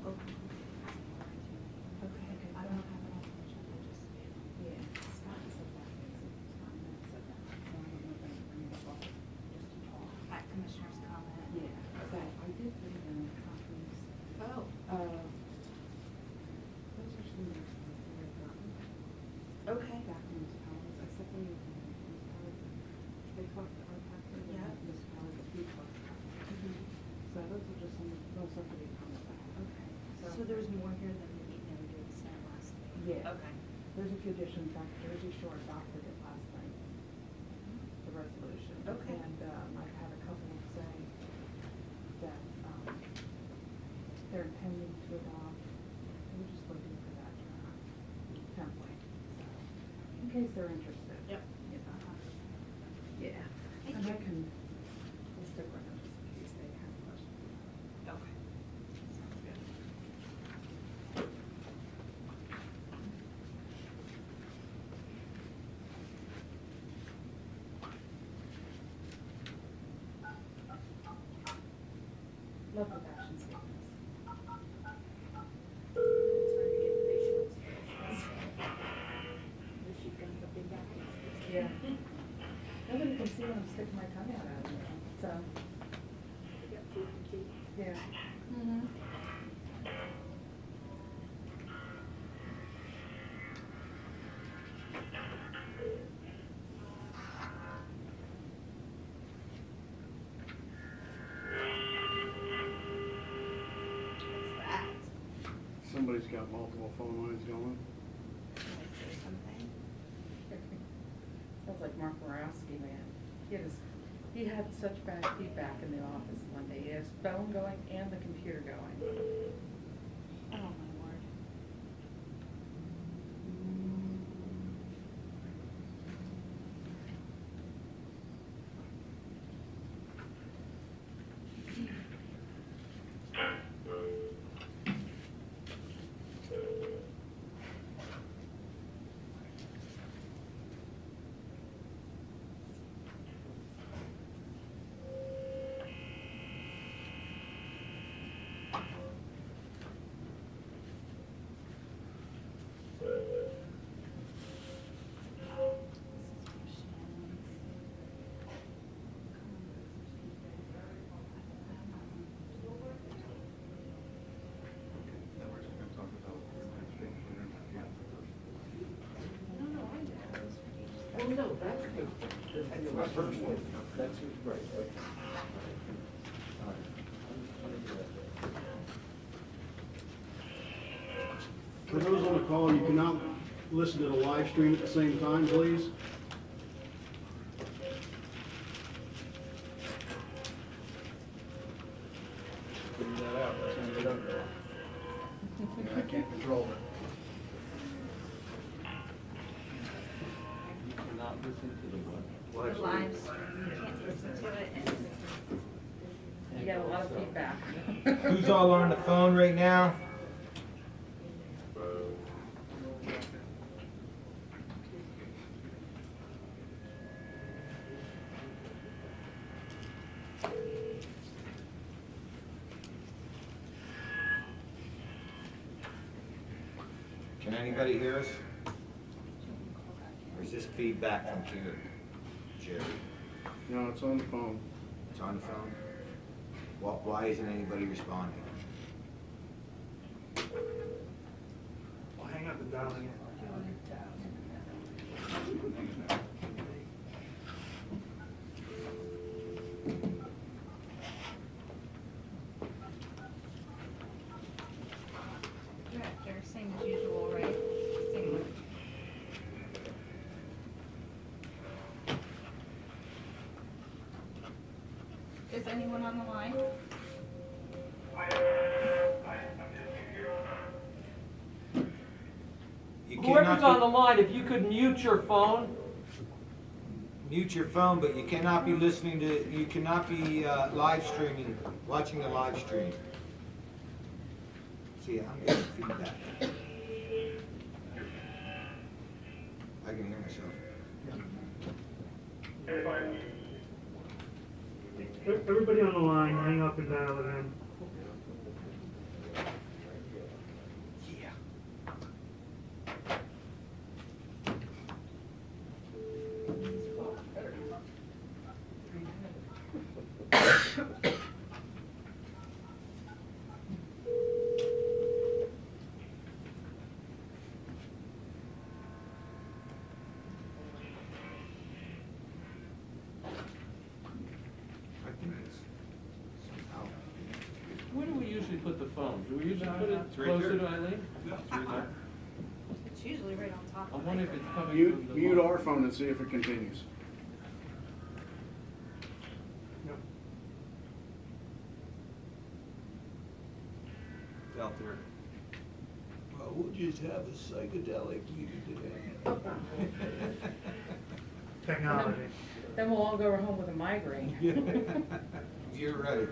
Okay. Okay. I don't have it on the agenda, just, yeah. Scott said that, Scott said that. So I don't know if I can bring it up just to talk. At Commissioner's comment. Yeah, so I did put it in copies. Oh. Those are some of the stuff that I've gotten. Okay. Back in municipalities, I separated them in municipalities. They talked to our taxes and Yeah. municipalities that we talked to. So those are just some, those are the comments I have. Okay. So there's more here than we did sent last week? Yeah. Okay. There's a few additions. In fact, Jersey Shore adopted it last night, the resolution. Okay. And I've had a couple say that they're intending to adopt. We're just looking for that template. So, in case they're interested. Yep. Yeah. Thank And you. I can, we'll stick with them just in case they have questions. Okay. Sounds good. Love with action statements. It's hard to get facial expressions. Is she gonna have big eyes? Yeah. Nobody can see when I'm sticking my tongue out at them, so, You got food and tea. yeah. Mm-hmm. What's that? Somebody's got multiple phone lines going. Can I say something? Sounds like Mark Borowski, man. He had such bad feedback in the office Monday. He had his phone going and the computer going. Oh, my word. Oh, no, that's my personal, that's right. For those on the call, you cannot listen to the live stream at the same time, please. Figure that out, that's when we don't know. I can't control it. You cannot listen to the what? The live stream, you can't listen to it and. You got a lot of feedback. Who's all on the phone right now? Can anybody hear us? Or is this feedback from here, Jerry? No, it's on the phone. It's on the phone? Why isn't anybody responding? Well, hang up and dial again. Director, same as usual, right? Same one. Is anyone on the line? You Whoever's cannot on the line, if you could mute your phone. mute your phone, but you cannot be listening to, you cannot be live streaming, watching the live stream. See, I'm getting feedback. I can hear myself. Everybody on the line, hang up and dial again. usually put the phone? Do we usually put it It's right closer there. to Eileen? It's usually right on top I of wonder if it's coming from Mute, the. mute our phone and see if it continues. It's out there. Well, we'll just have a psychedelic meeting today. Technology. Then we'll all go home with a migraine. You're right.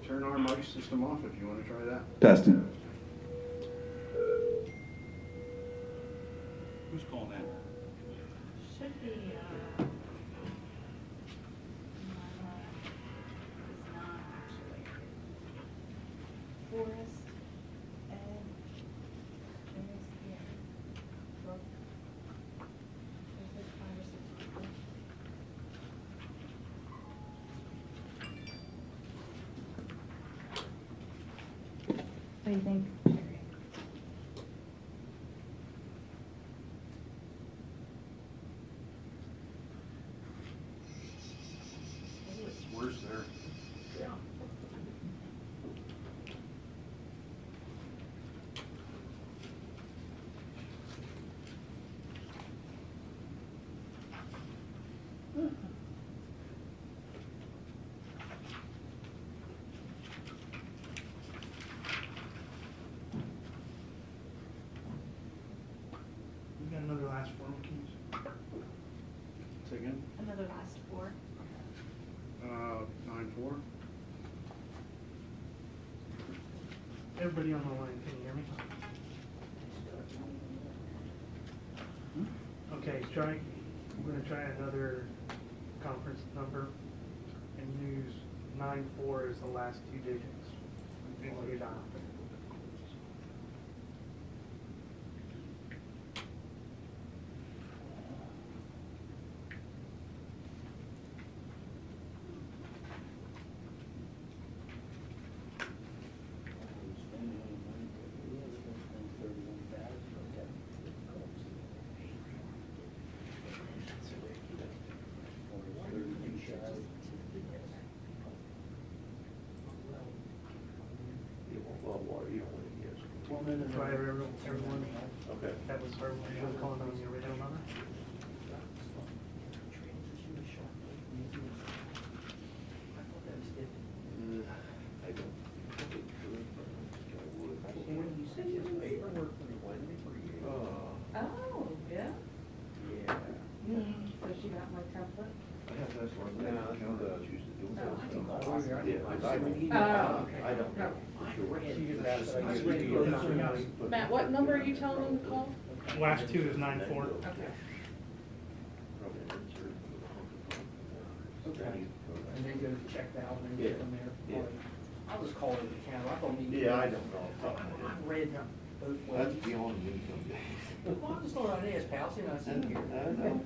Turn our mic system off if you want to try that. Testing. Who's calling in? Should be, it's not actually. Forrest, Ed, there's, yeah, Brooke. There's like 5 or 6 people. What do you think? It's worse there. Yeah. We got another last four keys. Say again? Another last 4. 9-4. Everybody on the line, can you hear me? Okay, we're gonna try another conference number and use 9-4 as the last 2 digits. While you're dialing. Try everyone. Okay. That was everyone calling on the original number. I don't. Oh, yeah? Yeah. So she got my template? I have this one, yeah, I know that I choose to do Oh. it. Yeah, 'cause I don't. Oh, okay. I don't. No. Sure. Matt, what number are you telling them to call? Last 2 is 9-4. Okay. Okay. And then go to check valve and Yeah, get from there. yeah. I'll just call it the counter, I don't need. Yeah, I don't know. I've read both ways. That's beyond me some days. Well, I'm just going on this, pal, see what I see here. I know.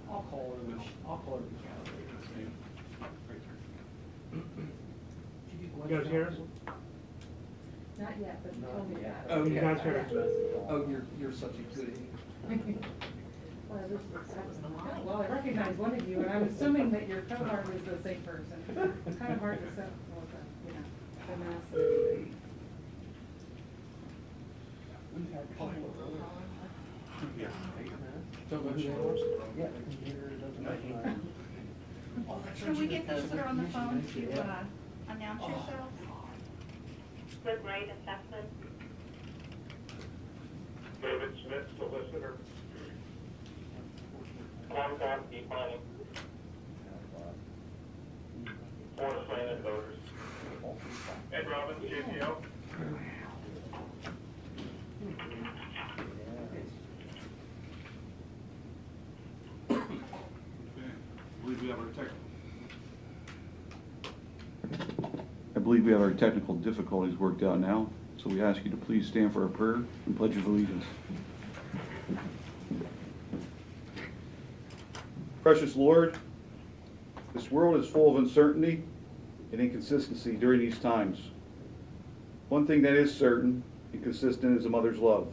I'll call her, I'll call her the counter. You guys hear us? Not yet, but you told me that. Oh, You yeah. guys hear us? Oh, you're such a goodie. Well, this was well, I recognize one of you, and I'm assuming that your cohort is the same person. It's kind of hard to set, with the, the mass and everything. We've had people. Yeah. Don't know who they are? Yeah, the computer doesn't recognize. Oh, that's right, Can we you get got those that are on the phone to, Yeah. announce Oh. yourselves? Good grade assessment. David Smith, solicitor. Comcast declining. Forest Land voters. Ed Robbins, JPO. believe we have our technical. I believe we have our technical difficulties worked out now, so we ask you to please stand for our prayer and pledge of allegiance. Precious Lord, this world is full of uncertainty and inconsistency during these times. One thing that is certain and consistent is a mother's love.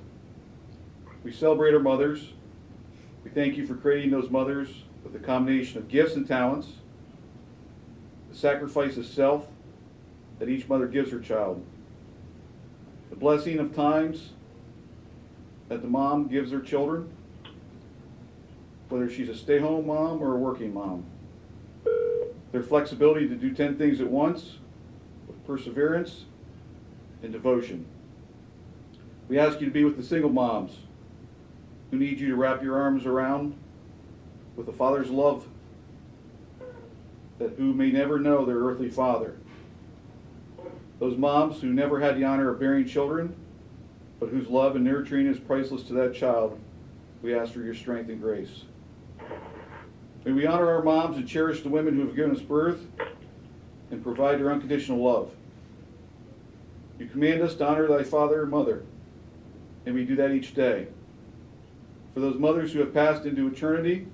We celebrate our mothers. We thank you for creating those mothers with a combination of gifts and talents, the sacrifice of self that each mother gives her child, the blessing of times that the mom gives her children, whether she's a stay-home mom or a working mom, their flexibility to do 10 things at once with perseverance and devotion. We ask you to be with the single moms who need you to wrap your arms around with a father's love, that who may never know their earthly father. Those moms who never had the honor of bearing children, but whose love and nurturing is priceless to that child, we ask for your strength and grace. May we honor our moms and cherish the women who have given us birth and provide their unconditional love. You command us to honor thy father and mother, and we do that each day. For those mothers who have passed into eternity,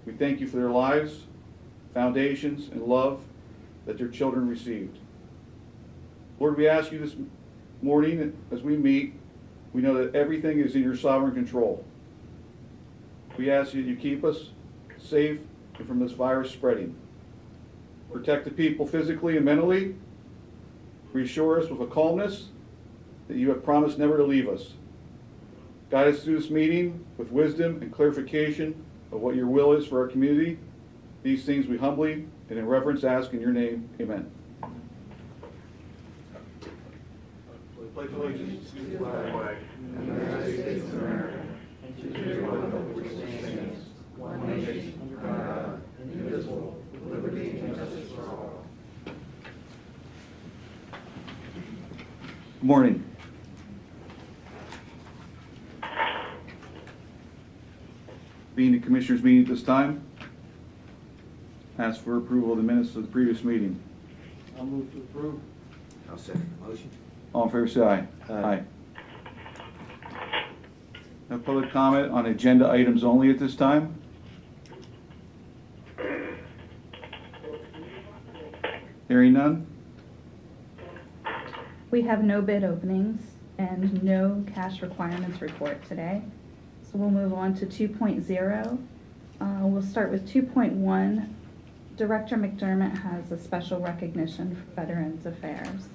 we thank you for their lives, foundations, and love that their children received. Lord, we ask you this morning as we meet, we know that everything is in your sovereign control. We ask you that you keep us safe and from this virus spreading. Protect the people physically and mentally. Reassure us with a calmness that you have promised never to leave us. Guide us through this meeting with wisdom and clarification of what your will is for our community. These things we humbly and in reverence ask in your name. Amen. Pledge allegiance to the flag Flag. of the United States of America and to the republic which stands, one nation, under God, indivisible, with liberty and justice for all. Good morning. Being the Commissioners' meeting at this time, ask for approval of the minutes of the previous meeting. I'll move to approve. I'll second the motion. All in favor, say aye. Aye. No public comment on agenda items only at this time. Hearing none. We have no bid openings and no cash requirements report today. So we'll move on to 2.0. We'll start with 2.1. Director McDermott has a special recognition for Veterans Affairs.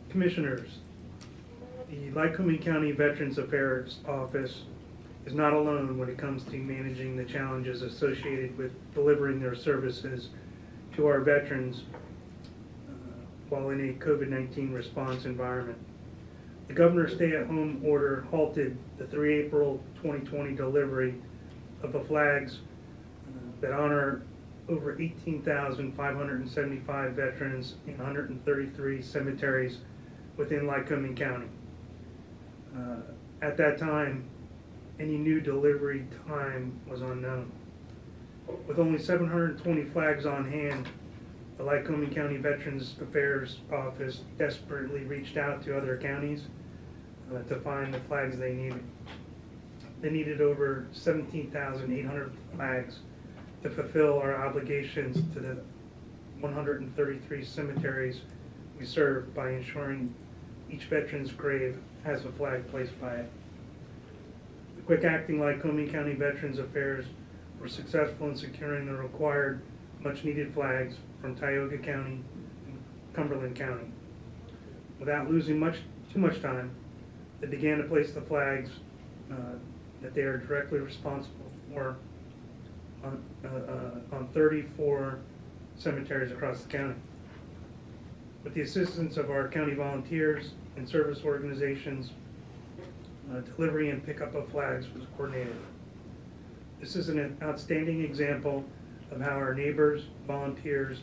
Commissioners, the Lycoming County Veterans Affairs Office is not alone when it comes to managing the challenges associated with delivering their services to our veterans while in a COVID-19 response environment. The governor's stay-at-home order halted the 3 April 2020 delivery of the flags that honor over 18,575 veterans in 133 cemeteries within Lycoming County. At that time, any new delivery time was unknown. With only 720 flags on hand, the Lycoming County Veterans Affairs Office desperately reached out to other counties to find the flags they needed. They needed over 17,800 flags to fulfill our obligations to the 133 cemeteries we serve by ensuring each veteran's grave has a flag placed by it. The quick-acting Lycoming County Veterans Affairs were successful in securing the required much-needed flags from Tioga County and Cumberland County. Without losing too much time, they began to place the flags that they are directly responsible for on 34 cemeteries across the county. With the assistance of our county volunteers and service organizations, delivery and pickup of flags was coordinated. This is an outstanding example of how our neighbors, volunteers,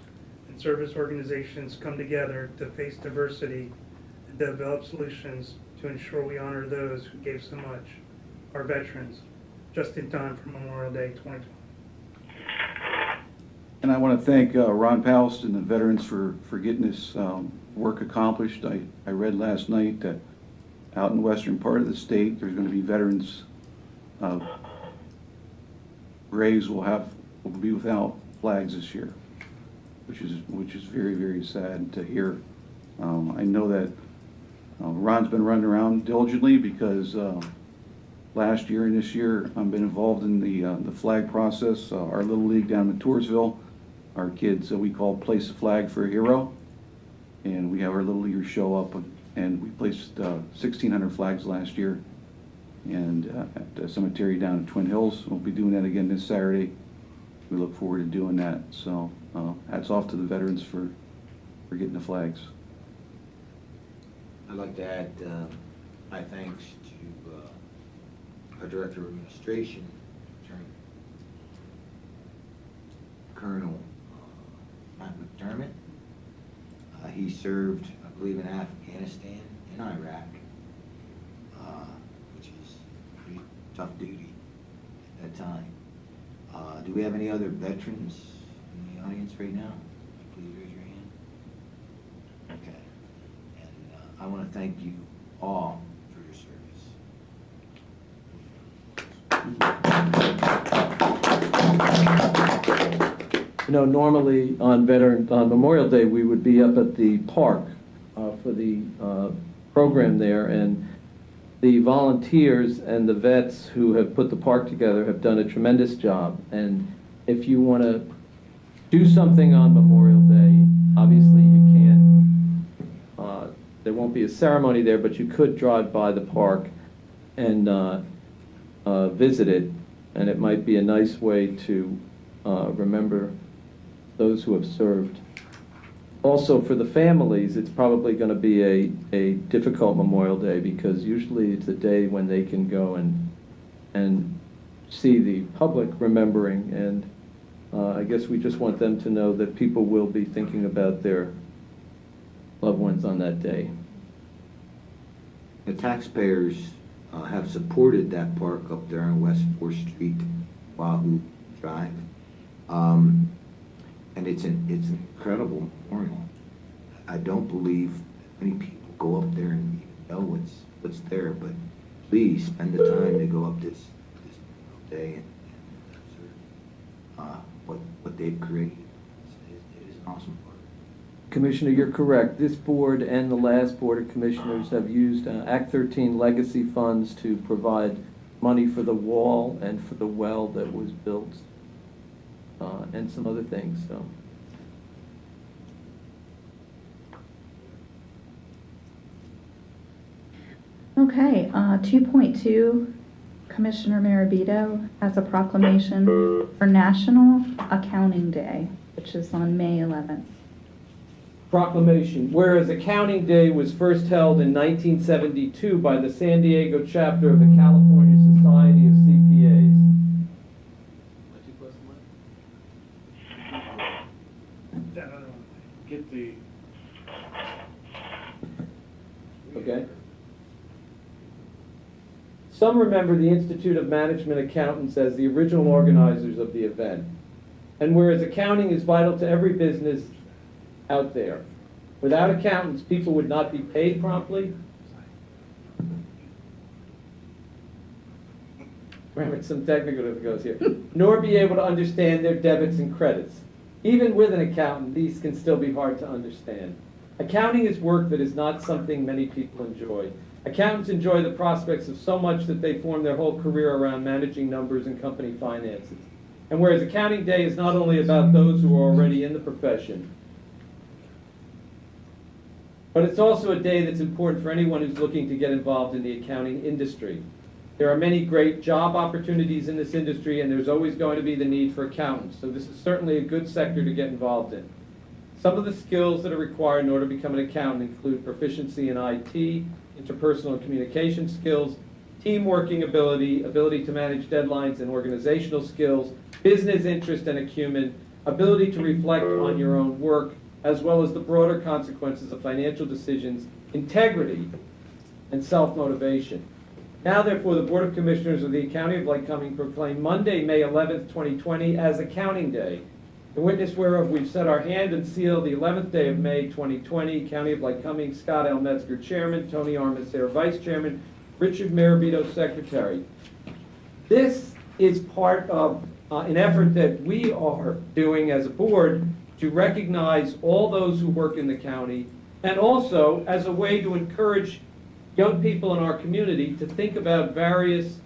and service organizations come together to face diversity and develop solutions to ensure we honor those who gave so much, our veterans, just in time for Memorial Day 2020. And I want to thank Ron Palst and the veterans for getting this work accomplished. I read last night that out in the western part of the state, there's going to be veterans graves will be without flags this year, which is very, very sad to hear. I know that Ron's been running around diligently because last year and this year I've been involved in the flag process. Our little league down in Toursville, our kids we call Place a Flag for a Hero, and we have our little leaguers show up and we placed 1,600 flags last year, and at the cemetery down in Twin Hills. We'll be doing that again this Saturday. We look forward to doing that. So hats off to the veterans for getting the flags. I'd like to add my thanks to our Director of Administration, Colonel Mcdermott. He served, I believe, in Afghanistan and Iraq, which is pretty tough duty at that time. Do we have any other veterans in the audience right now? Please raise your hand. Okay. And I want to thank you all for your service. You know, normally on Memorial Day, we would be up at the park for the program there, and the volunteers and the vets who have put the park together have done a tremendous job. And if you want to do something on Memorial Day, obviously you can't. There won't be a ceremony there, but you could drive by the park and visit it, and it might be a nice way to remember those who have served. Also, for the families, it's probably going to be a difficult Memorial Day, because usually it's a day when they can go and see the public remembering, and I guess we just want them to know that people will be thinking about their loved ones on that day. The taxpayers have supported that park up there on West 4th Street, Wahoo Drive. And it's an incredible memorial. I don't believe many people go up there and even know what's there, but please spend the time to go up this day and observe what they've created. It is an awesome park. Commissioner, you're correct. This board and the last Board of Commissioners have used Act 13 legacy funds to provide money for the wall and for the well that was built, and some other things. So. Okay, 2.2, Commissioner Marabito has a proclamation for National Accounting Day, which is on May 11th. Proclamation. Whereas Accounting Day was first held in 1972 by the San Diego chapter of the California Society of CPAs. Get the... Okay. Some remember the Institute of Management Accountants as the original organizers of the event. And whereas accounting is vital to every business out there, without accountants, people would not be paid promptly. Remember, some technical difficulties here. Nor be able to understand their debits and credits. Even with an accountant, these can still be hard to understand. Accounting is work that is not something many people enjoy. Accountants enjoy the prospects of so much that they form their whole career around managing numbers and company finances. And whereas Accounting Day is not only about those who are already in the profession, but it's also a day that's important for anyone who's looking to get involved in the accounting industry. There are many great job opportunities in this industry, and there's always going to be the need for accountants. So this is certainly a good sector to get involved in. Some of the skills that are required in order to become an accountant include proficiency in IT, interpersonal and communication skills, team working ability, ability to manage deadlines and organizational skills, business interest and acumen, ability to reflect on your own work, as well as the broader consequences of financial decisions, integrity, and self-motivation. Now therefore, the Board of Commissioners of the County of Lycoming proclaim Monday, May 11th, 2020 as Accounting Day. In witness whereof we've set our hand and seal the 11th day of May 2020, County of Lycoming, Scott L. Metzger, Chairman, Tony Armistead, Vice Chairman, Richard Marabito, Secretary. This is part of an effort that we are doing as a board to recognize all those who work in the county, and also as a way to encourage young people in our community to think about various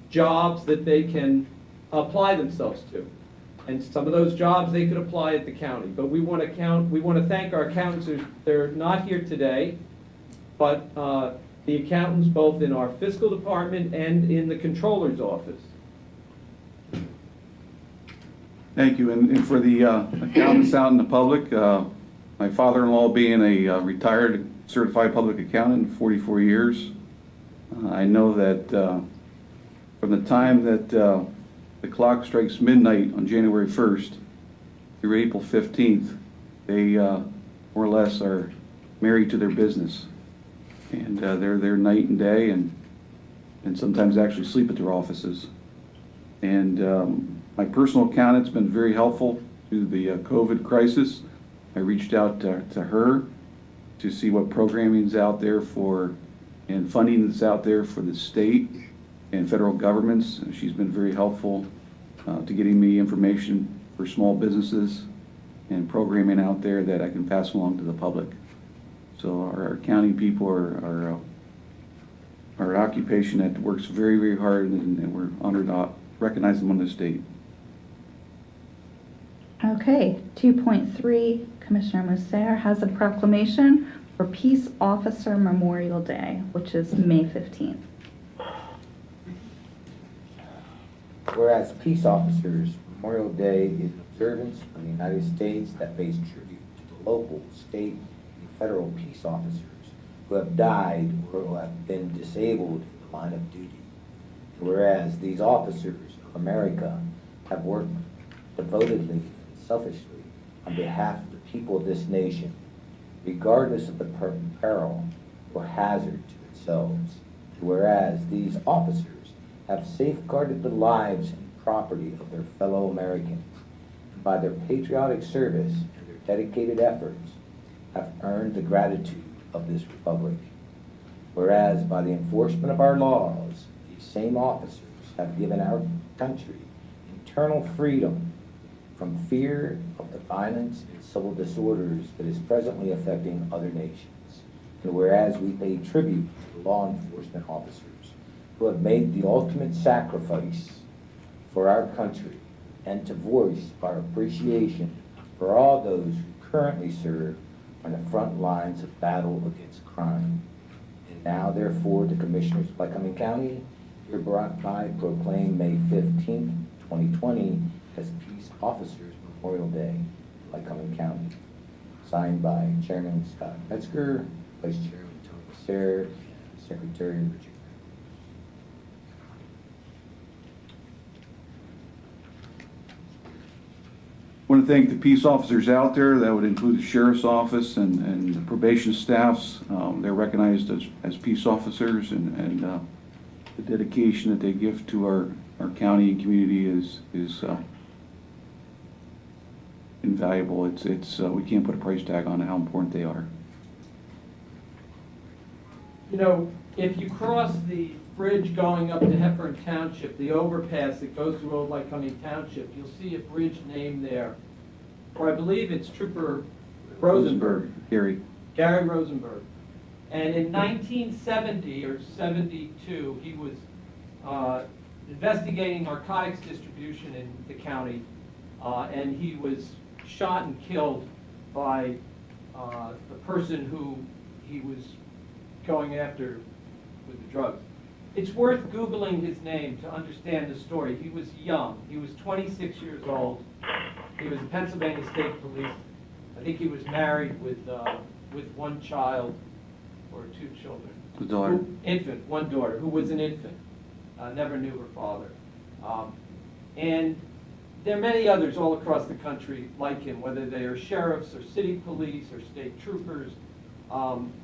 jobs that they can apply themselves to. And some of those jobs they could apply at the county. But we want to thank our accountants. They're not here today, but the accountants both in our fiscal department and in the controller's office. Thank you. And for the accountants out in the public, my father-in-law being a retired certified public accountant, 44 years, I know that from the time that the clock strikes midnight on January 1st through April 15th, they more or less are married to their business. And they're there night and day, and sometimes actually sleep at their offices. And my personal accountant's been very helpful through the COVID crisis. I reached out to her to see what programming's out there for and funding that's out there for the state and federal governments. She's been very helpful to getting me information for small businesses and programming out there that I can pass along to the public. So our county people are an occupation that works very, very hard, and we're honored to recognize them on the state. Okay, 2.3, Commissioner Mercer has a proclamation for Peace Officer Memorial Day, which is May 15th. Whereas Peace Officers Memorial Day is an observance of the United States that pays tribute to the local, state, and federal peace officers who have died or who have been disabled in the line of duty. Whereas these officers of America have worked devotedly and selfishly on behalf of the people of this nation, regardless of the peril or hazard to themselves. Whereas these officers have safeguarded the lives and property of their fellow Americans, and by their patriotic service and their dedicated efforts have earned the gratitude of this republic. Whereas by the enforcement of our laws, these same officers have given our country internal freedom from fear of the violence and civil disorders that is presently affecting other nations. And whereas we pay tribute to the law enforcement officers who have made the ultimate sacrifice for our country, and to voice our appreciation for all those who currently serve on the front lines of battle against crime. And now, therefore, the Commissioners of Lycoming County hereby proclaim May 15th, 2020 as Peace Officers Memorial Day, Lycoming County. Signed by Chairman Scott Metzger, Vice Chairman Tony Sayre, and Secretary Richard. I want to thank the peace officers out there. That would include the sheriff's office and the probation staffs. They're recognized as peace officers, and the dedication that they give to our county and community is invaluable. It's we can't put a price tag on how important they are. You know, if you cross the bridge going up to Hepburn Township, the overpass that goes through Old Lycoming Township, you'll see a bridge name there, or I believe it's Trooper Rosenberg. Gary Rosenberg. And in 1970 or 72, he was investigating narcotics distribution in the county, and he was shot and killed by the person who he was going after with the drugs. It's worth Googling his name to understand the story. He was young. He was 26 years old. He was in Pennsylvania State Police. I think he was married with one child or two children. The daughter. One daughter, who was an infant. Never knew her father. And there are many others all across the country like him, whether they are sheriffs or city police or state troopers,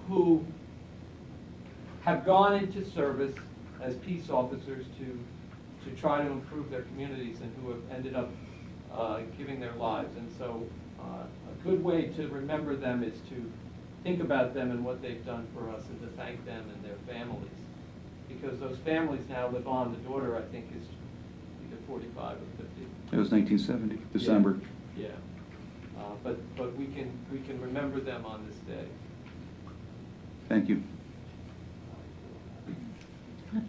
who have gone into service as peace officers to try to improve their communities and who have ended up giving their lives. And so a good way to remember them is to think about them and what they've done for us and to thank them and their families. Because those families now live on. The daughter, I think, is either 45 or 50. It was 1970, December. Yeah. But we can remember them on this day. Thank you.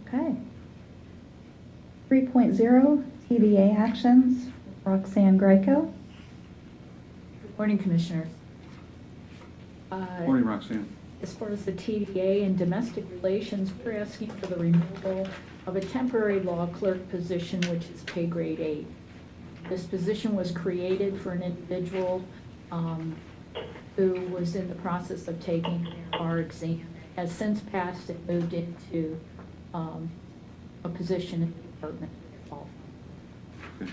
Okay. 3.0, TDA actions. Roxanne Greco. Good morning, Commissioners. Morning, Roxanne. As far as the TDA and domestic relations, we're asking for the removal of a temporary law clerk position, which is pay grade 8. This position was created for an individual who was in the process of taking our exam, has since passed and moved into a position in the department. Okay.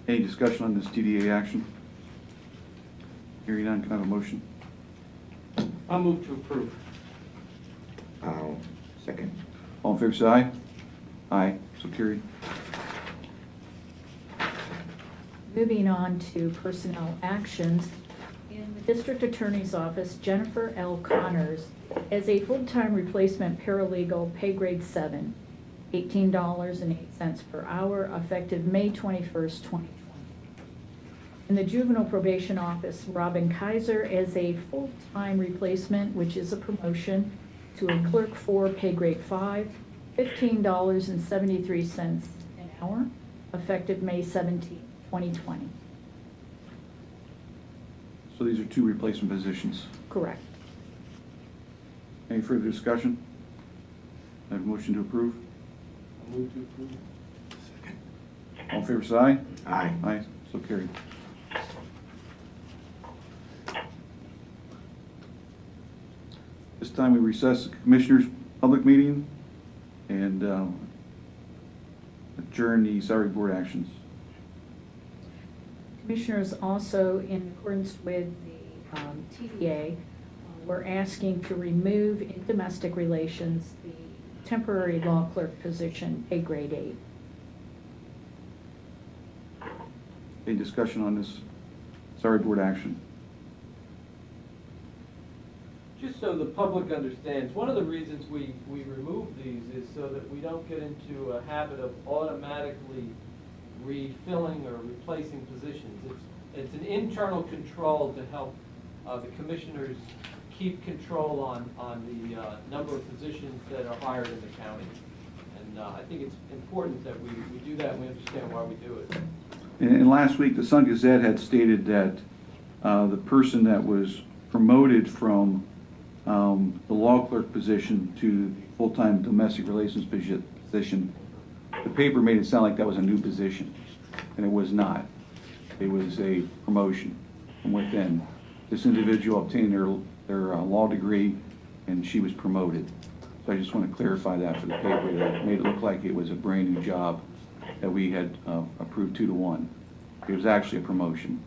Any discussion on this TDA action? Hearing none, can I have a motion? I'll move to approve. I'll second. All in favor, say aye. Aye, so carried. Moving on to personnel actions. In the District Attorney's Office, Jennifer L. Connors as a full-time replacement paralegal, pay grade 7, $18.08 per hour, effective May 21st, 2020. In the Juvenile Probation Office, Robin Kaiser as a full-time replacement, which is a promotion, to a clerk 4, pay grade 5, $15.73 an hour, effective May 17th, 2020. So these are two replacement positions. Correct. Any further discussion? I have a motion to approve. I'll move to approve. All in favor, say aye. Aye. Aye, so carried. This time we recess the Commissioners' public meeting and adjourn the salary board actions. Commissioners, also in accordance with the TDA, we're asking to remove in domestic relations the temporary law clerk position, pay grade 8. Any discussion on this salary board action? Just so the public understands, one of the reasons we remove these is so that we don't get into a habit of automatically refilling or replacing positions. It's an internal control to help the commissioners keep control on the number of positions that are hired in the county. And I think it's important that we do that and we understand why we do it. And last week, the Sun Gazette had stated that the person that was promoted from the law clerk position to the full-time domestic relations position, the paper made it sound like that was a new position, and it was not. It was a promotion from within. This individual obtained their law degree, and she was promoted. So I just want to clarify that for the paper, that made it look like it was a brand-new job that we had approved 2-1. It was actually a promotion.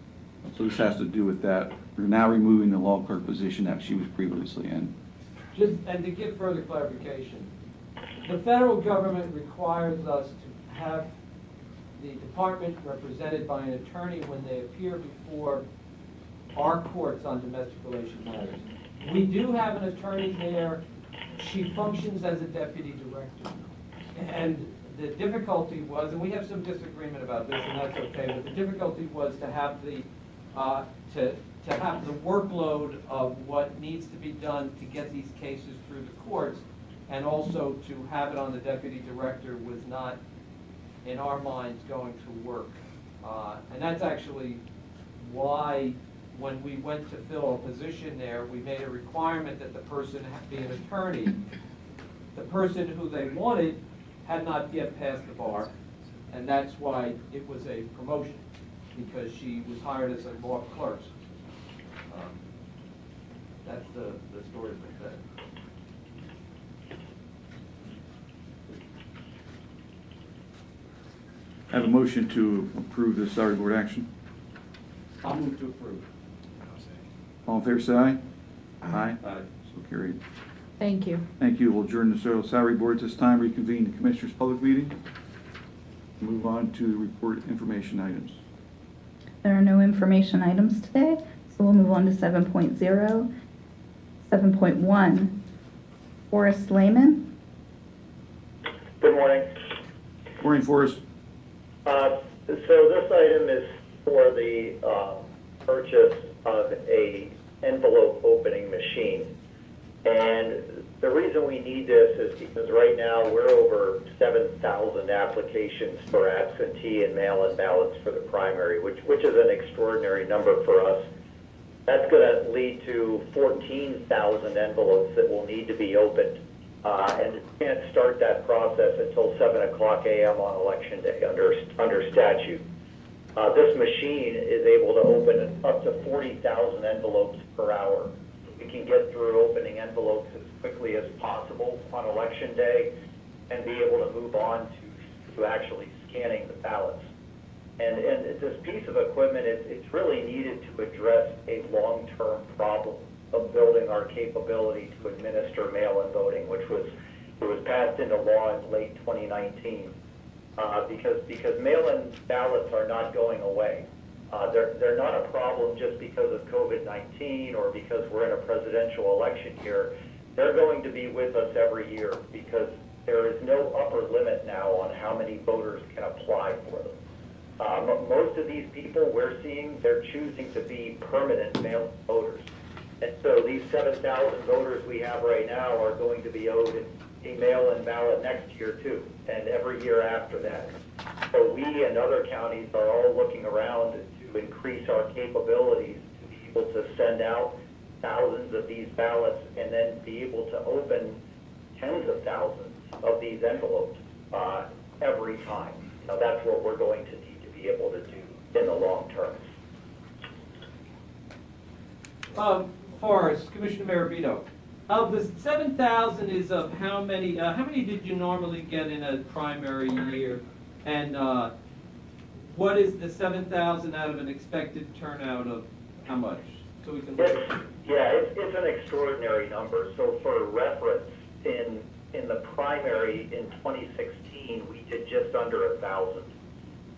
So this has to do with that. We're now removing the law clerk position that she was previously in. And to give further clarification, the federal government requires us to have the department represented by an attorney when they appear before our courts on domestic relations matters. We do have an attorney there. She functions as a deputy director. And the difficulty was, and we have some disagreement about this, and that's okay, but the difficulty was to have the workload of what needs to be done to get these cases through the courts, and also to have it on the deputy director was not, in our minds, going to work. And that's actually why, when we went to fill a position there, we made a requirement that the person be an attorney. The person who they wanted had not yet passed the bar, and that's why it was a promotion, because she was hired as a law clerk. That's the story of that. I have a motion to approve the salary board action. I'll move to approve. All in favor, say aye. Aye. Aye. So carried. Thank you. Thank you. We'll adjourn the salary board at this time, reconvene the Commissioners' public meeting. Move on to report information items. There are no information items today, so we'll move on to 7.0. 7.1, Forrest Lehman. Good morning. Morning, Forrest. So this item is for the purchase of a envelope opening machine. And the reason we need this is because right now we're over 7,000 applications for absentee and mail-in ballots for the primary, which is an extraordinary number for us. That's going to lead to 14,000 envelopes that will need to be opened. And we can't start that process until 7 o'clock a.m. on Election Day under statute. This machine is able to open up to 40,000 envelopes per hour. We can get through opening envelopes as quickly as possible on Election Day and be able to move on to actually scanning the ballots. And this piece of equipment, it's really needed to address a long-term problem of building our capability to administer mail-in voting, which was passed into law in late 2019. Because mail-in ballots are not going away. They're not a problem just because of COVID-19 or because we're in a presidential election year. They're going to be with us every year because there is no upper limit now on how many voters can apply for them. Most of these people we're seeing, they're choosing to be permanent mail voters. And so these 7,000 voters we have right now are going to be owed a mail-in ballot next year too, and every year after that. So we and other counties are all looking around to increase our capabilities to be able to send out thousands of these ballots and then be able to open tens of thousands of these envelopes every time. Now that's what we're going to need to be able to do in the long term. Forrest, Commissioner Marabito, of the 7,000 is of how many did you normally get in a primary year? And what is the 7,000 out of an expected turnout of how much? So we can look at It's an extraordinary number. So for reference, in the primary in 2016, we did just under 1,000.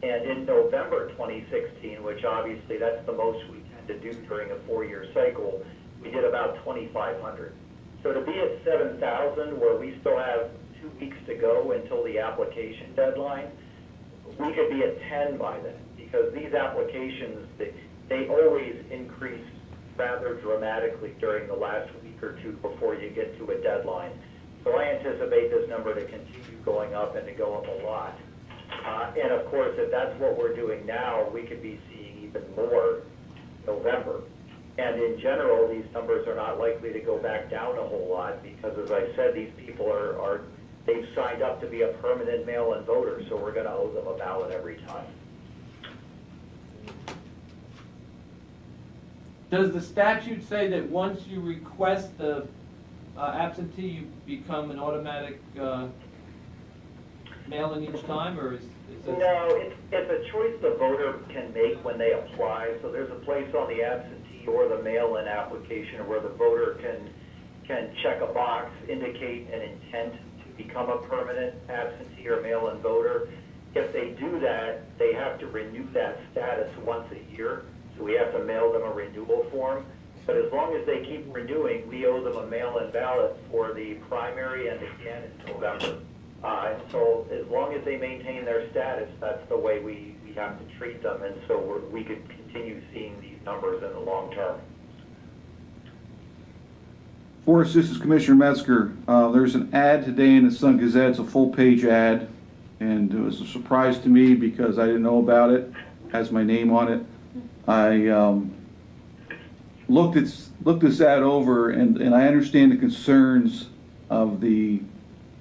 And in November 2016, which obviously that's the most we tend to do during a 4-year cycle, we did about 2,500. So to be at 7,000, where we still have 2 weeks to go until the application deadline, we could be at 10 by then, because these applications, they always increase rather dramatically during the last week or two before you get to a deadline. So I anticipate this number to continue going up and to go up a lot. And of course, if that's what we're doing now, we could be seeing even more November. And in general, these numbers are not likely to go back down a whole lot because, as I said, these people they've signed up to be a permanent mail-in voter, so we're going to owe them a ballot every time. Does the statute say that once you request the absentee, you become an automatic mail-in each time, or is it? No, it's a choice the voter can make when they apply. So there's a place on the absentee or the mail-in application where the voter can check a box, indicate an intent to become a permanent absentee or mail-in voter. If they do that, they have to renew that status once a year. So we have to mail them a renewal form. But as long as they keep renewing, we owe them a mail-in ballot for the primary and again in November. And so as long as they maintain their status, that's the way we have to treat them. And so we could continue seeing these numbers in the long term. Forrest, this is Commissioner Metzger. There's an ad today in the Sun Gazette. It's a full-page ad, and it was a surprise to me because I didn't know about it. It has my name on it. I looked this ad over, and I understand the concerns of the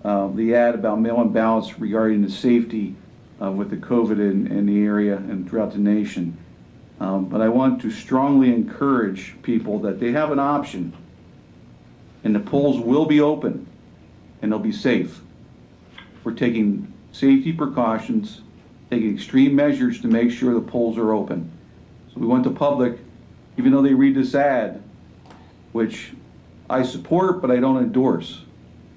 ad about mail-in ballots regarding the safety with the COVID in the area and throughout the nation. But I want to strongly encourage people that they have an option, and the polls will be open, and they'll be safe. We're taking safety precautions, taking extreme measures to make sure the polls are open. So we want the public, even though they read this ad, which I support, but I don't endorse,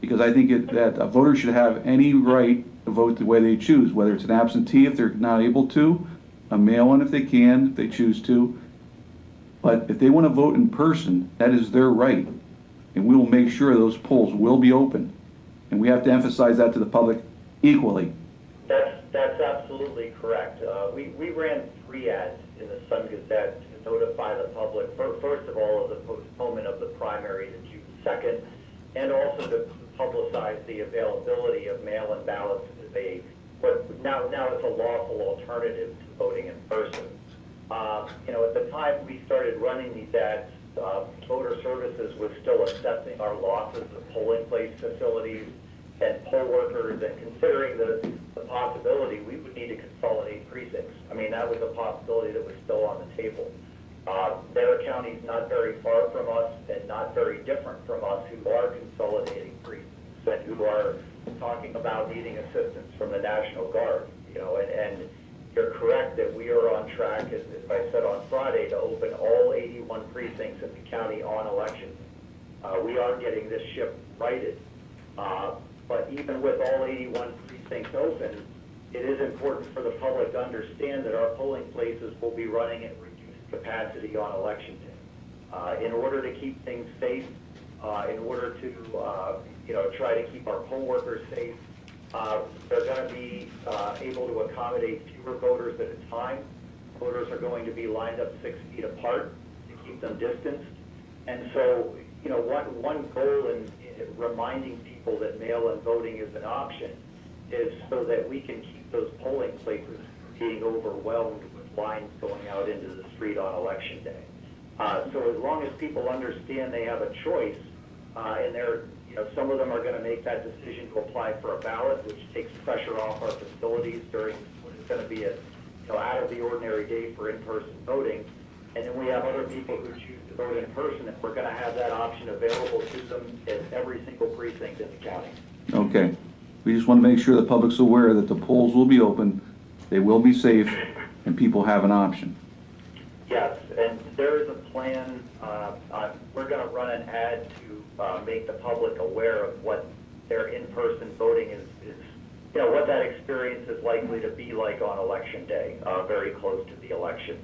because I think that a voter should have any right to vote the way they choose, whether it's an absentee if they're not able to, a mail-in if they can, if they choose to. But if they want to vote in person, that is their right, and we will make sure those polls will be open. And we have to emphasize that to the public equally. That's absolutely correct. We ran 3 ads in the Sun Gazette to notify the public, first of all, of the postponement of the primary to June 2nd, and also to publicize the availability of mail-in ballots as now it's a lawful alternative to voting in person. At the time we started running these ads, Voter Services was still assessing our losses of polling place facilities and poll workers, and considering the possibility we would need to consolidate precincts. I mean, that was a possibility that was still on the table. There are counties not very far from us and not very different from us who are consolidating precincts and who are talking about needing assistance from the National Guard. And you're correct that we are on track, as I said on Friday, to open all 81 precincts in the county on election. We are getting this ship righted. But even with all 81 precincts open, it is important for the public to understand that our polling places will be running at reduced capacity on election day. In order to keep things safe, in order to try to keep our poll workers safe, they're going to be able to accommodate fewer voters at a time. Voters are going to be lined up 6 feet apart to keep them distanced. And so, one goal in reminding people that mail-in voting is an option is so that we can keep those polling places from being overwhelmed with lines going out into the street on election day. So as long as people understand they have a choice, and some of them are going to make that decision to apply for a ballot, which takes pressure off our facilities during what is going to be a out of the ordinary day for in-person voting. And then we have other people who choose to vote in person, and we're going to have that option available to them at every single precinct in the county. Okay. We just want to make sure the public's aware that the polls will be open, they will be safe, and people have an option. Yes, and there is a plan. We're going to run an ad to make the public aware of what their in-person voting is what that experience is likely to be like on election day, very close to the election.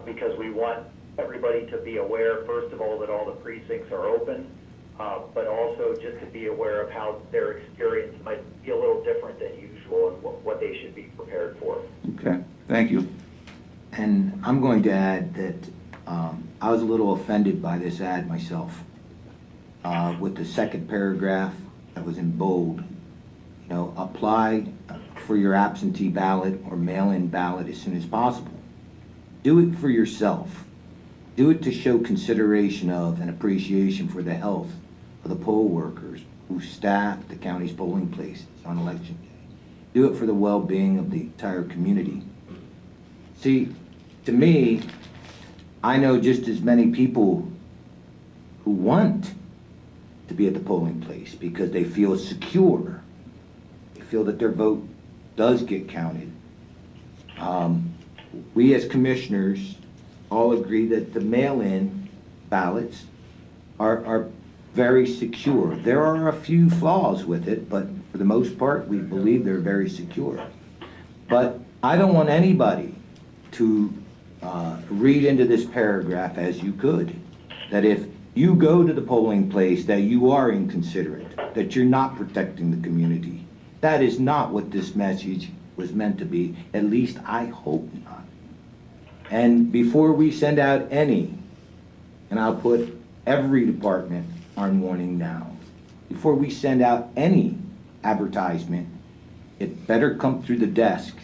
Because we want everybody to be aware, first of all, that all the precincts are open, but also just to be aware of how their experience might be a little different than usual and what they should be prepared for. Okay, thank you. And I'm going to add that I was a little offended by this ad myself. With the second paragraph that was in bold, apply for your absentee ballot or mail-in ballot as soon as possible. Do it for yourself. Do it to show consideration of and appreciation for the health of the poll workers who staff the county's polling places on election day. Do it for the well-being of the entire community. See, to me, I know just as many people who want to be at the polling place because they feel secure. They feel that their vote does get counted. We as commissioners all agree that the mail-in ballots are very secure. There are a few flaws with it, but for the most part, we believe they're very secure. But I don't want anybody to read into this paragraph as you could, that if you go to the polling place that you are inconsiderate, that you're not protecting the community. That is not what this message was meant to be. At least I hope not. And before we send out any, and I'll put every department on warning now, before we send out any advertisement, it better come through the desk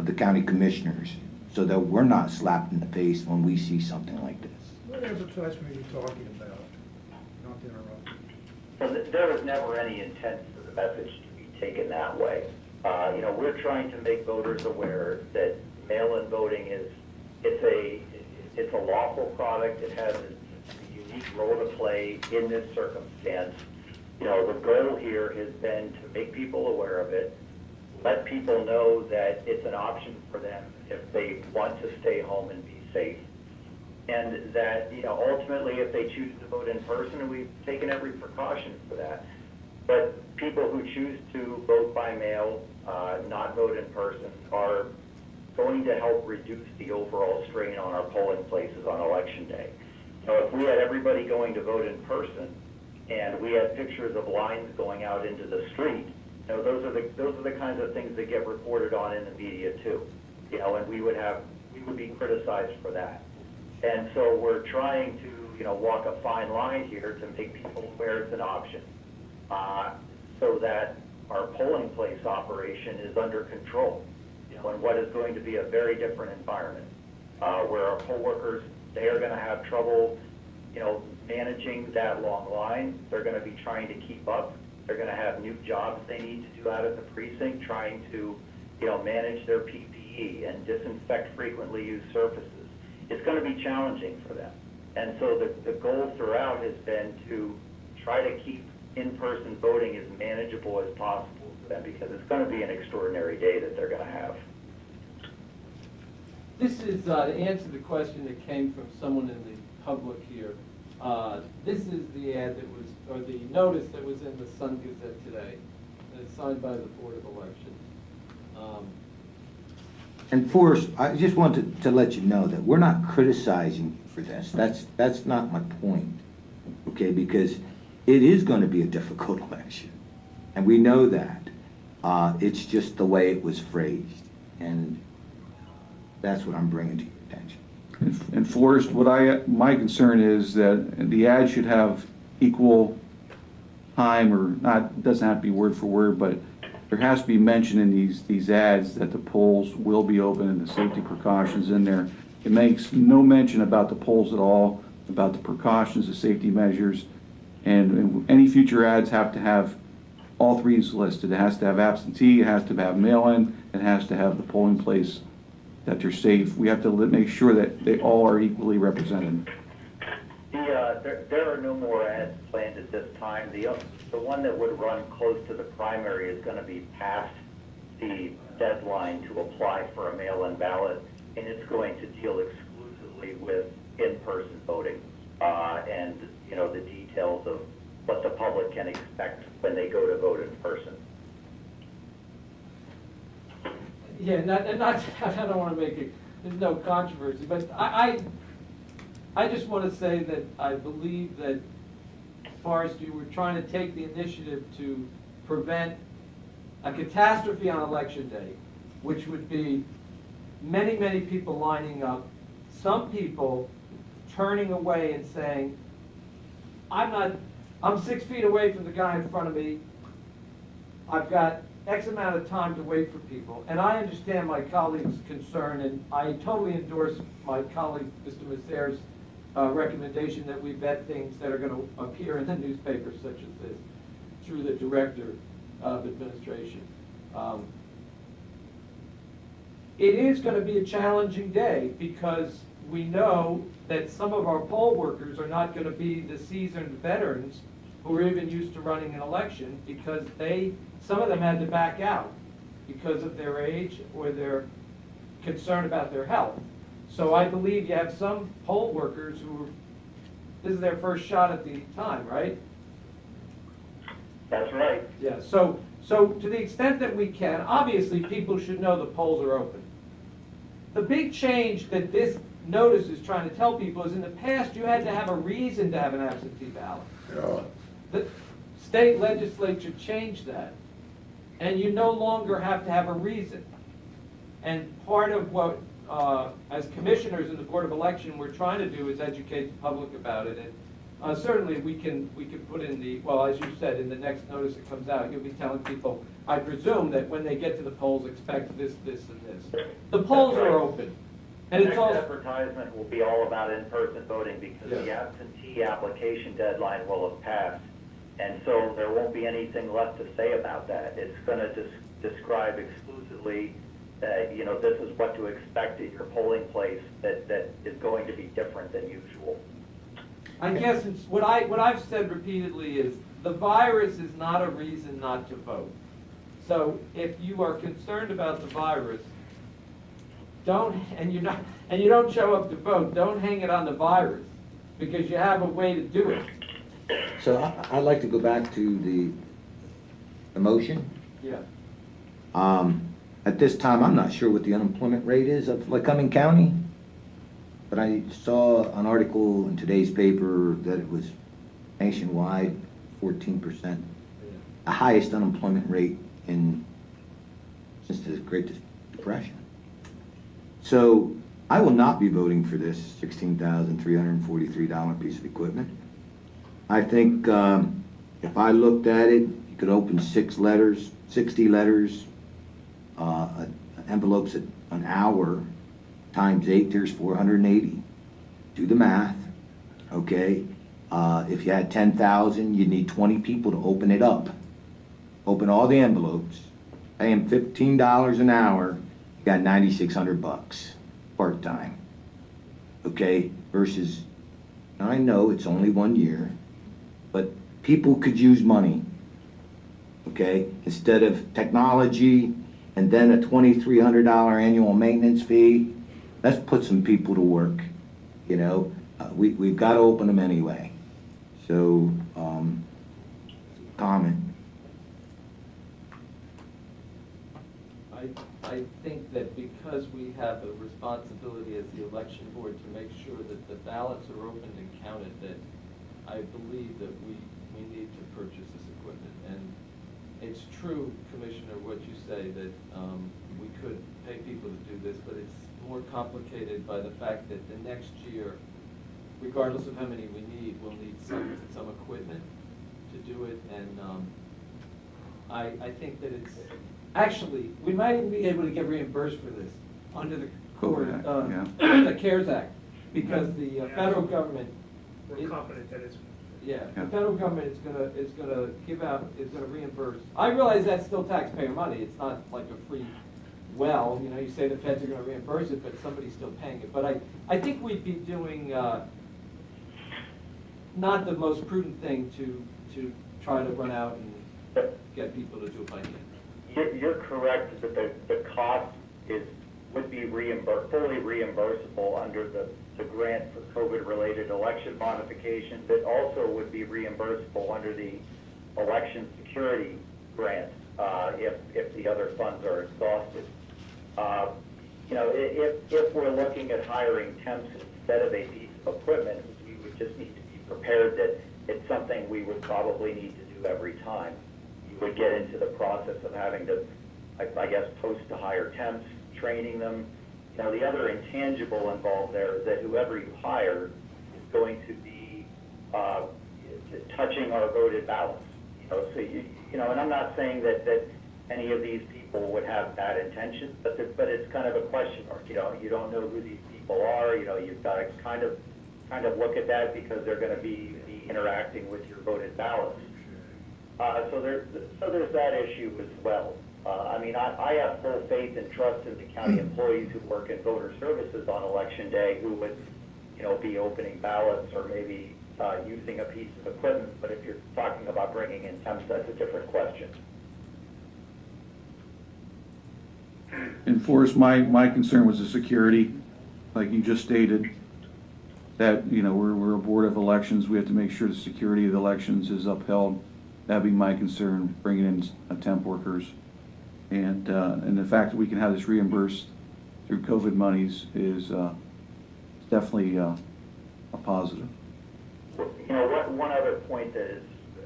of the county commissioners so that we're not slapped in the face when we see something like this. What advertisement are you talking about? Not to interrupt. So there was never any intent for the message to be taken that way. We're trying to make voters aware that mail-in voting it's a lawful product. It has a unique role to play in this circumstance. The goal here has been to make people aware of it, let people know that it's an option for them if they want to stay home and be safe. And that, ultimately, if they choose to vote in person, we've taken every precaution for that. But people who choose to vote by mail, not vote in person, are going to help reduce the overall strain on our polling places on Election Day. If we had everybody going to vote in person, and we had pictures of lines going out into the street, those are the kinds of things that get reported on in the media too. And we would be criticized for that. And so we're trying to, walk a fine line here to make people aware it's an option, so that our polling place operation is under control, in what is going to be a very different environment, where our poll workers, they are going to have trouble, managing that long line. They're going to be trying to keep up. They're going to have new jobs they need to do out at the precinct, trying to, manage their PPE and disinfect frequently used surfaces. It's going to be challenging for them. And so the goal throughout has been to try to keep in-person voting as manageable as possible for them, because it's going to be an extraordinary day that they're going to have. This is to answer the question that came from someone in the public here. This is the ad that was, or the notice that was in the Sun Gazette today, and it's signed by the Board of Elections. And Forrest, I just wanted to let you know that we're not criticizing you for this. That's not my point, okay? Because it is going to be a difficult election, and we know that. It's just the way it was phrased, and that's what I'm bringing to your attention. And Forrest, my concern is that the ad should have equal time, or not, doesn't have to be word for word, but there has to be mention in these ads that the polls will be open and the safety precautions in there. It makes no mention about the polls at all, about the precautions, the safety measures, and any future ads have to have all three listed. It has to have absentee, it has to have mail-in, it has to have the polling place that they're safe. We have to make sure that they all are equally represented. There are no more ads planned at this time. The one that would run close to the primary is going to be past the deadline to apply for a mail-in ballot, and it's going to deal exclusively with in-person voting and the details of what the public can expect when they go to vote in person. Yeah, I don't want to make it, there's no controversy, but I just want to say that I believe that, Forrest, you were trying to take the initiative to prevent a catastrophe on Election Day, which would be many, many people lining up, some people turning away and saying, I'm 6 feet away from the guy in front of me, I've got X amount of time to wait for people. And I understand my colleague's concern, and I totally endorse my colleague, Mr. Mercer's recommendation that we vet things that are going to appear in the newspaper such as this through the Director of Administration. It is going to be a challenging day because we know that some of our poll workers are not going to be the seasoned veterans who are even used to running an election, because some of them had to back out because of their age or their concern about their health. So I believe you have some poll workers who this is their first shot at the time, right? That's right. Yeah, so to the extent that we can, obviously people should know the polls are open. The big change that this notice is trying to tell people is in the past you had to have a reason to have an absentee ballot. Yeah. The state legislature changed that, and you no longer have to have a reason. And part of what, as commissioners in the Board of Election, we're trying to do is educate the public about it. And certainly we can put in the, well, as you said, in the next notice that comes out, you'll be telling people, I presume, that when they get to the polls, expect this, this, and this. The polls are open. And The it's next all advertisement will be all about in-person voting, because the absentee application deadline will have passed. And so there won't be anything left to say about that. It's going to describe exclusively that, this is what to expect at your polling place that is going to be different than usual. I guess what I've said repeatedly is the virus is not a reason not to vote. So if you are concerned about the virus, and you don't show up to vote, don't hang it on the virus, because you have a way to do it. So I'd like to go back to the motion. Yeah. At this time, I'm not sure what the unemployment rate is of Lycoming County, but I saw an article in today's paper that it was nationwide, 14%, the highest unemployment rate since the Great Depression. So I will not be voting for this $16,343 piece of equipment. I think if I looked at it, you could open 60 letters, envelopes at an hour, times 8, there's 480. Do the math, okay? If you had 10,000, you'd need 20 people to open it up. Open all the envelopes, pay them $15 an hour, you got $9,600 part-time, okay? Versus, I know it's only 1 year, but people could use money, okay? Instead of technology and then a $2,300 annual maintenance fee, let's put some people to work, you know? We've got to open them anyway. So, comment. I think that because we have a responsibility as the election board to make sure that the ballots are opened and counted, that I believe that we need to purchase this equipment. And it's true, Commissioner, what you say, that we could pay people to do this, but it's more complicated by the fact that the next year, regardless of how many we need, we'll need some equipment to do it. And I think that it's, actually, we might even be able to get reimbursed for this under the the CARES Act, because the federal government. We're confident that it's. Yeah, the federal government is gonna reimburse. I realize that's still taxpayer money. It's not like a free well, you know, you say the feds are gonna reimburse it, but somebody's still paying it. But I think we'd be doing, not the most prudent thing to try to run out and get people to do it by hand. You're correct that the cost would be fully reimbursable under the grant for COVID-related election modification, but also would be reimbursable under the election security grant if the other funds are exhausted. You know, if we're looking at hiring temps instead of a piece of equipment, we would just need to be prepared that it's something we would probably need to do every time. You would get into the process of having to, I guess, post to hire temps, training them. You know, the other intangible involved there is that whoever you hire is going to be touching our voted ballots. You know, so you know, and I'm not saying that any of these people would have bad intentions, but it's kind of a question mark. You know, you don't know who these people are. You know, you've got to kind of look at that because they're going to be interacting with your voted ballots. So there's that issue as well. I mean, I have full faith and trust in the county employees who work in voter services on election day who would, you know, be opening ballots or maybe using a piece of equipment. But if you're talking about bringing in temps, that's a different question. And Forrest, my concern was the security, like you just stated, that, you know, we're a board of elections. We have to make sure the security of the elections is upheld. That'd be my concern, bringing in temp workers. And the fact that we can have this reimbursed through COVID monies is definitely a positive. You know, one other point that is,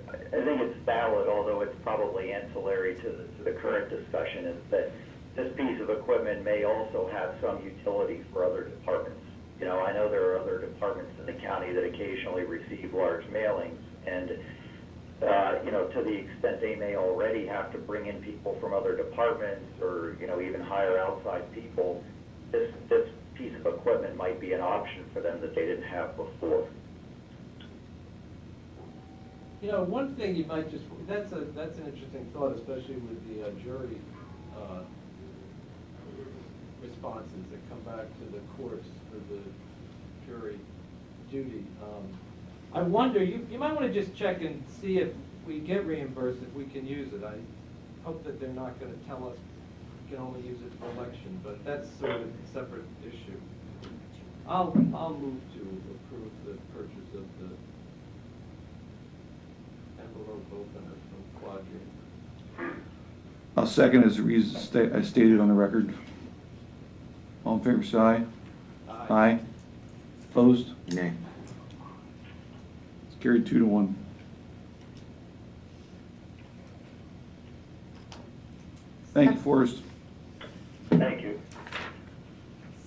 I think it's valid, although it's probably ancillary to the current discussion, is that this piece of equipment may also have some utility for other departments. You know, I know there are other departments in the county that occasionally receive large mailings, and you know, to the extent they may already have to bring in people from other departments or, you know, even hire outside people, this piece of equipment might be an option for them that they didn't have before. You know, one thing you might just, that's an interesting thought, especially with the jury responses that come back to the courts for the jury duty. I wonder, you might want to just check and see if we get reimbursed, if we can use it. I hope that they're not going to tell us can only use it for election, but that's sort of a separate issue. I'll move to approve the purchase of the envelope opener from Quadri. I'll second as the reasons as stated on the record. All in favor, say aye. Aye. Opposed? Nay. It's carried 2-1. Thank you, Forrest. Thank you.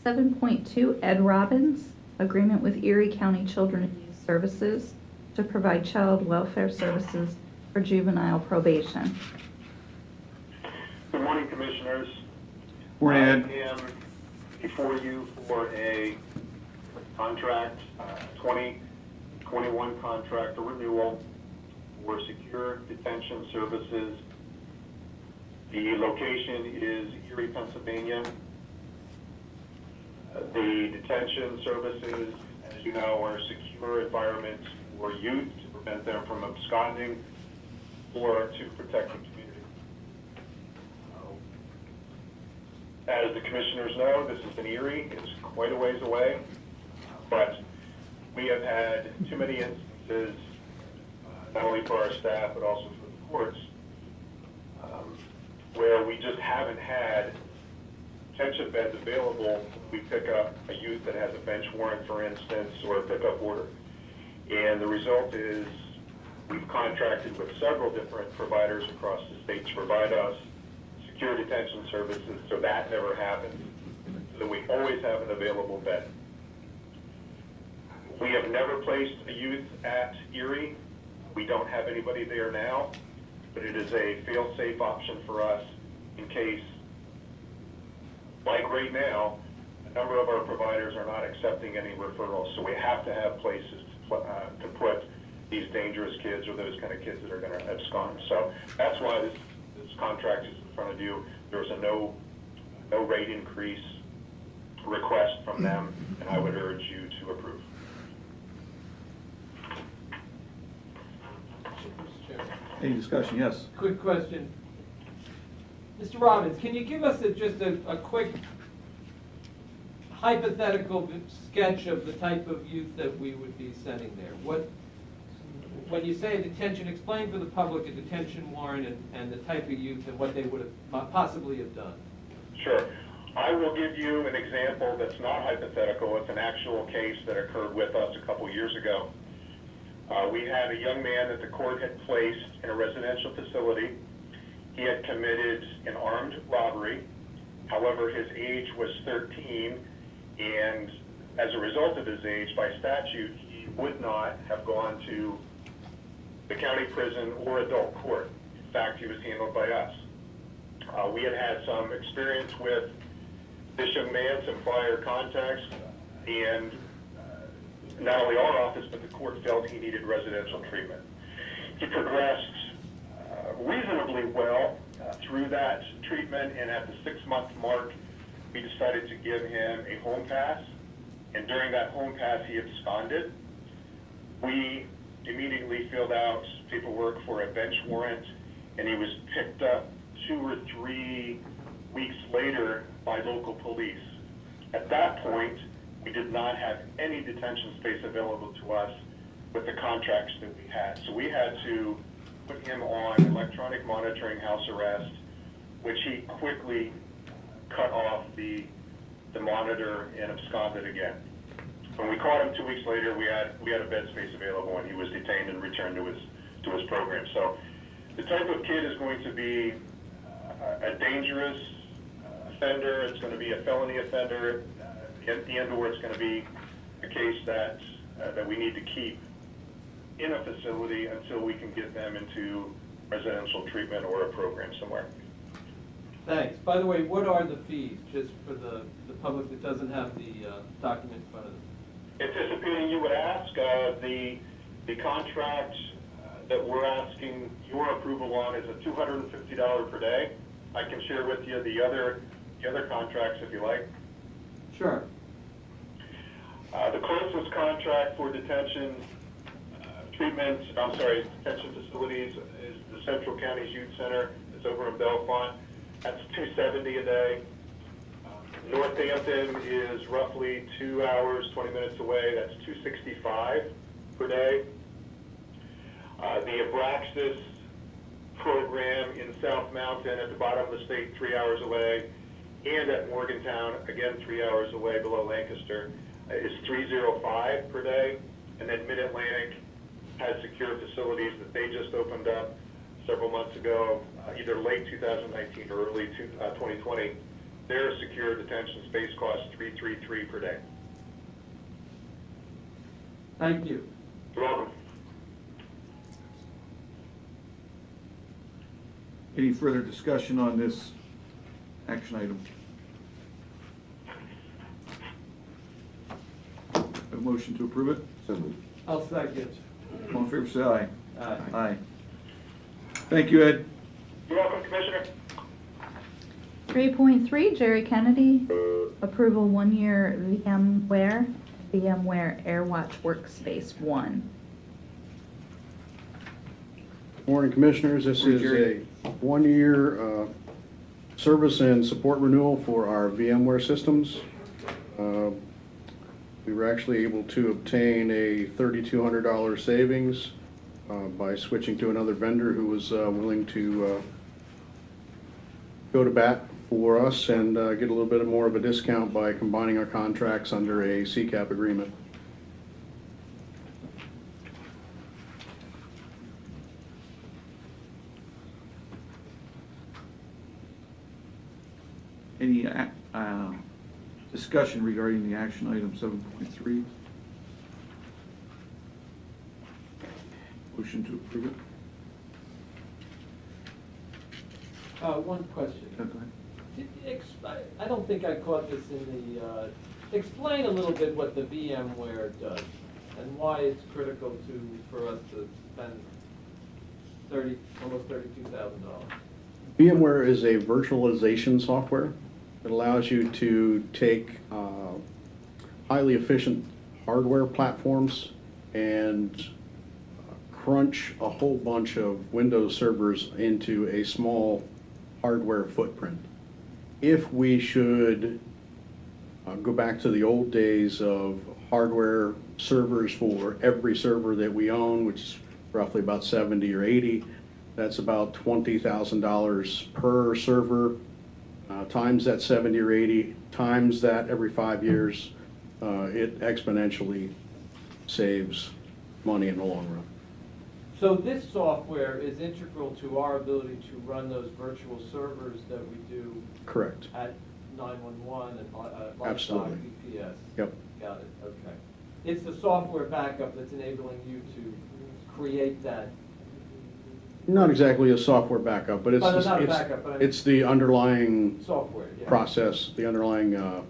7.2, Ed Robbins, agreement with Erie County Children and Youth Services to provide child welfare services for juvenile probation. Good morning, Commissioners. Morning, Ed. I am before you for a contract, 2021 contract renewal for secure detention services. The location is Erie, Pennsylvania. The detention services, as you know, are secure environments for youth to prevent them from absconding or to protect the community. As the commissioners know, this is in Erie. It's quite a ways away, but we have had too many instances, not only for our staff, but also for the courts, where we just haven't had detention beds available when we pick up a youth that has a bench warrant, for instance, or a pickup order. And the result is we've contracted with several different providers across the state to provide us secure detention services, so that never happens, so that we always have an available bed. We have never placed a youth at Erie. We don't have anybody there now, but it is a fail-safe option for us in case, like right now, a number of our providers are not accepting any referrals, so we have to have places to put these dangerous kids or those kind of kids that are going to abscond. So that's why this contract is in front of you. There's a no rate increase request from them, and I would urge you to approve. Mr. Chairman. Any discussion? Yes. Quick question. Mr. Robbins, can you give us just a quick hypothetical sketch of the type of youth that we would be sending there? When you say detention, explain for the public a detention warrant and the type of youth and what they would have possibly have done. Sure. I will give you an example that's not hypothetical. It's an actual case that occurred with us a couple years ago. We had a young man that the court had placed in a residential facility. He had committed an armed robbery. However, his age was 13, and as a result of his age, by statute, he would not have gone to the county prison or adult court. In fact, he was handled by us. We had had some experience with this young man, some prior contacts, and not only our office, but the court felt he needed residential treatment. He progressed reasonably well through that treatment, and at the 6-month mark, we decided to give him a home pass, and during that home pass, he absconded. We immediately filled out paperwork for a bench warrant, and he was picked up 2 or 3 weeks later by local police. At that point, we did not have any detention space available to us with the contracts that we had. So we had to put him on electronic monitoring house arrest, which he quickly cut off the monitor and absconded again. When we caught him 2 weeks later, we had a bed space available, and he was detained and returned to his program. So the type of kid is going to be a dangerous offender. It's going to be a felony offender, and/or it's going to be a case that we need to keep in a facility until we can get them into residential treatment or a program somewhere. Thanks. By the way, what are the fees, just for the public that doesn't have the document in front of them? Anticipating you would ask, the contract that we're asking your approval on is a $250 per day. I can share with you the other contracts if you like. Sure. The closest contract for detention detention facilities is the Central County's Youth Center. It's over in Bellefonte. That's $270 a day. Northampton is roughly 2 hours, 20 minutes away. That's $265 per day. The Abraxas program in South Mountain at the bottom of the state, 3 hours away, and at Morgantown, again 3 hours away below Lancaster, is $305 per day. And then Mid-Atlantic has secure facilities that they just opened up several months ago, either late 2019 or early 2020. Their secure detention space costs $333 per day. Thank you. You're welcome. Any further discussion on this action item? A motion to approve it? So moved. I'll second. All in favor, say aye. Aye. Aye. Thank you, Ed. You're welcome, Commissioner. 3.3, Jerry Kennedy, approval 1 year VMware AirWatch Workspace 1. Morning, Commissioners. This Morning, is Jerry. a 1-year service and support renewal for our VMware systems. We were actually able to obtain a $3,200 savings by switching to another vendor who was willing to go to bat for us and get a little bit more of a discount by combining our contracts under a CCAP agreement. Any discussion regarding the action item 7.3? Motion to approve it? One question. Okay. I don't think I caught this in the, explain a little bit what the VMware does and why it's critical for us to spend almost $32,000. VMware is a virtualization software that allows you to take highly efficient hardware platforms and crunch a whole bunch of Windows servers into a small hardware footprint. If we should go back to the old days of hardware servers for every server that we own, which is roughly about 70 or 80, that's about $20,000 per server, times that 70 or 80, times that every 5 years, it exponentially saves money in the long run. So this software is integral to our ability to run those virtual servers that we do Correct. at 911 and Livestock Absolutely. BPS. Yep. Got it, okay. It's the software backup that's enabling you to create that. Not exactly a software backup, but it's, Oh, no, not a backup, but I mean- it's the underlying Software, yeah. process, the underlying Okay.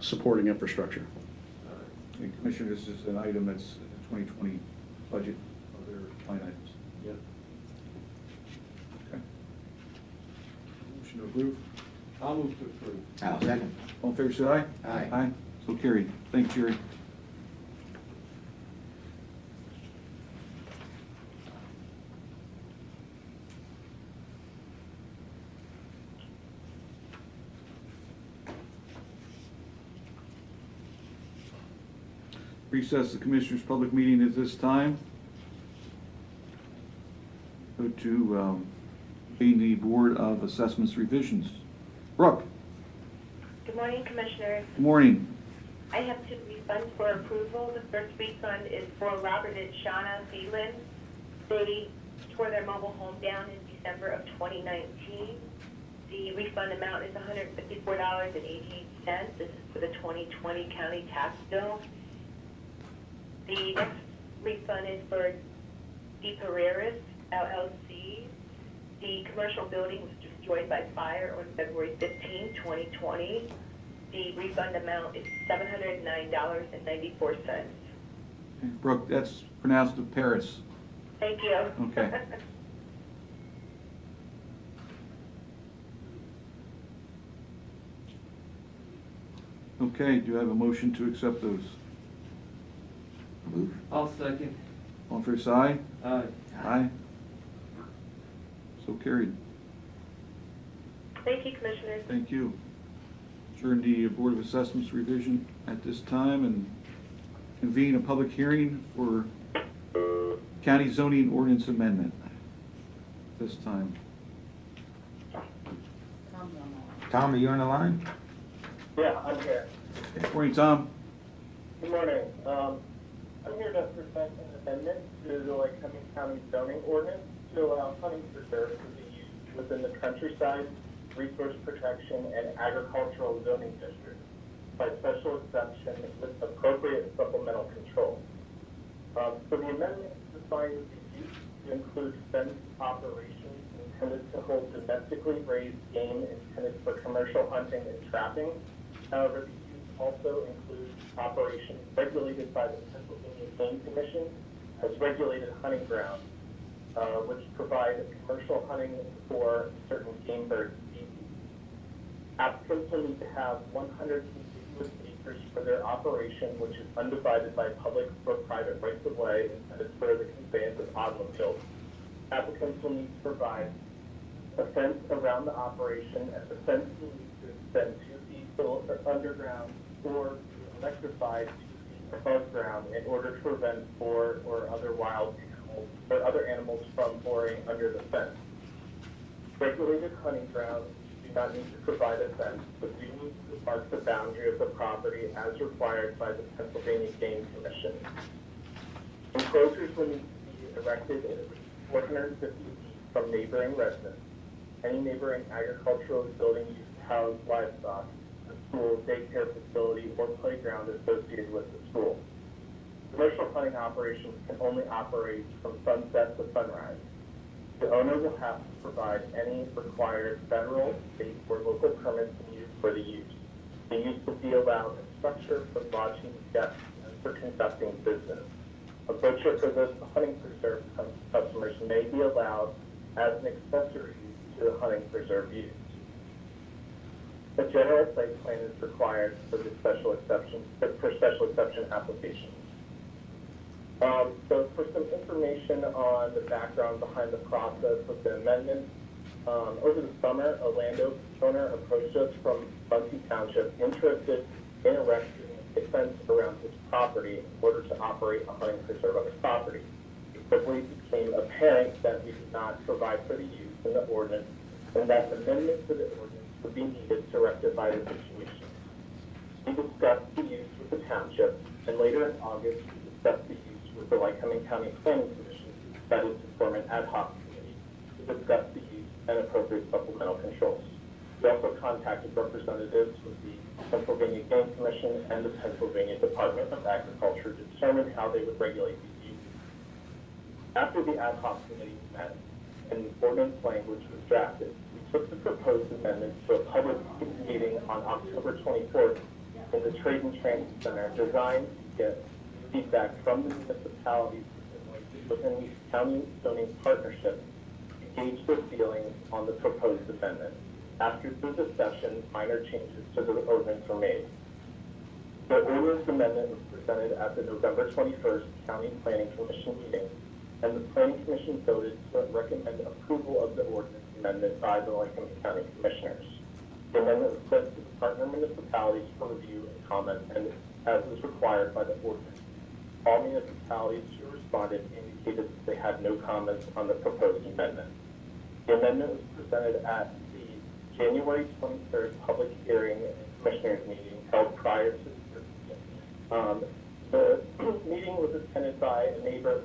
supporting infrastructure. All right. And Commissioner, this is an item that's in the 2020 budget, other line items. Yep. Okay. Motion to approve. I'll move to approve. I'll second. All in favor, say aye. Aye. Aye. So carried. Thanks, Jerry. Recess the Commissioners' public meeting at this time. Go to being the Board of Assessments revisions. Brooke, Good morning, Commissioners. good morning. I have two refunds for approval. The first refund is for Robert and Shauna Phelan. They tore their mobile home down in December of 2019. The refund amount is $154.88. This is for the 2020 county tax bill. The next refund is for De Pereiras, LLC. The commercial building was destroyed by fire on February 15, 2020. The refund amount is $709.94. Okay, Brooke, that's pronounced the Paris. Thank you. Okay. Okay, do you have a motion to accept those? Move. I'll second. All in favor, say aye. Aye. Aye. So carried. Thank you, Commissioners. Thank you. Adjourn the Board of Assessments revision at this time and convene a public hearing for county zoning ordinance amendment this time. Tom, are you on the line? Yeah, I'm here. Morning, Tom. Good morning. I'm here to present an amendment to the Lycoming County zoning ordinance to allow hunting preserves to be used within the countryside, resource protection, and agricultural zoning districts by special exception with appropriate supplemental control. So the amendment defines the use to include fenced operations intended to hold domestically raised game intended for commercial hunting and trapping. However, the use also includes operations regulated by the Pennsylvania Game Commission as regulated hunting grounds, which provide commercial hunting for certain game bird species. Applicants will need to have 100 contiguous acres for their operation, which is undivided by public or private rights of way intended for the conveyance of automobiles. Applicants will need to provide a fence around the operation, and the fence will need to extend 2 feet below underground or electrified 2 feet above ground in order to prevent boar or other wild animals or other animals from boring under the fence. Regulated hunting grounds do not need to provide a fence, but do need to mark the boundary of the property as required by the Pennsylvania Game Commission. Enclosures will need to be erected at least 450 feet from neighboring residents. Any neighboring agricultural building used to house livestock, a school, daycare facility, or playground associated with the school. Commercial hunting operations can only operate from sunset to sunrise. The owner will have to provide any required federal, state, or local permits needed for the use. The use will be allowed in structure for lodging guests and for conducting business. A butcher for this hunting preserve customers may be allowed as an accessory to the hunting preserve use. A general site plan is required for the special exception applications. So for some information on the background behind the process of the amendment, over the summer, a landowner approached us from Muncie Township interested in erecting a fence around his property in order to operate a hunting preserve on his property. It quickly became apparent that we did not provide for the use in the ordinance and that amendment to the ordinance would be needed to rectify the situation. We discussed the use with the township, and later in August, we discussed the use with the Lycoming County Planning Commission, decided to form an ad hoc committee to discuss the use and appropriate supplemental controls. We also contacted representatives with the Pennsylvania Game Commission and the Pennsylvania Department of Agriculture to determine how they would regulate these uses. After the ad hoc committee met and ordinance language was drafted, we took the proposed amendment to a public meeting on October 24th in the Trade and Transit Center, designed to get feedback from the municipalities within the county zoning partnership to gauge their feelings on the proposed amendment. After the discussion, minor changes to the ordinance were made. The ordinance amendment was presented at the November 21st County Planning Commission meeting, and the Planning Commission voted to recommend approval of the ordinance amendment by the Lycoming County Commissioners. The amendment was sent to the partner municipalities for review and comment, and as is required by the ordinance. All municipalities who responded indicated that they had no comments on the proposed amendment. The amendment was presented at the January 23rd public hearing and Commissioners meeting held prior to the meeting was attended by a neighbor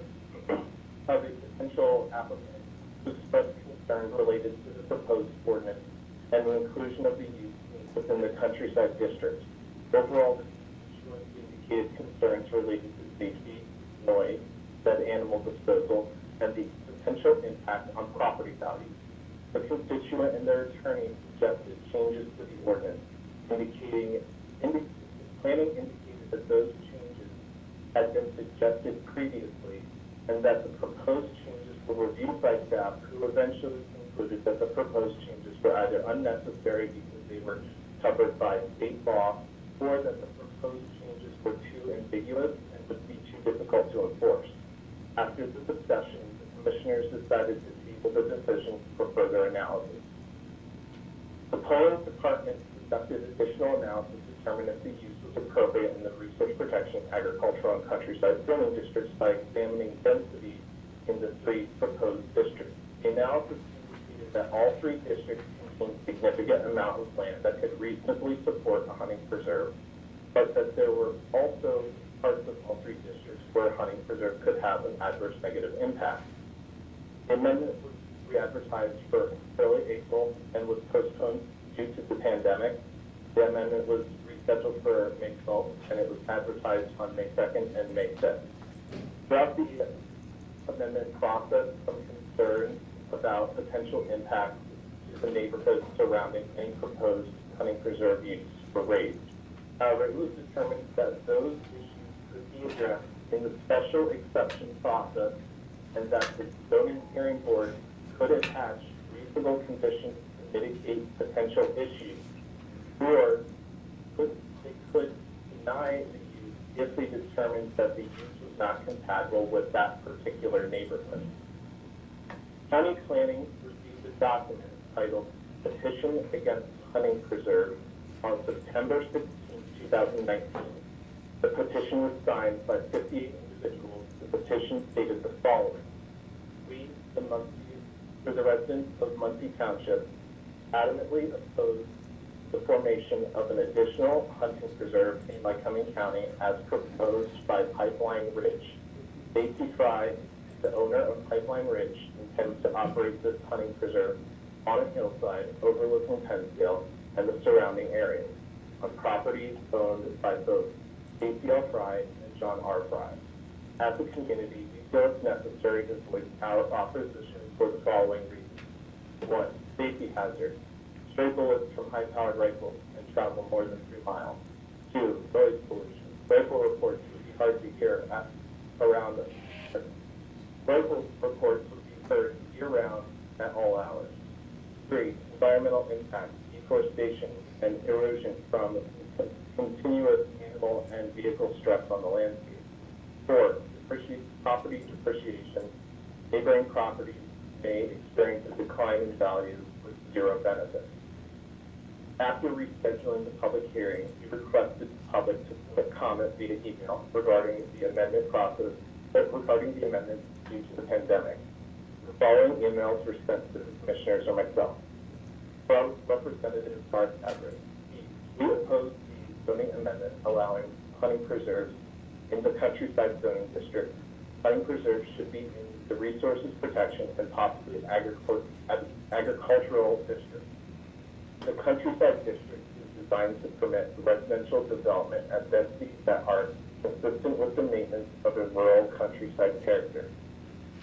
of a potential applicant who expressed concerns related to the proposed ordinance and the inclusion of the use within the countryside district. Overall, the constituency indicated concerns related to safety, noise, dead animal disposal, and the potential impact on property values. The constituent and their attorney suggested changes to the ordinance, planning indicated that those changes had been suggested previously and that the proposed changes were reviewed by staff, who eventually concluded that the proposed changes were either unnecessary because they were covered by state law, or that the proposed changes were too ambiguous and would be too difficult to enforce. After the discussion, the commissioners decided to table the decision for further analysis. The polling department conducted additional analysis to determine if the use was appropriate in the resource protection, agricultural, and countryside zoning districts by examining density in the 3 proposed districts. The analysis indicated that all 3 districts contained significant amount of land that could reasonably support a hunting preserve, but that there were also parts of all 3 districts where a hunting preserve could have an adverse negative impact. The amendment was re-advertised for early April and was postponed due to the pandemic. The amendment was rescheduled for May 12th, and it was advertised on May 2nd and May 5th. Throughout the amendment process, some concerns about potential impacts to the neighborhoods surrounding any proposed hunting preserve use were raised. However, it was determined that those issues could be addressed in the special exception process, and that the zoning hearing board could attach reasonable conditions to mitigate potential issues, or they could deny the use if they determined that the use was not compatible with that particular neighborhood. County Planning received a document titled Petition Against Hunting Preserve on September 16, 2019. The petition was signed by 58 individuals. The petition stated the following: We, the residents of Muncie Township, adamantly oppose the formation of an additional hunting preserve in Lycoming County as proposed by Pipeline Ridge. Stacy Fry, the owner of Pipeline Ridge, intends to operate this hunting preserve on a hillside overlooking Pennsdale and the surrounding areas on properties owned by both Stacy L. Fry and John R. Fry. As a community, we feel it's necessary to voice our opposition for the following reasons. 1. Safety hazard. Stray bullets from high-powered rifles can travel more than 3 miles. 2. Noise pollution. Rifle reports would be hard to hear around us. Rifle reports would be heard year-round at all hours. 3. Environmental impact. Deforestation and erosion from continuous animal and vehicle stress on the landscape. 4. Property depreciation. Neighboring properties may experience a decline in value with 0 benefit. After rescheduling the public hearing, we requested the public to submit comment via email regarding the amendment process, regarding the amendment due to the pandemic. The following emails were sent to the commissioners or myself. From Representative Mark Everett. We oppose the zoning amendment allowing hunting preserves in the countryside zoning district. Hunting preserves should be in the resources protection and possibly agricultural district. The countryside district is designed to permit residential development at densities that are consistent with the maintenance of a rural countryside character.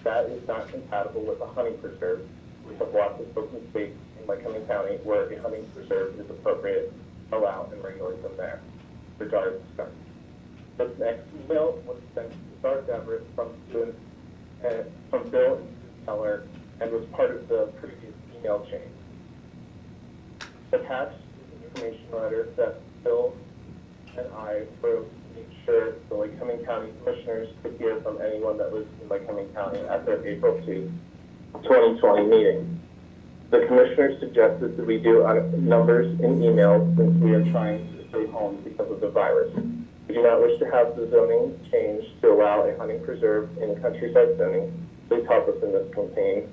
That is not compatible with a hunting preserve. We have lots of open space in Lycoming County where a hunting preserve is appropriate. Allow and regulate them there. Regards, Scott. This next email was sent to Mark Everett from Bill and Sue Keller and was part of the previous email chain. Attached is an information letter that Bill and I wrote to make sure the Lycoming County Commissioners could hear from anyone that lives in Lycoming County at their April 2, 2020 meeting. The Commissioners suggested that we do numbers in emails since we are trying to stay home because of the virus. We do not wish to have the zoning changed to allow a hunting preserve in countryside zoning. Please help us in this campaign.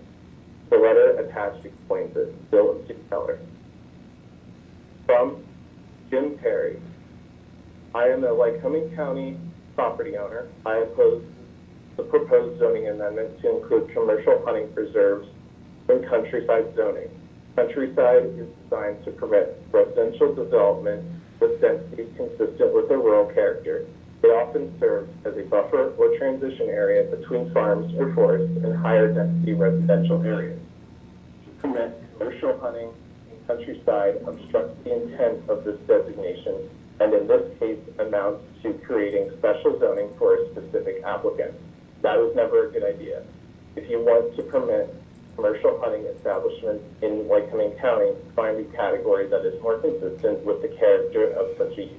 The letter attached explains it. Bill and Sue Keller. From Jim Perry. I am a Lycoming County property owner. I oppose the proposed zoning amendment to include commercial hunting preserves in countryside zoning. Countryside is designed to permit residential development with densities consistent with a rural character. It often serves as a buffer or transition area between farms or forests and higher density residential areas. To permit commercial hunting in countryside obstructs the intent of this designation, and in this case amounts to creating special zoning for a specific applicant. That was never a good idea. If you want to permit commercial hunting establishments in Lycoming County, find a category that is more consistent with the character of such a use.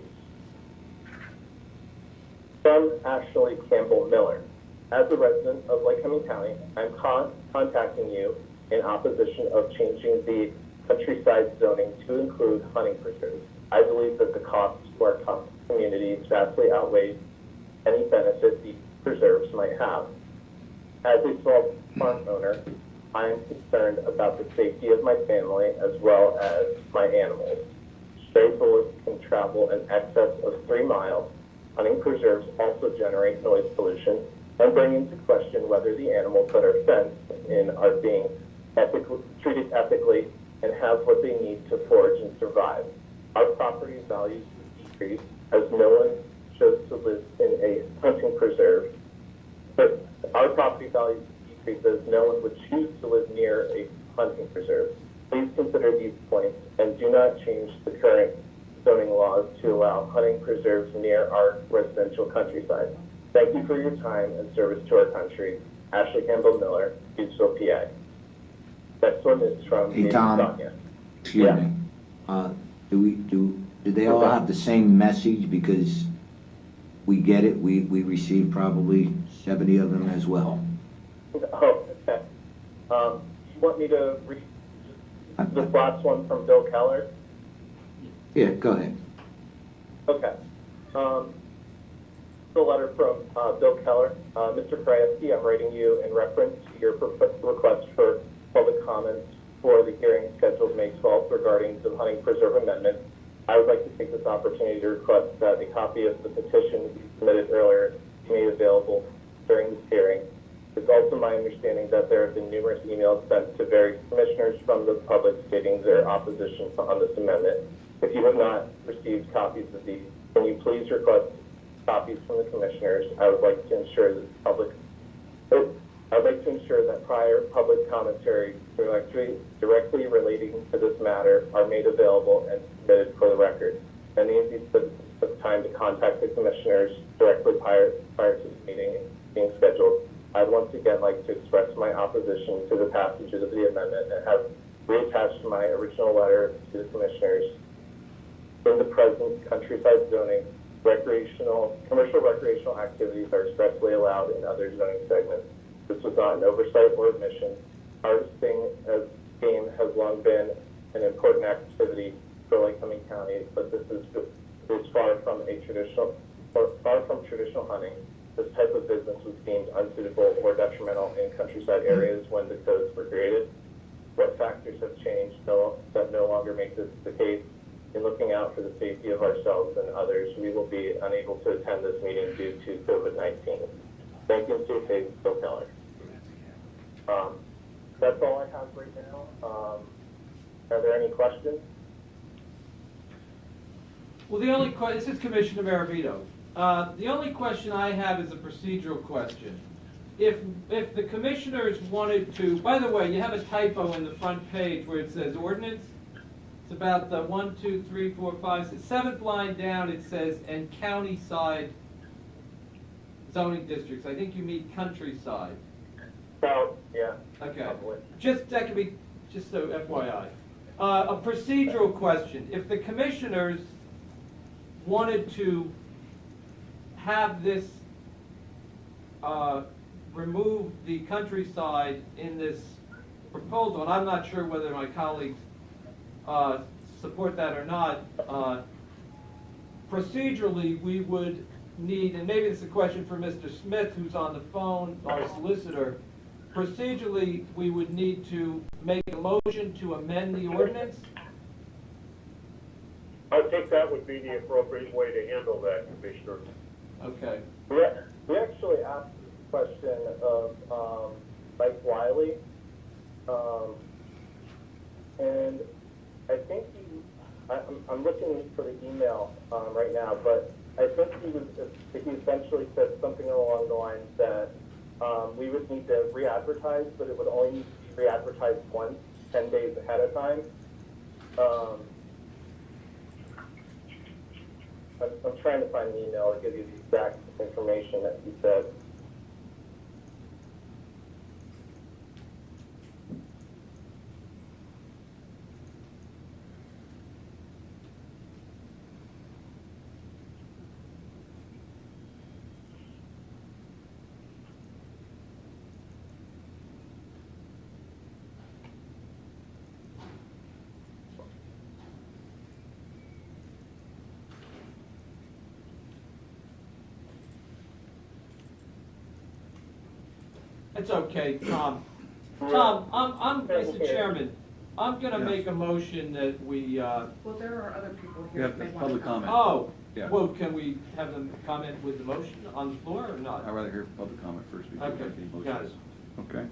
From Ashley Campbell Miller. As a resident of Lycoming County, I'm contacting you in opposition of changing the countryside zoning to include hunting preserves. I believe that the costs to our communities vastly outweigh any benefit these preserves might have. As a small farm owner, I am concerned about the safety of my family as well as my animals. Stray bullets can travel in excess of 3 miles. Hunting preserves also generate noise pollution and bring into question whether the animals that are fenced in are being treated ethically and have what they need to forage and survive. Our property values decrease as no one chose to live in a hunting preserve, but our property values decrease as no one would choose to live near a hunting preserve. Please consider these points and do not change the current zoning laws to allow hunting preserves near our residential countryside. Thank you for your time and service to our country. Ashley Campbell Miller, Hughesville, PA. Next one is from Hey, David Tom. Sonia. Excuse Yeah. me. Do they all have the same message? Because we get it, we receive probably 70 of them as well. Oh, okay. You want me to read this last one from Bill Keller? Yeah, go ahead. Okay. The letter from Bill Keller. Mr. Krajewski, I'm writing you in reference to your request for public comments for the hearing scheduled May 12th regarding the hunting preserve amendment. I would like to take this opportunity to request that a copy of the petition you submitted earlier be made available during this hearing. It's also my understanding that there have been numerous emails sent to various commissioners from the public stating their opposition on this amendment. If you have not received copies of these, can you please request copies from the commissioners? I would like to ensure that prior public commentary directly relating to this matter are made available and submitted for the record. And the easiest of time to contact the commissioners directly prior to the meeting being scheduled. I'd once again like to express my opposition to the passage of the amendment and have reattached my original letter to the commissioners. In the present countryside zoning, commercial recreational activities are expressly allowed in other zoning segments. This was not an oversight or omission. Harvesting as game has long been an important activity for Lycoming County, but this is far from traditional hunting. This type of business was deemed unsuitable or detrimental in countryside areas when the codes were created. What factors have changed that no longer make this the case? In looking out for the safety of ourselves and others, we will be unable to attend this meeting due to COVID-19. Thank you, Mr. Faith, Bill Keller. That's all I have right now. Are there any questions? Well, this is Commissioner Maravito. The only question I have is a procedural question. If the commissioners wanted to, by the way, you have a typo in the front page where it says ordinance. It's about the 1, 2, 3, 4, 5, 6, 7th line down. It says and county side zoning districts. I think you mean countryside. No, yeah. Okay. Probably. That could be just so FYI. A procedural question. If the commissioners wanted to have this remove the countryside in this proposal, and I'm not sure whether my colleagues support that or not, procedurally we would need, and maybe this is a question for Mr. Smith who's on the phone, our solicitor, procedurally we would need to make a motion to amend the ordinance? I think that would be the appropriate way to handle that, Commissioner. Okay. We actually asked this question of Mike Wiley, and I think I'm looking for the email right now, but I think he essentially said something along the lines that we would need to re-advertise, but it would only need to be re-advertised once, 10 days ahead of time. I'm trying to find the email to give you the exact information that he said. It's okay, Tom. Tom, I'm, Thank Mr. you. Chairman, I'm gonna Yes. make a motion that we, Well, there are other people We here. have if they the want public to comment. comment. oh, Yeah. well, can we have them comment with the motion on the floor or not? I'd rather hear public comment first before we Okay, make any motions. got it. Okay.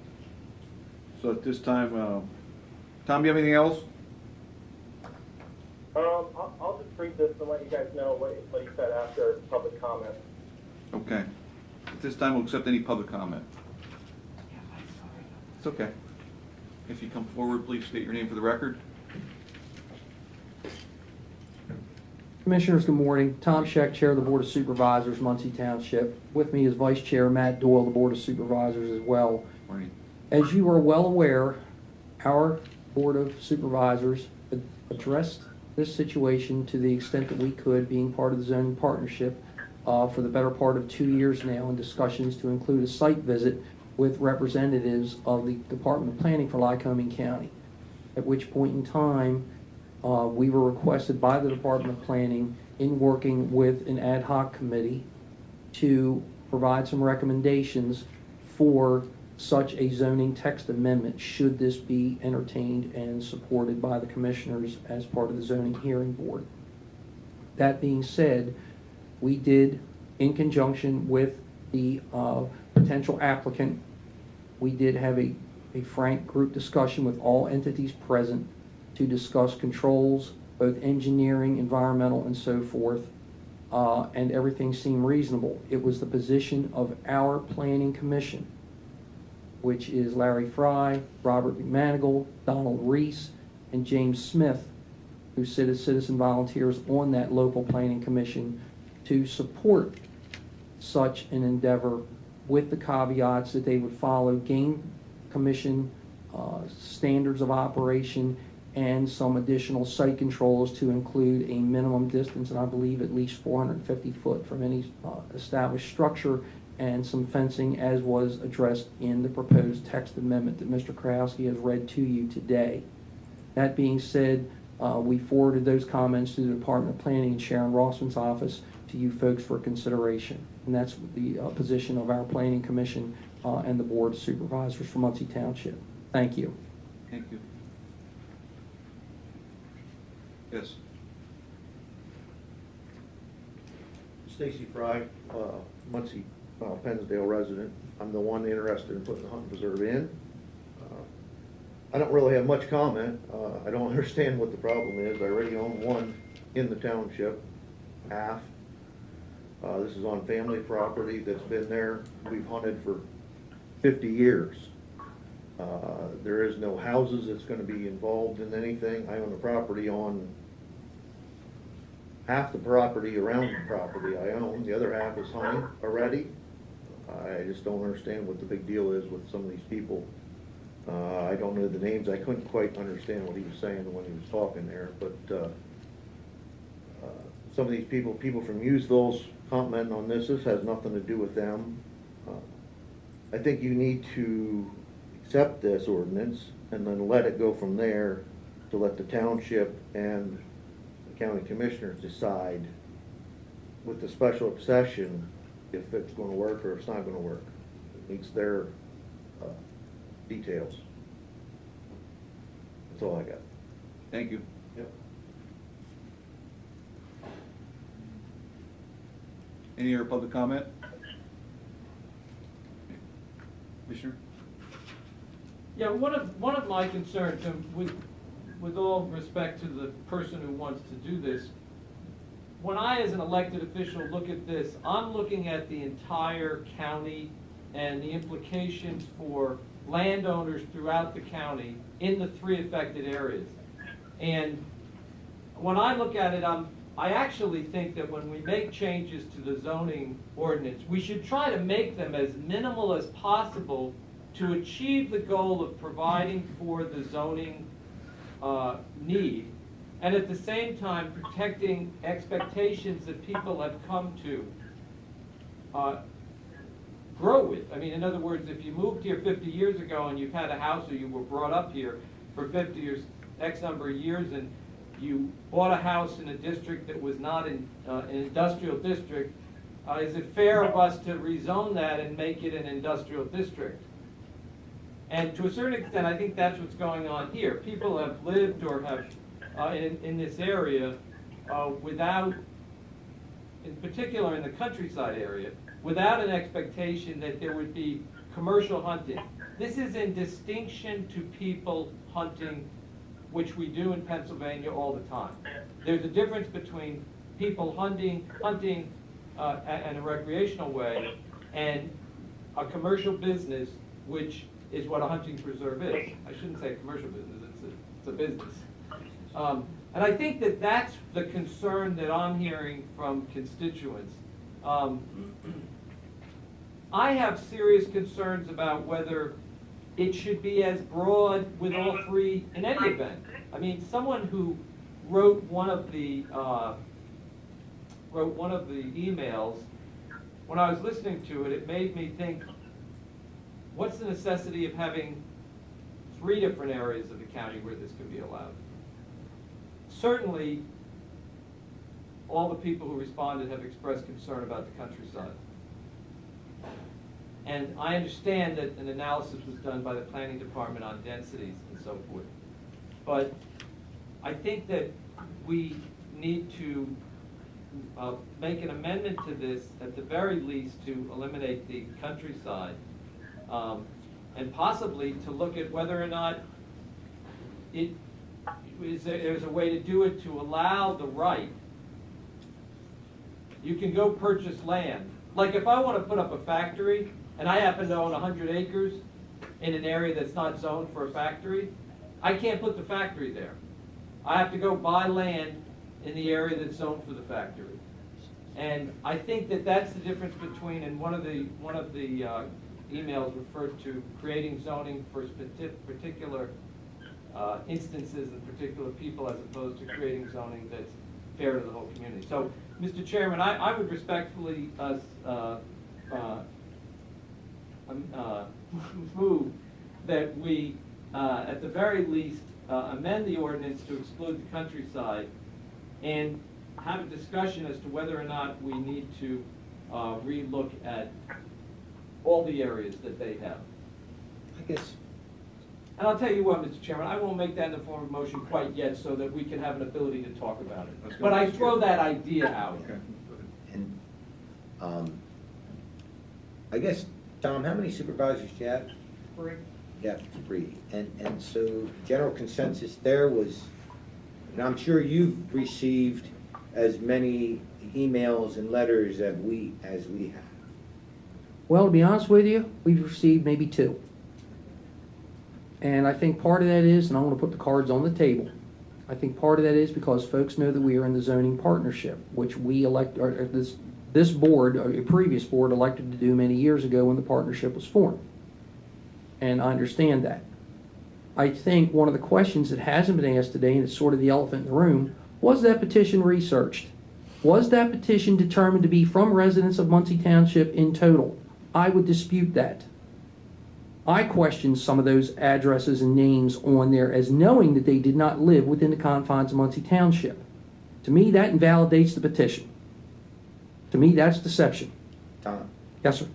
So at this time, Tom, you have anything else? I'll just read this and let you guys know what you said after public comment. Okay. At this time, we'll accept any public comment. It's okay. If you come forward, please state your name for the record. Commissioners, good morning. Tom Scheck, Chair of the Board of Supervisors, Muncie Township. With me is Vice Chair Matt Doyle, the Board of Supervisors as well. Morning. As you are well aware, our Board of Supervisors addressed this situation to the extent that we could, being part of the zoning partnership for the better part of 2 years now, in discussions to include a site visit with representatives of the Department of Planning for Lycoming County. At which point in time, we were requested by the Department of Planning, in working with an ad hoc committee, to provide some recommendations for such a zoning text amendment, should this be entertained and supported by the commissioners as part of the zoning hearing board. That being said, we did, in conjunction with the potential applicant, we did have a frank group discussion with all entities present to discuss controls, both engineering, environmental, and so forth, and everything seemed reasonable. It was the position of our planning commission, which is Larry Fry, Robert McManigal, Donald Reese, and James Smith, who sit as citizen volunteers on that local planning commission, to support such an endeavor, with the caveats that they would follow game commission standards of operation and some additional site controls to include a minimum distance, and I believe at least 450 foot from any established structure, and some fencing, as was addressed in the proposed text amendment that Mr. Krowski has read to you today. That being said, we forwarded those comments to the Department of Planning and Sharon Rossman's office to you folks for consideration. And that's the position of our Planning Commission and the Board of Supervisors for Muncie Township. Thank you. Thank you. Yes. Stacy Fry, Muncie, Pennsdale resident. I'm the one interested in putting the hunting preserve in. I don't really have much comment. I don't understand what the problem is. I already own one in the township, half. This is on family property that's been there. We've hunted for 50 years. There is no houses that's going to be involved in anything. I own a property on half the property around the property I own. The other half is hunting already. I just don't understand what the big deal is with some of these people. I don't know the names. I couldn't quite understand what he was saying when he was talking there, but some of these people from Hughesville's commenting on this. This has nothing to do with them. I think you need to accept this ordinance and then let it go from there, to let the township and the county commissioners decide with the special obsession if it's going to work or it's not going to work. It needs their details. That's all I got. Thank you. Yep. Any other public comment? Commissioner? Yeah, one of my concerns, and with all respect to the person who wants to do this, when I, as an elected official, look at this, I'm looking at the entire county and the implications for landowners throughout the county in the 3 affected areas. And when I look at it, I actually think that when we make changes to the zoning ordinance, we should try to make them as minimal as possible to achieve the goal of providing for the zoning need, and at the same time protecting expectations that people have come to grow with. I mean, in other words, if you moved here 50 years ago and you've had a house, or you were brought up here for 50 or X number of years, and you bought a house in a district that was not an industrial district, is it fair of us to rezone that and make it an industrial district? And to a certain extent, I think that's what's going on here. People have lived or have in this area without, in particular in the countryside area, without an expectation that there would be commercial hunting. This is in distinction to people hunting, which we do in Pennsylvania all the time. There's a difference between people hunting in a recreational way and a commercial business, which is what a hunting preserve is. I shouldn't say commercial business, it's a business. And I think that that's the concern that I'm hearing from constituents. I have serious concerns about whether it should be as broad with all three in any event. I mean, someone who wrote one of the emails, when I was listening to it, it made me think, what's the necessity of having 3 different areas of the county where this could be allowed? Certainly, all the people who responded have expressed concern about the countryside. And I understand that an analysis was done by the planning department on densities and so forth. But I think that we need to make an amendment to this, at the very least, to eliminate the countryside, and possibly to look at whether or not there's a way to do it to allow the right. You can go purchase land. Like if I want to put up a factory, and I happen to own 100 acres in an area that's not zoned for a factory, I can't put the factory there. I have to go buy land in the area that's zoned for the factory. And I think that that's the difference between, and one of the emails referred to creating zoning for particular instances and particular people, as opposed to creating zoning that's fair to the whole community. So, Mr. Chairman, I would respectfully move that we, at the very least, amend the ordinance to exclude the countryside and have a discussion as to whether or not we need to re-look at all the areas that they have. I guess. And I'll tell you what, Mr. Chairman, I won't make that in the form of motion quite yet so that we can have an ability to talk about it. But I throw that idea out. Okay. And I guess, Tom, how many supervisors do you have? 3. Yeah, 3. And so general consensus there was, and I'm sure you've received as many emails and letters as we have. Well, to be honest with you, we've received maybe 2. And I think part of that is, and I want to put the cards on the table, I think part of that is because folks know that we are in the zoning partnership, which we elect, or this board, or a previous board, elected to do many years ago when the partnership was formed. And I understand that. I think one of the questions that hasn't been asked today, and it's sort of the elephant in the room, was that petition researched? Was that petition determined to be from residents of Muncie Township in total? I would dispute that. I questioned some of those addresses and names on there as knowing that they did not live within the confines of Muncie Township. To me, that invalidates the petition. To me, that's deception. Tom? Yes, sir.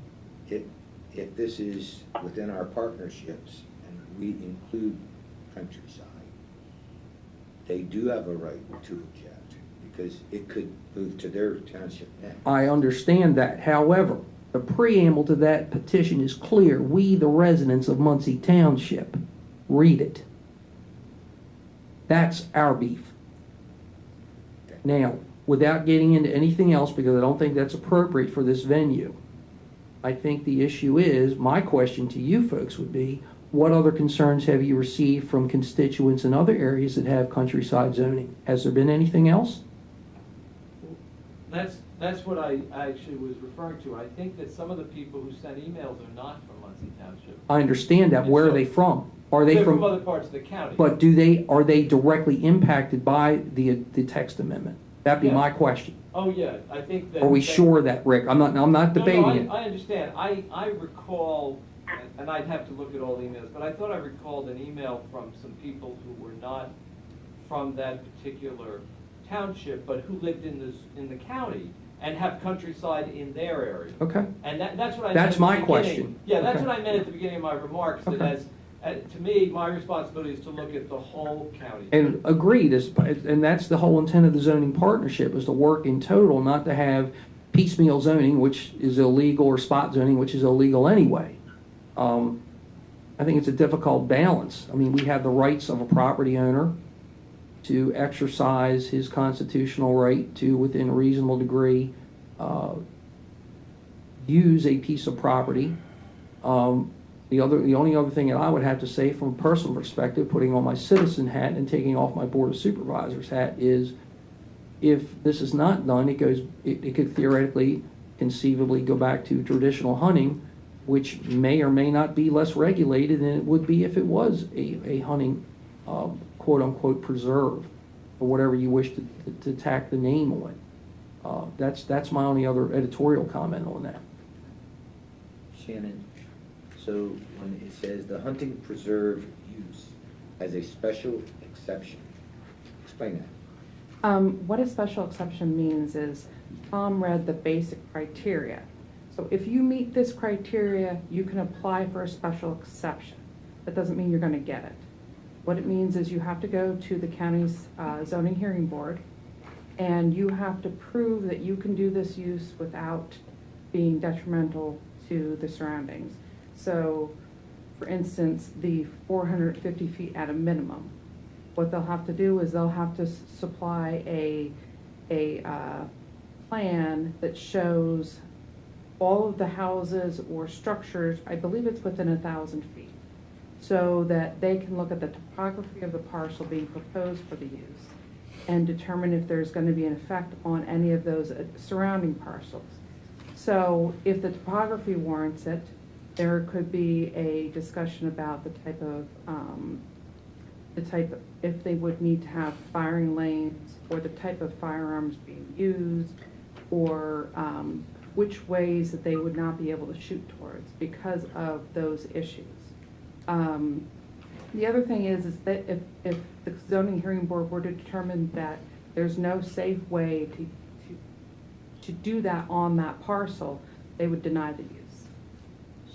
If this is within our partnerships and we include countryside, they do have a right to object because it could move to their township next. I understand that. However, the preamble to that petition is clear. We, the residents of Muncie Township, read it. That's our beef. Okay. Now, without getting into anything else, because I don't think that's appropriate for this venue, I think the issue is, my question to you folks would be, what other concerns have you received from constituents in other areas that have countryside zoning? Has there been anything else? That's what I actually was referring to. I think that some of the people who sent emails are not from Muncie Township. I understand that. Where are they from? Are they They're from other parts of the county. But are they directly impacted by the text amendment? That'd be my question. Oh, yeah, I think that... Are we sure of that, Rick? I'm not debating it. I understand. I recall, and I'd have to look at all the emails, but I thought I recalled an email from some people who were not from that particular township, but who lived in the county and have countryside in their area. Okay. And that's what I meant That's at the my beginning. question. Yeah, that's Okay. what I meant at the beginning of my remarks, that Okay. To me, my responsibility is to look at the whole county. And agreed, and that's the whole intent of the zoning partnership, is to work in total, not to have piecemeal zoning, which is illegal, or spot zoning, which is illegal anyway. I think it's a difficult balance. I mean, we have the rights of a property owner to exercise his constitutional right to, within a reasonable degree, use a piece of property. The only other thing that I would have to say from a personal perspective, putting on my citizen hat and taking off my Board of Supervisors hat, is if this is not done, it could theoretically, conceivably go back to traditional hunting, which may or may not be less regulated than it would be if it was a hunting, quote-unquote, preserve, or whatever you wish to tack the name on. That's my only other editorial comment on that. Shannon, so when it says the hunting preserve use as a special exception, explain that. What a special exception means is Tom read the basic criteria. So if you meet this criteria, you can apply for a special exception. That doesn't mean you're going to get it. What it means is you have to go to the county's zoning hearing board, and you have to prove that you can do this use without being detrimental to the surroundings. So, for instance, the 450 feet at a minimum. What they'll have to do is they'll have to supply a plan that shows all of the houses or structures, I believe it's within 1,000 feet, so that they can look at the topography of the parcel being proposed for the use and determine if there's going to be an effect on any of those surrounding parcels. So if the topography warrants it, there could be a discussion about the type of, if they would need to have firing lanes, or the type of firearms being used, or which ways that they would not be able to shoot towards because of those issues. The other thing is that if the zoning hearing board were to determine that there's no safe way to do that on that parcel, they would deny the use.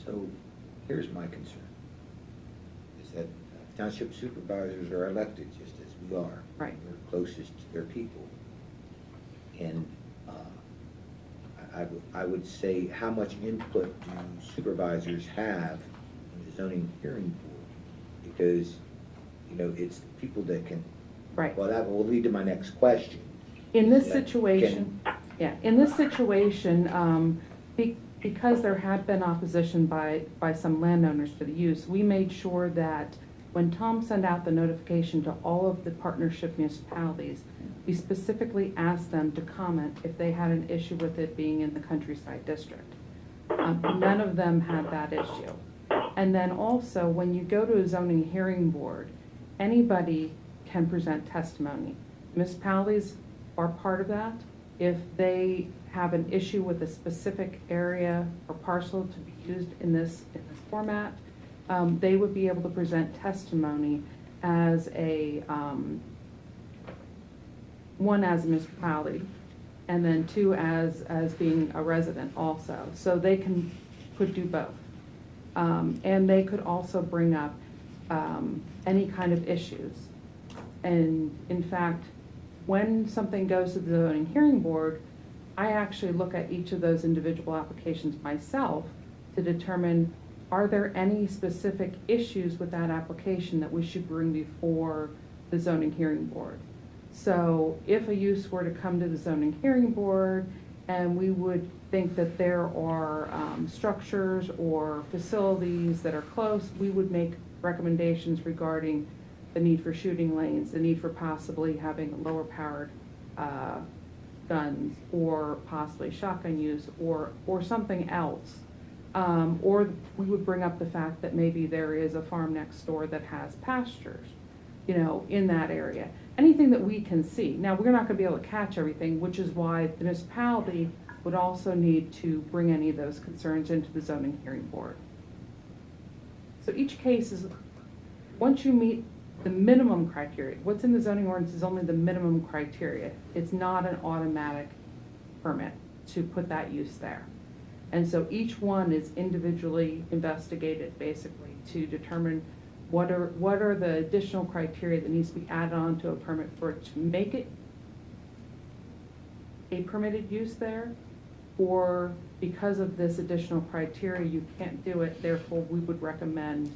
So here's my concern, is that township supervisors are elected just as we are. Right. They're closest to their people. And I would say, how much input do supervisors have in the zoning hearing board? Because, you know, it's the people that can. Right. Well, that will lead to my next question. In this situation, because there had been opposition by some landowners to the use, we made sure that when Tom sent out the notification to all of the partnership municipalities, we specifically asked them to comment if they had an issue with it being in the countryside district. None of them had that issue. And then also, when you go to a zoning hearing board, anybody can present testimony. Municipalities are part of that. If they have an issue with a specific area or parcel to be used in this format, they would be able to present testimony as one as a municipality, and then two as being a resident also. So they could do both. And they could also bring up any kind of issues. And in fact, when something goes to the zoning hearing board, I actually look at each of those individual applications myself to determine, are there any specific issues with that application that we should bring before the zoning hearing board? So if a use were to come to the zoning hearing board and we would think that there are structures or facilities that are close, we would make recommendations regarding the need for shooting lanes, the need for possibly having lower powered guns, or possibly shotgun use, or something else. Or we would bring up the fact that maybe there is a farm next door that has pastures, you know, in that area. Anything that we can see. Now, we're not going to be able to catch everything, which is why the municipality would also need to bring any of those concerns into the zoning hearing board. So each case is, once you meet the minimum criteria, what's in the zoning ordinance is only the minimum criteria. It's not an automatic permit to put that use there. And so each one is individually investigated, basically, to determine what are the additional criteria that needs to be added on to a permit for it to make it a permitted use there? Or because of this additional criteria, you can't do it, therefore we would recommend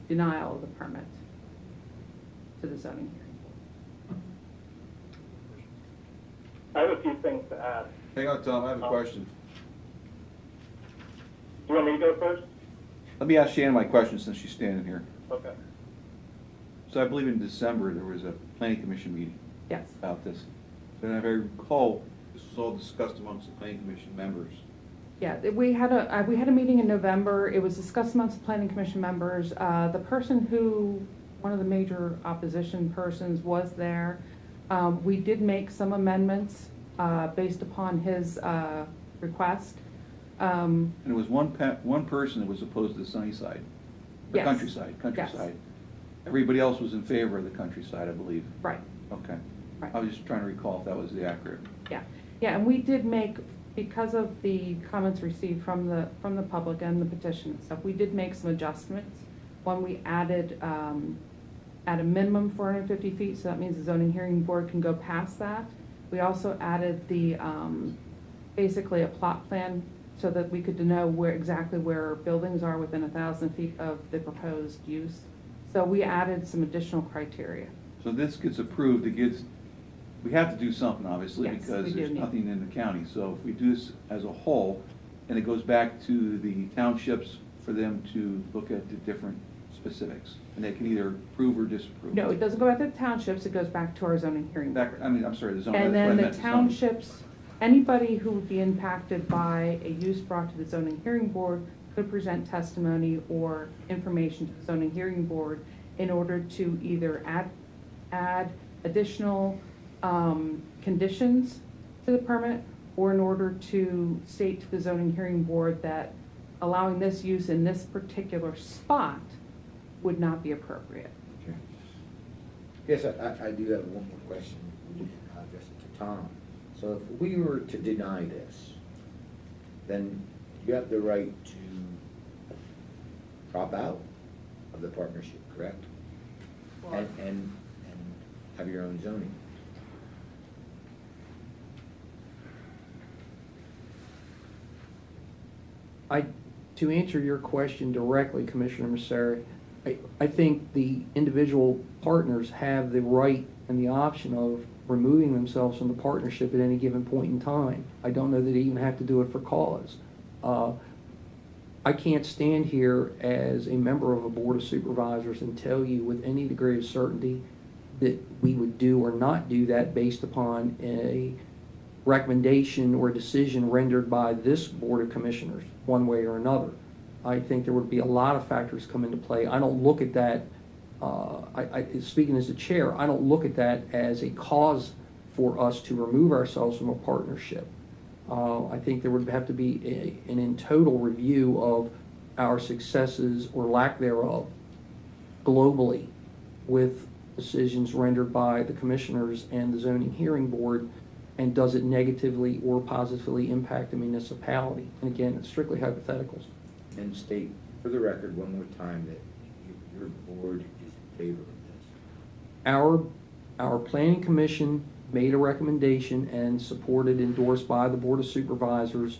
denial of the permit to the zoning hearing board. I have a few things to add. Hang on, Tom, I have a question. Do you want me to go first? Let me ask Shannon my question since she's standing here. Okay. So I believe in December, there was a planning commission meeting Yes. about this. And if I recall, this was all discussed amongst the planning commission members. Yeah, we had a meeting in November. It was discussed amongst the planning commission members. The person one of the major opposition persons was there. We did make some amendments based upon his request. And it was one person that was opposed to the sunny side, the Yes. countryside. Yes. Everybody else was in favor of the countryside, I believe. Right. Okay. Right. I was just trying to recall if that was the accurate. Yeah, yeah, and we did make, because of the comments received from the public and the petition and stuff, we did make some adjustments. One, we added at a minimum 450 feet, so that means the zoning hearing board can go past that. We also added the basically a plot plan so that we could know exactly where buildings are within 1,000 feet of the proposed use. So we added some additional criteria. So this gets approved, we have to do something, obviously, Yes, because we do there's need- nothing in the county. So if we do this as a whole, and it goes back to the townships for them to look at the different specifics, and they can either approve or disapprove. No, it doesn't go back to the townships, it goes back to our zoning hearing board. I'm sorry, the zoning. And that's what I then the meant, zoning. townships, anybody who would be impacted by a use brought to the zoning hearing board could present testimony or information to the zoning hearing board in order to either add additional conditions to the permit, or in order to state to the zoning hearing board that allowing this use in this particular spot would not be appropriate. Okay. Yes, I do have one more question. I'll address it to Tom. So if we were to deny this, then you have the right to drop out of the partnership, correct? And have your own zoning. To answer your question directly, Commissioner Mercer, I think the individual partners have the right and the option of removing themselves from the partnership at any given point in time. I don't know that they even have to do it for cause. I can't stand here as a member of a board of supervisors and tell you with any degree of certainty that we would do or not do that based upon a recommendation or decision rendered by this board of commissioners, one way or another. I think there would be a lot of factors come into play. I don't look at that, speaking as a chair, I don't look at that as a cause for us to remove ourselves from a partnership. I think there would have to be an in total review of our successes or lack thereof globally with decisions rendered by the commissioners and the zoning hearing board, and does it negatively or positively impact the municipality? And again, it's strictly hypotheticals. And state for the record one more time that your board is in favor of this. Our planning commission made a recommendation and supported, endorsed by the Board of Supervisors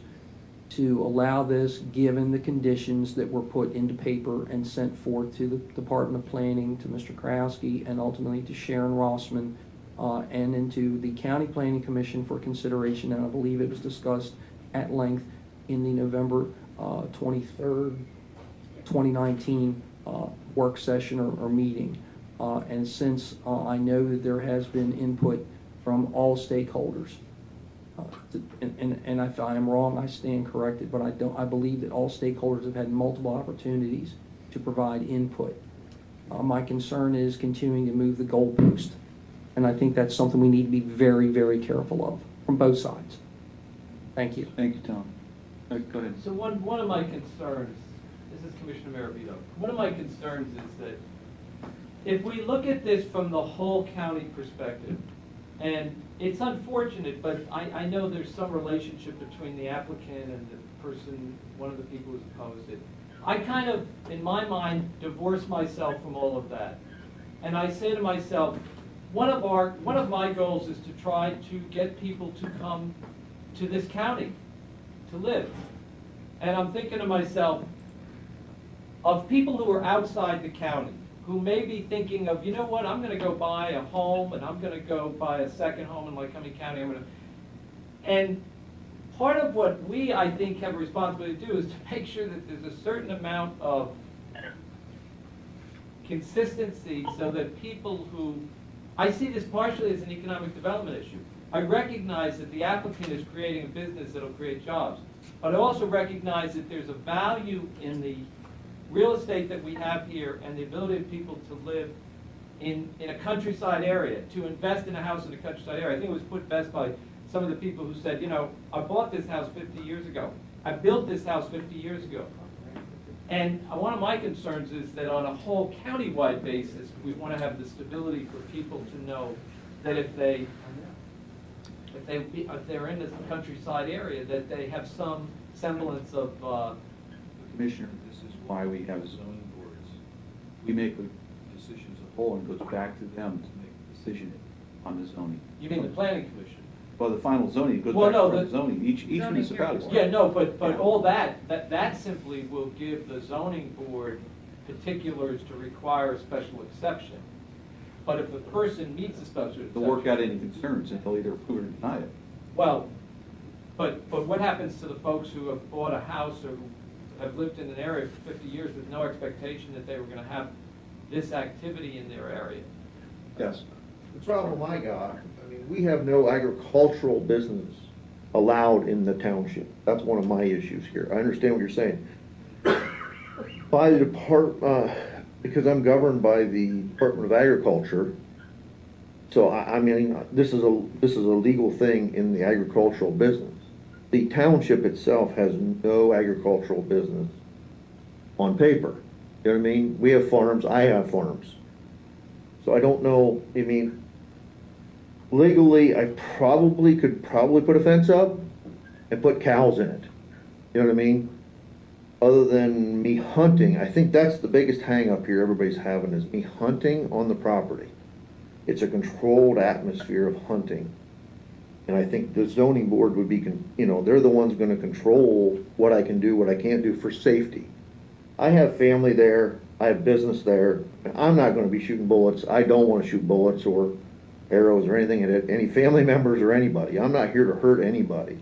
to allow this given the conditions that were put into paper and sent forth to the Department of Planning, to Mr. Krowski, and ultimately to Sharon Rossman, and into the County Planning Commission for consideration, and I believe it was discussed at length in the November 23rd, 2019 work session or meeting. And since I know that there has been input from all stakeholders, and if I am wrong, I stand corrected, but I believe that all stakeholders have had multiple opportunities to provide input. My concern is continuing to move the goalpost, and I think that's something we need to be very, very careful of from both sides. Thank you. Thank you, Tom. Go ahead. So one of my concerns, this is Commissioner Maravito, one of my concerns is that if we look at this from the whole county perspective, and it's unfortunate, but I know there's some relationship between the applicant and the person, one of the people who's opposed it. I kind of, in my mind, divorce myself from all of that. And I say to myself, one of my goals is to try to get people to come to this county to live. And I'm thinking to myself, of people who are outside the county, who may be thinking of, you know what, I'm going to go buy a home, and I'm going to go buy a second home in Lycoming County. And part of what we, I think, have a responsibility to do is to make sure that there's a certain amount of consistency so that people who, I see this partially as an economic development issue. I recognize that the applicant is creating a business that will create jobs, but I also recognize that there's a value in the real estate that we have here and the ability of people to live in a countryside area, to invest in a house in a countryside area. I think it was put best by some of the people who said, you know, I bought this house 50 years ago. I built this house 50 years ago. And one of my concerns is that on a whole county-wide basis, we want to have the stability for people to know that if they're in this countryside area, that they have some semblance of. Commissioner, this is why we have zoning boards. We make the decisions of whole and it goes back to them to make the decision on the zoning. You mean the planning commission? Well, the final zoning goes Well, back no, to the the zoning. Each municipality. Yeah, no, but all that simply will give the zoning board particulars to require a special exception. But if the person meets the special exception. They'll work out any concerns and they'll either approve it or deny it. Well, but what happens to the folks who have bought a house or who have lived in an area for 50 years with no expectation that they were going to have this activity in their area? Yes. The problem I got, I mean, we have no agricultural business allowed in the township. That's one of my issues here. I understand what you're saying. By the because I'm governed by the Department of Agriculture, so I mean, this is a legal thing in the agricultural business. The township itself has no agricultural business on paper. You know what I mean? We have farms, I have farms. So I don't know, I mean, legally, I could put a fence up and put cows in it. You know what I mean? Other than me hunting, I think that's the biggest hang up here everybody's having is me hunting on the property. It's a controlled atmosphere of hunting. And I think the zoning board would be, you know, they're the ones gonna control what I can do, what I can't do for safety. I have family there, I have business there, and I'm not gonna be shooting bullets. I don't wanna shoot bullets or arrows or anything at any family members or anybody. I'm not here to hurt anybody.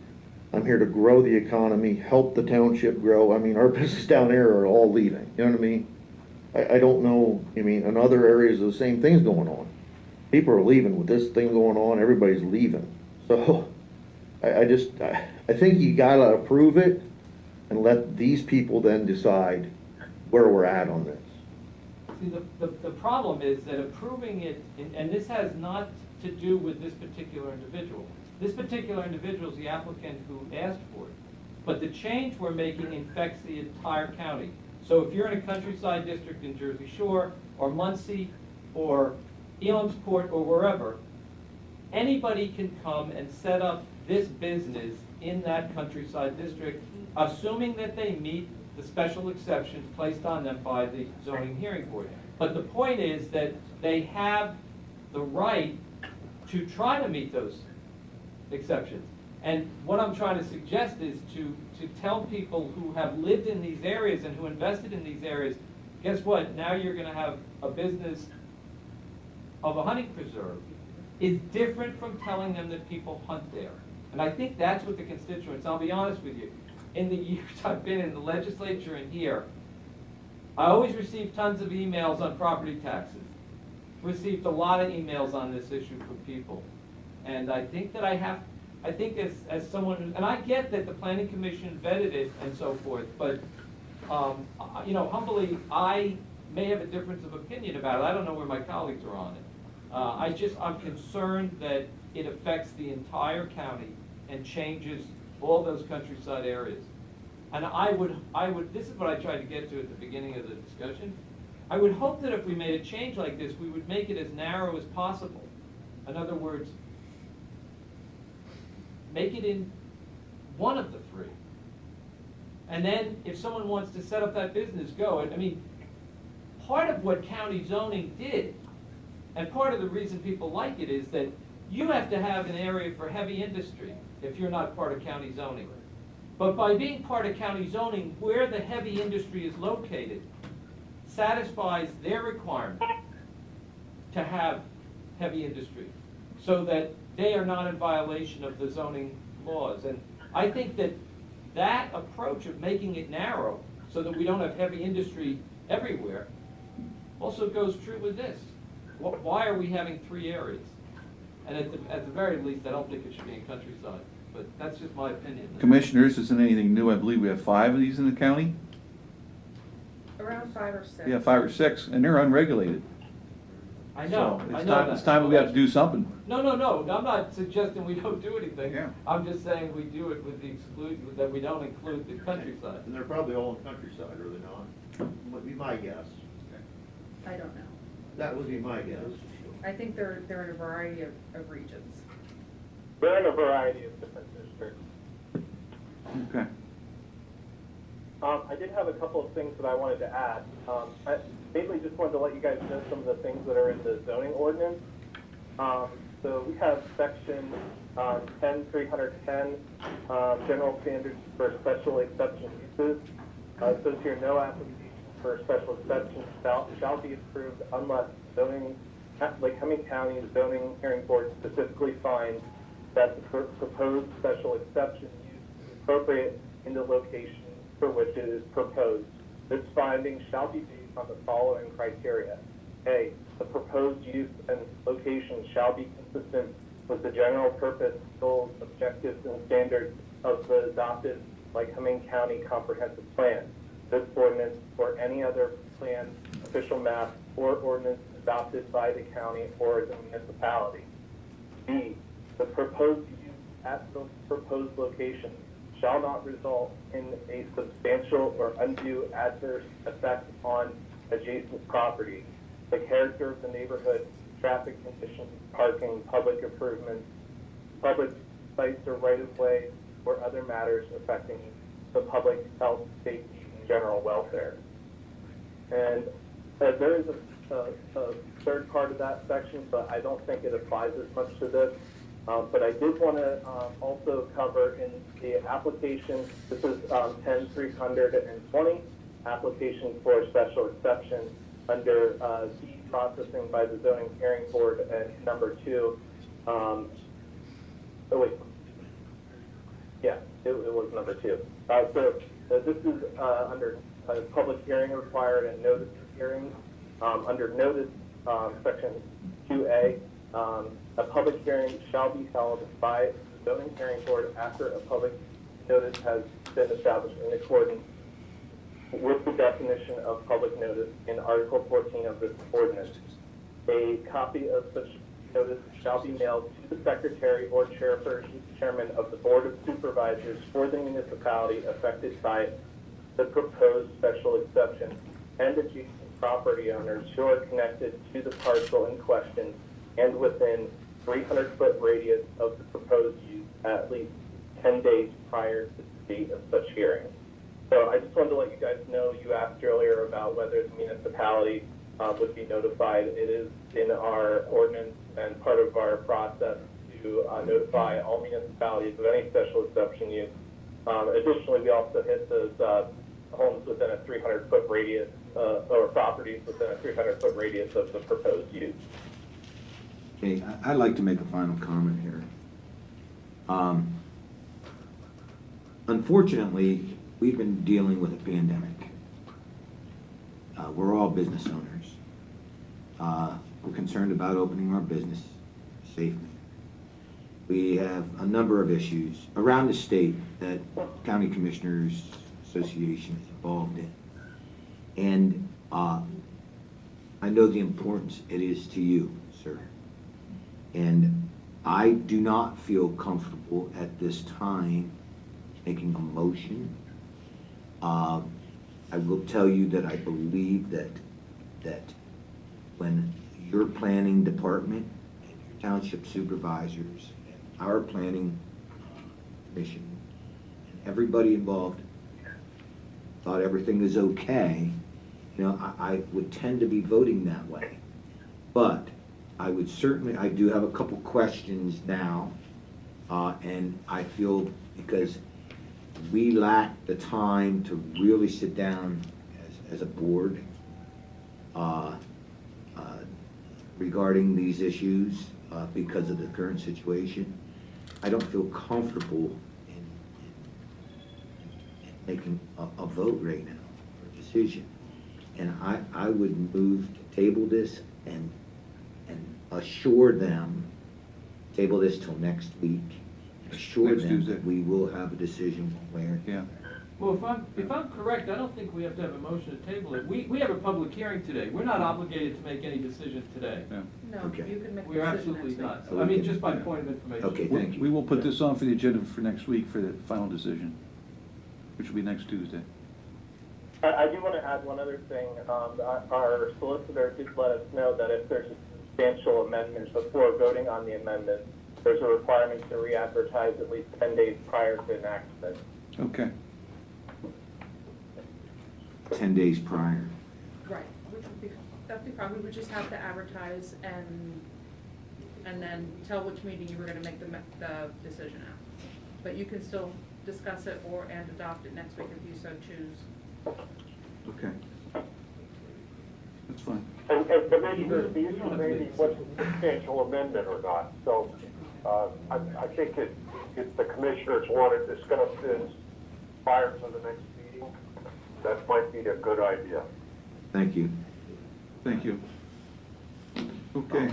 I'm here to grow the economy, help the township grow. I mean, our business down there are all leaving, you know what I mean? I don't know, I mean, in other areas, the same thing's going on. People are leaving with this thing going on, everybody's leaving. So, I think you gotta approve it and let these people then decide where we're at on this. See, the problem is that approving it, and this has not to do with this particular individual. This particular individual is the applicant who asked for it. But the change we're making infects the entire county. So if you're in a countryside district in Jersey Shore, or Muncie, or Elamsport, or wherever, anybody can come and set up this business in that countryside district, assuming that they meet the special exceptions placed on them by the zoning hearing board. But the point is that they have the right to try to meet those exceptions. And what I'm trying to suggest is to tell people who have lived in these areas and who invested in these areas, guess what? Now you're going to have a business of a hunting preserve is different from telling them that people hunt there. And I think that's what the constituents, I'll be honest with you, in the years I've been in the legislature and here, I always receive tons of emails on property taxes. Received a lot of emails on this issue from people. And I think that I think as someone, and I get that the planning commission vetted it and so forth, but, you know, humbly, I may have a difference of opinion about it. I don't know where my colleagues are on it. I'm concerned that it affects the entire county and changes all those countryside areas. And I would, this is what I tried to get to at the beginning of the discussion. I would hope that if we made a change like this, we would make it as narrow as possible. In other words, make it in one of the three. And then if someone wants to set up that business, go. I mean, part of what county zoning did, and part of the reason people like it, is that you have to have an area for heavy industry if you're not part of county zoning. But by being part of county zoning, where the heavy industry is located satisfies their requirement to have heavy industry, so that they are not in violation of the zoning laws. And I think that that approach of making it narrow so that we don't have heavy industry everywhere also goes true with this. Why are we having 3 areas? And at the very least, I don't think it should be in countryside, but that's just my opinion. Commissioners, this isn't anything new. I believe we have 5 of these in the county. Around 5 or 6. Yeah, 5 or 6, and they're unregulated. I know, So I it's know time, that. it's time we have to do something. No, I'm not suggesting we don't do anything. Yeah. I'm just saying we do it with the exclusion, that we don't include the countryside. And they're probably all in countryside, are they not? Would be my guess. I don't know. That would be my guess. I think they're in a variety of regions. We're in a variety of different districts. Okay. I did have a couple of things that I wanted to add. I mainly just wanted to let you guys know some of the things that are in the zoning ordinance. So we have section 10.310, general standards for special exception uses. It says here, no application for special exception shall be approved unless zoning, Lake Cumming County Zoning Hearing Board specifically finds that the proposed special exception use is appropriate in the location for which it is proposed. This finding shall be based on the following criteria. A, the proposed use and location shall be consistent with the general purpose, goals, objectives, and standards of the adopted Lake Cumming County Comprehensive Plan. This ordinance or any other plan, official map, or ordinance adopted by the county or the municipality. B, the proposed use at the proposed location shall not result in a substantial or undue adverse effect on adjacent property, the character of the neighborhood, traffic conditions, parking, public improvements, public sites or right-of-way, or other matters affecting the public health, safety, and general welfare. And there is a third part of that section, but I don't think it applies as much to this. But I did want to also cover in the application, this is 10.320, application for special exception under D processing by the zoning hearing board and number 2. Oh wait, yeah, it was number 2. So this is under public hearing required and notice of hearing. Under notice, section 2A, a public hearing shall be held by the zoning hearing board after a public notice has been established in accordance with the definition of public notice in Article 14 of this ordinance. A copy of such notice shall be mailed to the secretary or chairman of the Board of Supervisors for the municipality affected by the proposed special exception and adjacent property owners who are connected to the parcel in question and within 300-foot radius of the proposed use at least 10 days prior to the date of such hearing. So I just wanted to let you guys know, you asked earlier about whether the municipality would be notified. It is in our ordinance and part of our process to notify all municipalities of any special exception use. Additionally, we also hit those homes within a 300-foot radius or properties within a 300-foot radius of the proposed use. Okay, I'd like to make a final comment here. Unfortunately, we've been dealing with a pandemic. We're all business owners. We're concerned about opening our business safely. We have a number of issues around the state that County Commissioners Association is involved in. And I know the importance it is to you, sir. And I do not feel comfortable at this time making a motion. I will tell you that I believe that when your planning department and your township supervisors and our planning commission and everybody involved thought everything is okay, you know, I would tend to be voting that way. But I would certainly, I do have a couple questions now, and I feel because we lack the time to really sit down as a board regarding these issues because of the current situation. I don't feel comfortable in making a vote right now, or a decision. And I would move to table this and assure them, table this till next week, assure Next them Tuesday. that we will have a decision one way or the Yeah. other. Well, if I'm correct, I don't think we have to have a motion to table it. We have a public hearing today. We're not obligated to make any decision today. Yeah. No, Okay. you can make a We're decision absolutely next week. not. So I we mean, can- just by point of information. Okay, thank you. We will put this on for the agenda for next week for the final decision, which will be next Tuesday. I do want to add one other thing. Our solicitor did let us know that if there's a substantial amendment before voting on the amendment, there's a requirement to re-advertise at least 10 days prior to enactment. Okay. 10 days prior. Right, which would be, that'd be fine, we would just have to advertise and then tell which meeting you were gonna make the decision at. But you can still discuss it and adopt it next week if you so choose. Okay. That's fine. And Commissioner, the issue may be what's a substantial amendment or not. So I think if the commissioners want to discuss this prior to the next meeting, that might be a good idea. Thank you. Thank you. Okay.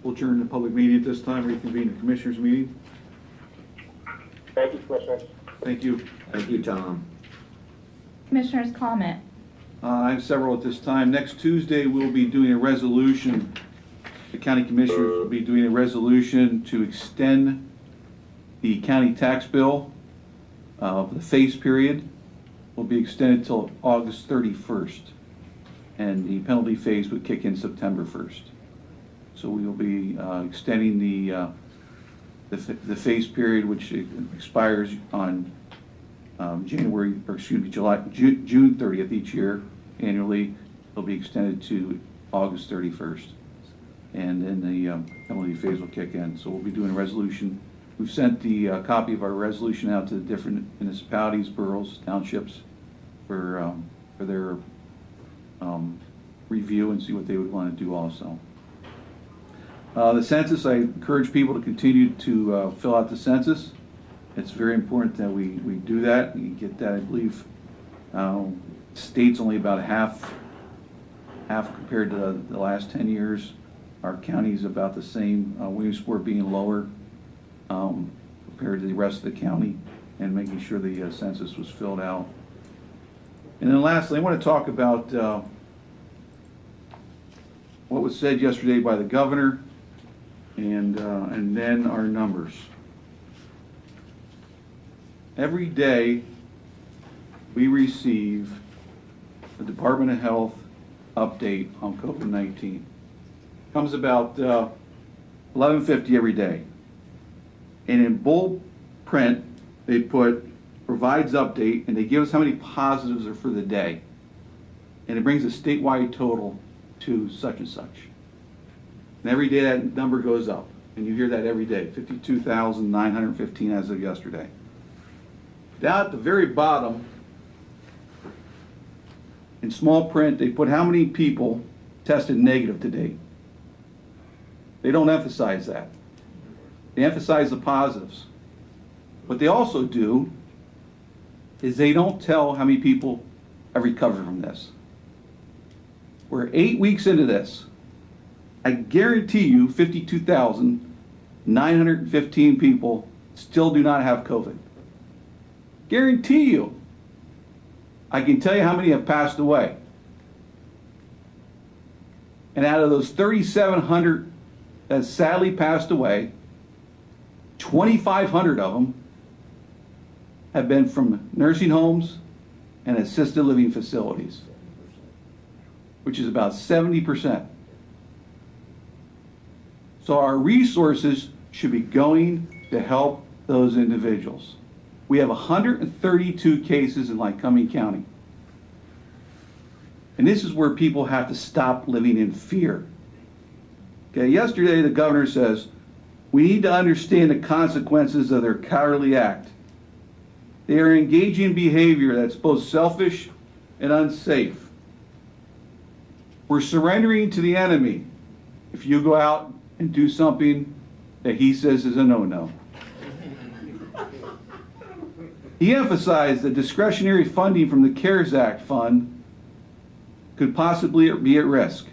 We'll adjourn the public meeting at this time, reconvene the commissioners' meeting. Thank you, Commissioner. Thank you. Thank you, Tom. Commissioners' comment. I have several at this time. Next Tuesday, we'll be doing a resolution. The county commissioners will be doing a resolution to extend the county tax bill. The face period will be extended till August 31st. And the penalty phase would kick in September 1st. So we will be extending the face period, which expires on June 30th each year annually. It'll be extended to August 31st. And then the penalty phase will kick in. So we'll be doing a resolution. We've sent the copy of our resolution out to the different municipalities, boroughs, townships for their review and see what they would want to do also. The census, I encourage people to continue to fill out the census. It's very important that we do that. You get that, I believe, state's only about half compared to the last 10 years. Our county's about the same, Williamsport being lower compared to the rest of the county, and making sure the census was filled out. And then lastly, I want to talk about what was said yesterday by the governor, and then our numbers. Every day we receive the Department of Health update on COVID-19. Comes about 11:50 every day. And in bold print, they put provides update, and they give us how many positives are for the day. And it brings a statewide total to such and such. And every day that number goes up. And you hear that every day, 52,915 as of yesterday. Down at the very bottom, in small print, they put how many people tested negative to date. They don't emphasize that. They emphasize the positives. What they also do is they don't tell how many people have recovered from this. We're 8 weeks into this. I guarantee you 52,915 people still do not have COVID. Guarantee you. I can tell you how many have passed away. And out of those 3,700 that sadly passed away, 2,500 of them have been from nursing homes and assisted living facilities, which is about 70%. So our resources should be going to help those individuals. We have 132 cases in Lycoming County. And this is where people have to stop living in fear. Okay, yesterday the governor says, we need to understand the consequences of their cowardly act. They are engaging in behavior that's both selfish and unsafe. We're surrendering to the enemy if you go out and do something that he says is a no-no. He emphasized that discretionary funding from the CARES Act fund could possibly be at risk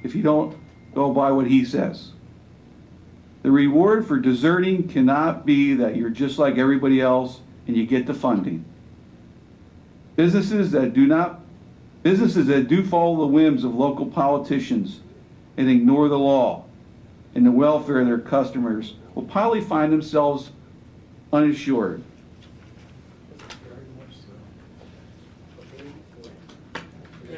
if you don't go by what he says. The reward for deserting cannot be that you're just like everybody else and you get the funding. Businesses that do follow the whims of local politicians and ignore the law and the welfare of their customers will probably find themselves uninsured.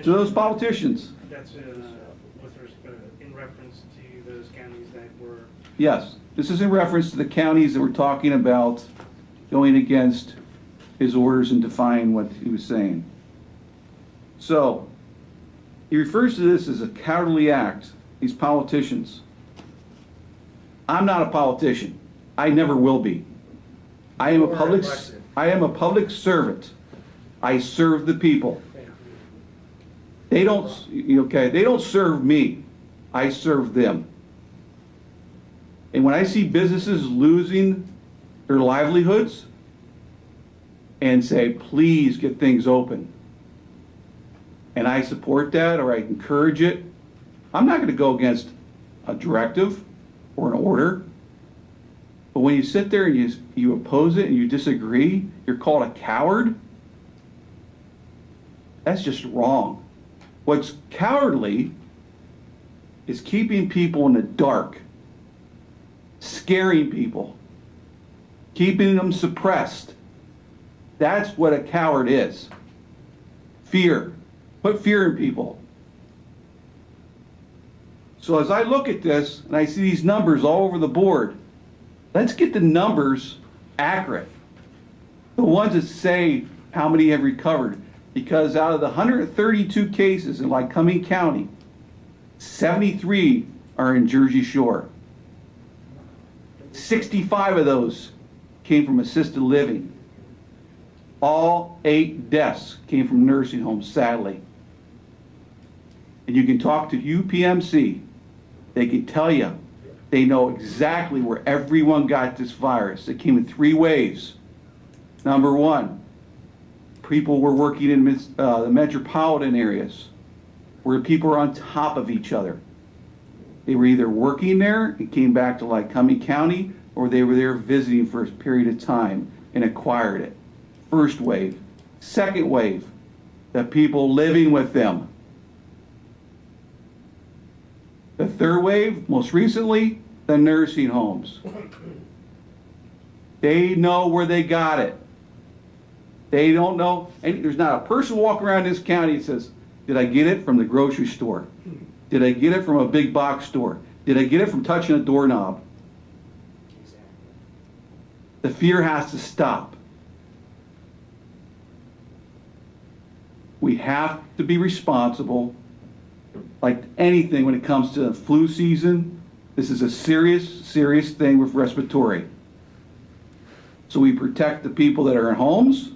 To those politicians. That's in reference to those counties that were. Yes, this is in reference to the counties that we're talking about going against his orders and defying what he was saying. So, he refers to this as a cowardly act, these politicians. I'm not a politician. I never will be. I am a public servant. I serve the people. They don't serve me. I serve them. And when I see businesses losing their livelihoods and say, please get things open, and I support that or I encourage it, I'm not going to go against a directive or an order. But when you sit there and you oppose it and you disagree, you're called a coward. That's just wrong. What's cowardly is keeping people in the dark, scaring people, keeping them suppressed. That's what a coward is. Fear. Put fear in people. So as I look at this and I see these numbers all over the board, let's get the numbers accurate. The ones that say how many have recovered. Because out of the 132 cases in Lycoming County, 73 are in Jersey Shore. 65 of those came from assisted living. All 8 deaths came from nursing homes, sadly. And you can talk to UPMC. They can tell you. They know exactly where everyone got this virus. It came in 3 waves. Number 1, people were working in the metropolitan areas where people are on top of each other. They were either working there and came back to Lycoming County, or they were there visiting for a period of time and acquired it. First wave. Second wave, the people living with them. The third wave, most recently, the nursing homes. They know where they got it. They don't know. And there's not a person walking around this county that says, did I get it from the grocery store? Did I get it from a big box store? Did I get it from touching a doorknob? The fear has to stop. We have to be responsible. Like anything when it comes to the flu season, this is a serious, serious thing with respiratory. So we protect the people that are in homes.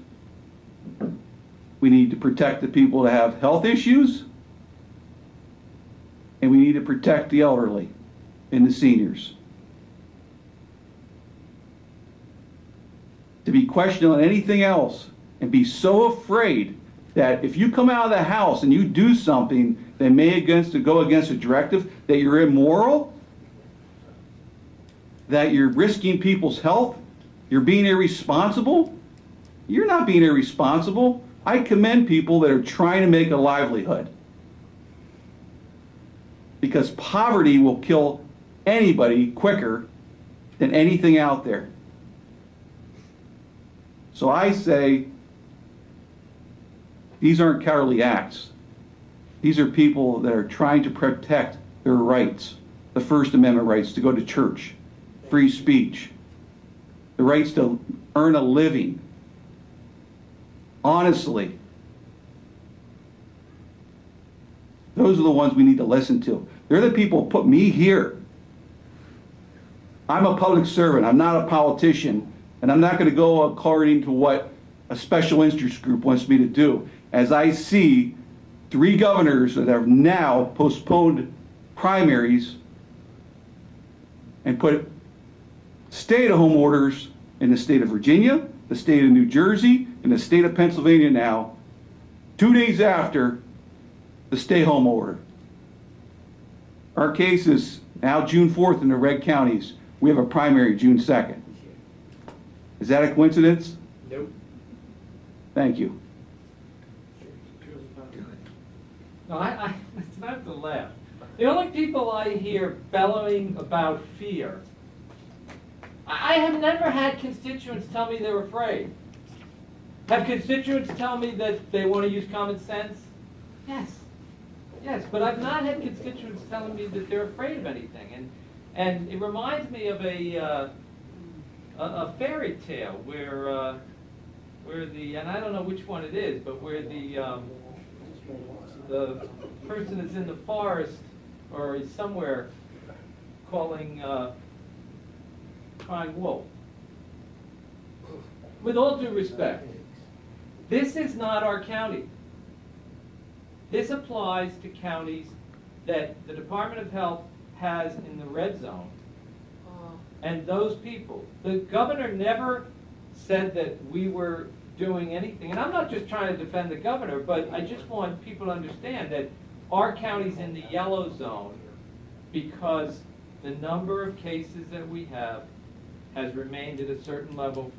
We need to protect the people that have health issues. And we need to protect the elderly and the seniors. To be questioned on anything else and be so afraid that if you come out of the house and you do something that may go against a directive, that you're immoral, that you're risking people's health, you're being irresponsible. You're not being irresponsible. I commend people that are trying to make a livelihood. Because poverty will kill anybody quicker than anything out there. So I say, these aren't cowardly acts. These are people that are trying to protect their rights, the First Amendment rights to go to church, free speech, the rights to earn a living. Honestly. Those are the ones we need to listen to. They're the people who put me here. I'm a public servant. I'm not a politician. And I'm not going to go according to what a special interest group wants me to do. As I see 3 governors that have now postponed primaries and put stay-at-home orders in the state of Virginia, the state of New Jersey, and the state of Pennsylvania now, 2 days after the stay-home order. Our case is now June 4th in the red counties. We have a primary June 2nd. Is that a coincidence? Nope. Thank you. No, it's not to laugh. The only people I hear bellowing about fear, I have never had constituents tell me they're afraid. Have constituents tell me that they want to use common sense? Yes. Yes, but I've not had constituents telling me that they're afraid of anything. And it reminds me of a fairy tale where the, and I don't know which one it is, but where the person that's in the forest or is somewhere calling crying wolf. With all due respect, this is not our county. This applies to counties that the Department of Health has in the red zone. And those people, the governor never said that we were doing anything. And I'm not just trying to defend the governor, but I just want people to understand that our county's in the yellow zone because the number of cases that we have has remained at a certain level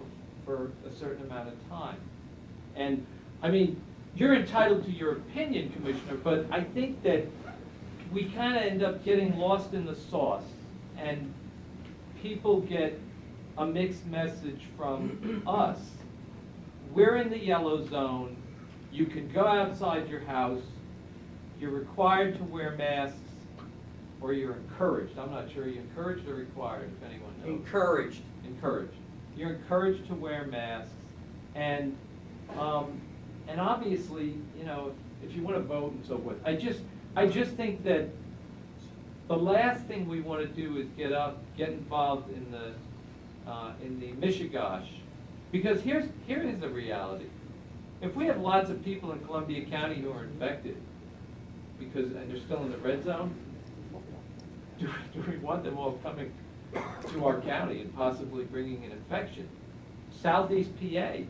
for a certain amount of time. And I mean, you're entitled to your opinion, Commissioner, but I think that we kind of end up getting lost in the sauce, and people get a mixed message from us. We're in the yellow zone. You can go outside your house. You're required to wear masks, or you're encouraged. I'm not sure you're encouraged or required, if anyone knows. Encouraged. Encouraged. You're encouraged to wear masks, and obviously, you know, if you want to vote and so forth, I just think that the last thing we want to do is get involved in the mishigash, because here is the reality. If we have lots of people in Columbia County who are infected and they're still in the red zone, do we want them all coming to our county and possibly bringing an infection? Southeast PA,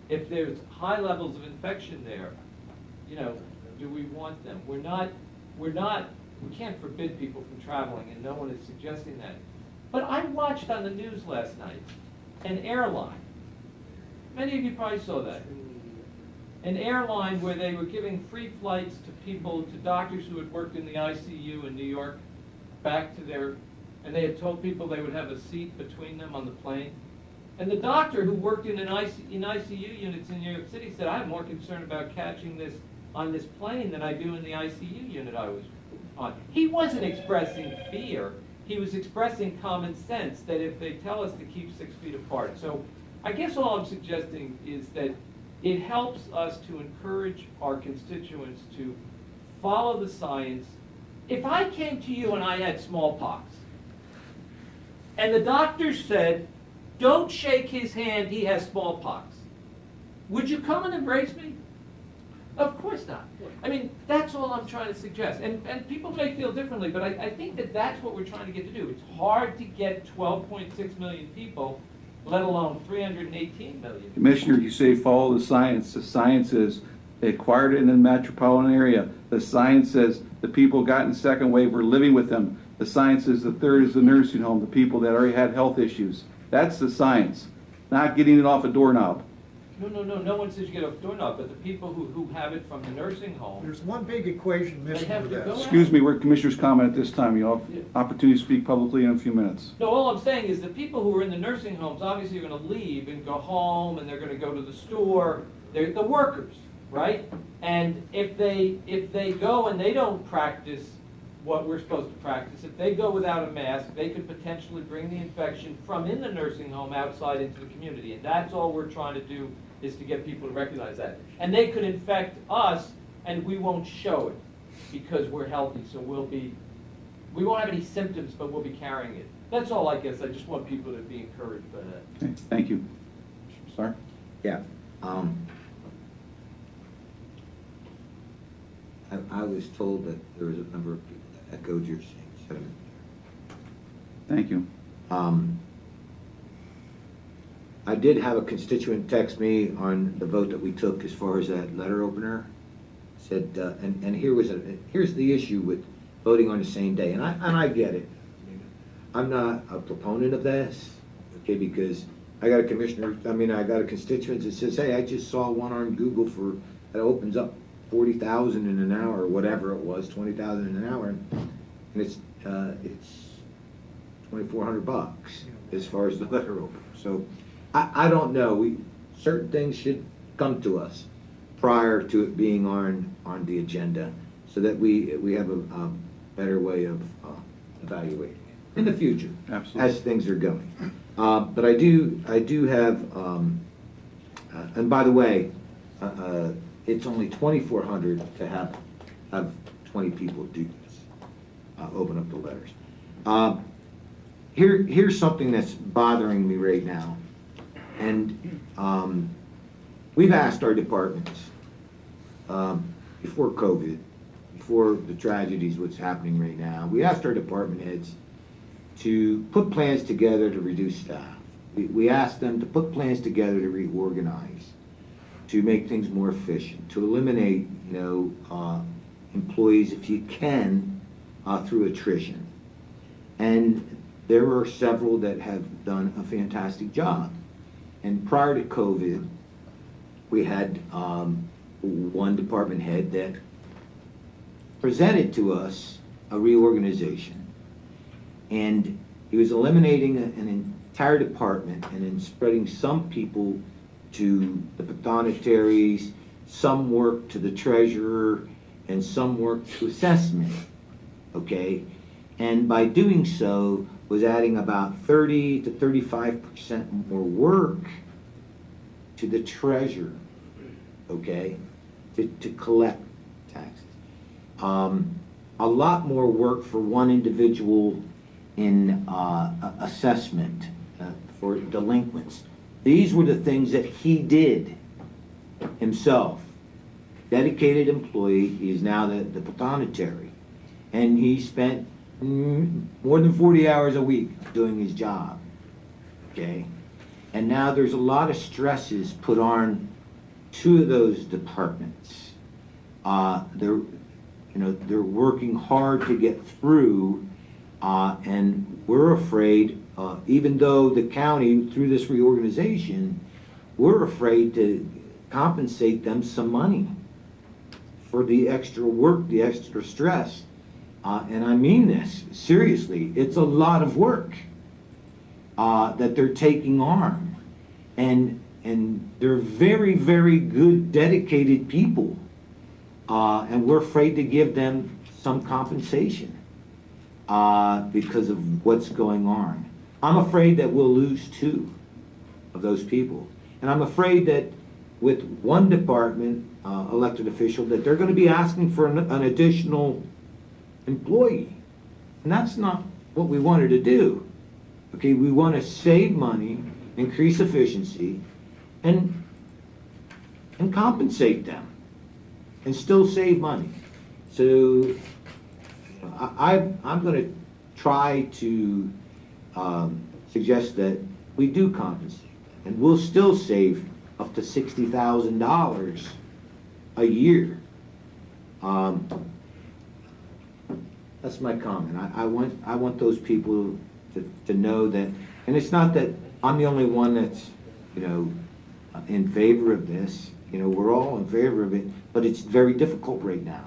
if there's high levels of infection there, you know, do we want them? We can't forbid people from traveling, and no one is suggesting that. But I watched on the news last night an airline. Many of you probably saw that. An airline where they were giving free flights to people, to doctors who had worked in the ICU in New York, back to and they had told people they would have a seat between them on the plane. And the doctor who worked in ICU units in New York City said, I'm more concerned about catching this on this plane than I do in the ICU unit I was on. He wasn't expressing fear. He was expressing common sense that if they tell us to keep 6 feet apart. So I guess all I'm suggesting is that it helps us to encourage our constituents to follow the science. If I came to you and I had smallpox, and the doctor said, don't shake his hand, he has smallpox, would you come and embrace me? Of course not. I mean, that's all I'm trying to suggest. And people may feel differently, but I think that that's what we're trying to get to do. It's hard to get 12.6 million people, let alone 318 million. Commissioner, you say follow the science. The science is they acquired it in the metropolitan area. The science says the people got in the second wave are living with them. The science is the third is the nursing home, the people that already had health issues. That's the science, not getting it off a doorknob. No one says you get a doorknob, but the people who have it from the nursing home. There's one big equation missing with that. Excuse me, we're Commissioner's comment at this time. You'll have opportunity to speak publicly in a few minutes. No, all I'm saying is the people who are in the nursing homes obviously are going to leave and go home, and they're going to go to the store. They're the workers, right? And if they go and they don't practice what we're supposed to practice. If they go without a mask, they could potentially bring the infection from in the nursing home outside into the community. And that's all we're trying to do, is to get people to recognize that. And they could infect us, and we won't show it because we're healthy. So we won't have any symptoms, but we'll be carrying it. That's all, I guess. I just want people to be encouraged by that. Okay, thank you. Sorry? Yeah. I was told that there was a number of people that echoed your same sentiment there. Thank you. I did have a constituent text me on the vote that we took as far as that letter opener. Said, and here's the issue with voting on the same day, and I get it. I'm not a proponent of this, okay, because I got a constituent that says, hey, I just saw one on Google that opens up 40,000 in an hour, or whatever it was, 20,000 in an hour, and it's $2,400 as far as the letter opener. So I don't know. Certain things should come to us prior to it being on the agenda, so that we have a better way of evaluating it in the future. Absolutely. As things are going. But I do have, and by the way, it's only $2,400 to have 20 people do this, open up the letters. Here's something that's bothering me right now, and we've asked our departments before COVID, before the tragedies, what's happening right now, we asked our department heads to put plans together to reduce staff. We asked them to put plans together to reorganize, to make things more efficient, to eliminate, employees if you can through attrition. And there are several that have done a fantastic job. And prior to COVID, we had one department head that presented to us a reorganization. And he was eliminating an entire department and then spreading some people to the pathonetaries, some work to the treasurer, and some work to assessment, okay? And by doing so, was adding about 30 to 35% more work to the treasurer, okay, to collect taxes. A lot more work for one individual in assessment for delinquents. These were the things that he did himself. Dedicated employee, he is now the pathonetary. And he spent more than 40 hours a week doing his job, okay? And now there's a lot of stresses put on two of those departments. They're working hard to get through, and we're afraid, even though the county, through this reorganization, we're afraid to compensate them some money for the extra work, the extra stress. And I mean this, seriously, it's a lot of work that they're taking on. And they're very, very good, dedicated people. And we're afraid to give them some compensation because of what's going on. I'm afraid that we'll lose two of those people. And I'm afraid that with one department elected official, that they're going to be asking for an additional employee. And that's not what we wanted to do. Okay, we want to save money, increase efficiency, and compensate them, and still save money. So I'm going to try to suggest that we do compensate, and we'll still save up to $60,000 a year. That's my comment. I want those people to know that, and it's not that I'm the only one that's in favor of this. We're all in favor of it, but it's very difficult right now,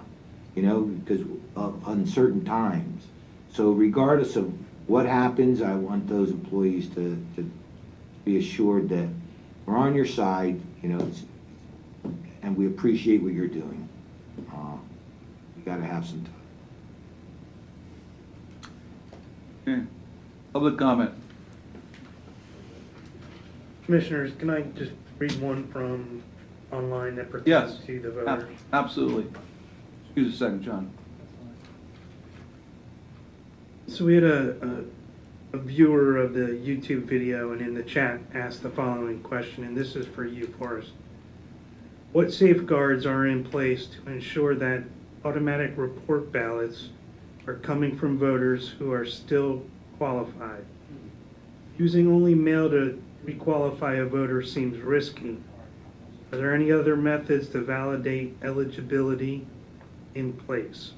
because of uncertain times. So regardless of what happens, I want those employees to be assured that we're on your side, and we appreciate what you're doing. We got to have some time. Okay. Public comment. Commissioners, can I just read one from online that Yes. pertains to the voters? Absolutely. Excuse a second, John. So we had a viewer of the YouTube video and in the chat asked the following question, and this is for you, Forrest. What safeguards are in place to ensure that automatic report ballots are coming from voters who are still qualified? Using only mail to requalify a voter seems risky. Are there any other methods to validate eligibility in place?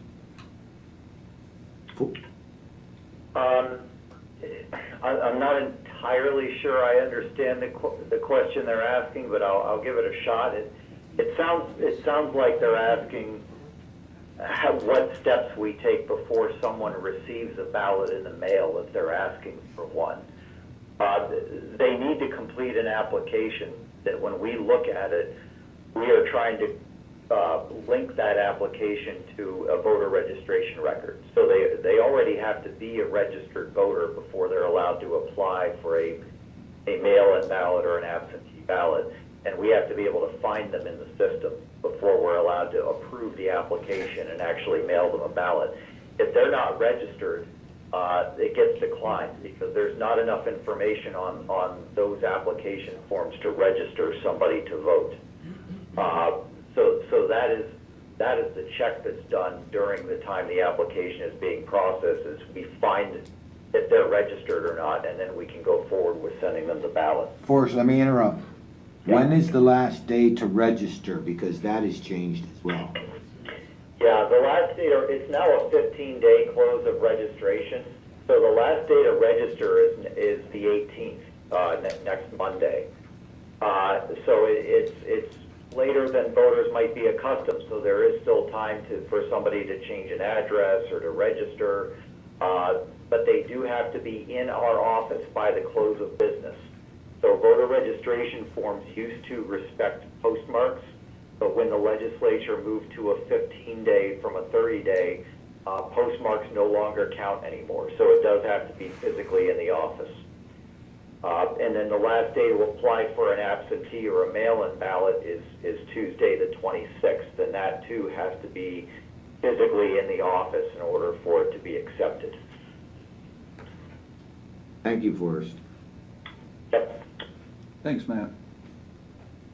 I'm not entirely sure I understand the question they're asking, but I'll give it a shot. It sounds like they're asking what steps we take before someone receives a ballot in the mail if they're asking for one. They need to complete an application that when we look at it, we are trying to link that application to a voter registration record. So they already have to be a registered voter before they're allowed to apply for a mail-in ballot or an absentee ballot. And we have to be able to find them in the system before we're allowed to approve the application and actually mail them a ballot. If they're not registered, it gets declined because there's not enough information on those application forms to register somebody to vote. So that is the check that's done during the time the application is being processed, is we find if they're registered or not, and then we can go forward with sending them the ballot. Forrest, let me interrupt. When is the last day to register? Because that has changed as well. Yeah, the last day, it's now a 15-day close of registration. So the last day to register is the 18th, next Monday. So it's later than voters might be accustomed. So there is still time for somebody to change an address or to register. But they do have to be in our office by the close of business. So voter registration forms used to respect postmarks, but when the legislature moved to a 15-day from a 30-day, postmarks no longer count anymore. So it does have to be physically in the office. And then the last day to apply for an absentee or a mail-in ballot is Tuesday the 26th, and that too has to be physically in the office in order for it to be accepted. Thank you, Forrest. Yep. Thanks, Matt.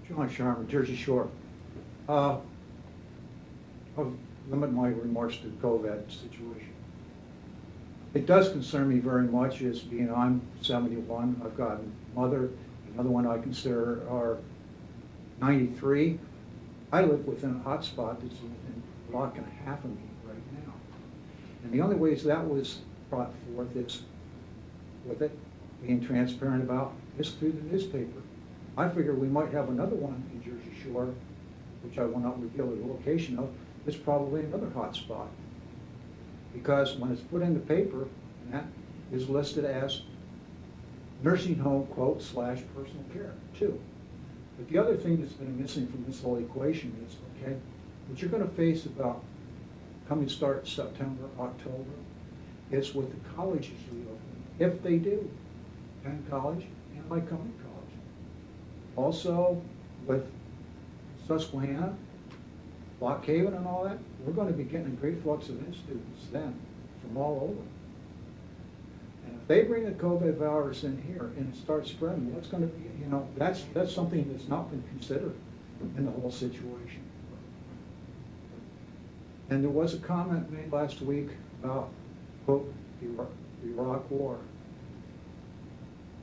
John Sharman, Jersey Shore. I'll limit my remarks to the COVID situation. It does concern me very much as being I'm 71. I've got a mother, another one I consider are 93. I live within a hotspot that's within a block and a half of me right now. And the only ways that was brought forth is with it being transparent about is through the newspaper. I figure we might have another one in Jersey Shore, which I will not reveal the location of. It's probably another hot spot. Because when it's put in the paper, and that is listed as nursing home, quote, / personal care, too. But the other thing that's been missing from this whole equation is, okay, what you're going to face about coming start September, October, is with the colleges reopening. If they do, Penn College and Lycoming College. Also, with Susquehanna, Lock Haven and all that, we're going to be getting a great flux of students then from all over. And if they bring the COVID virus in here and it starts spreading, what's going to be, that's something that's not been considered in the whole situation. And there was a comment made last week about, quote, the Iraq War.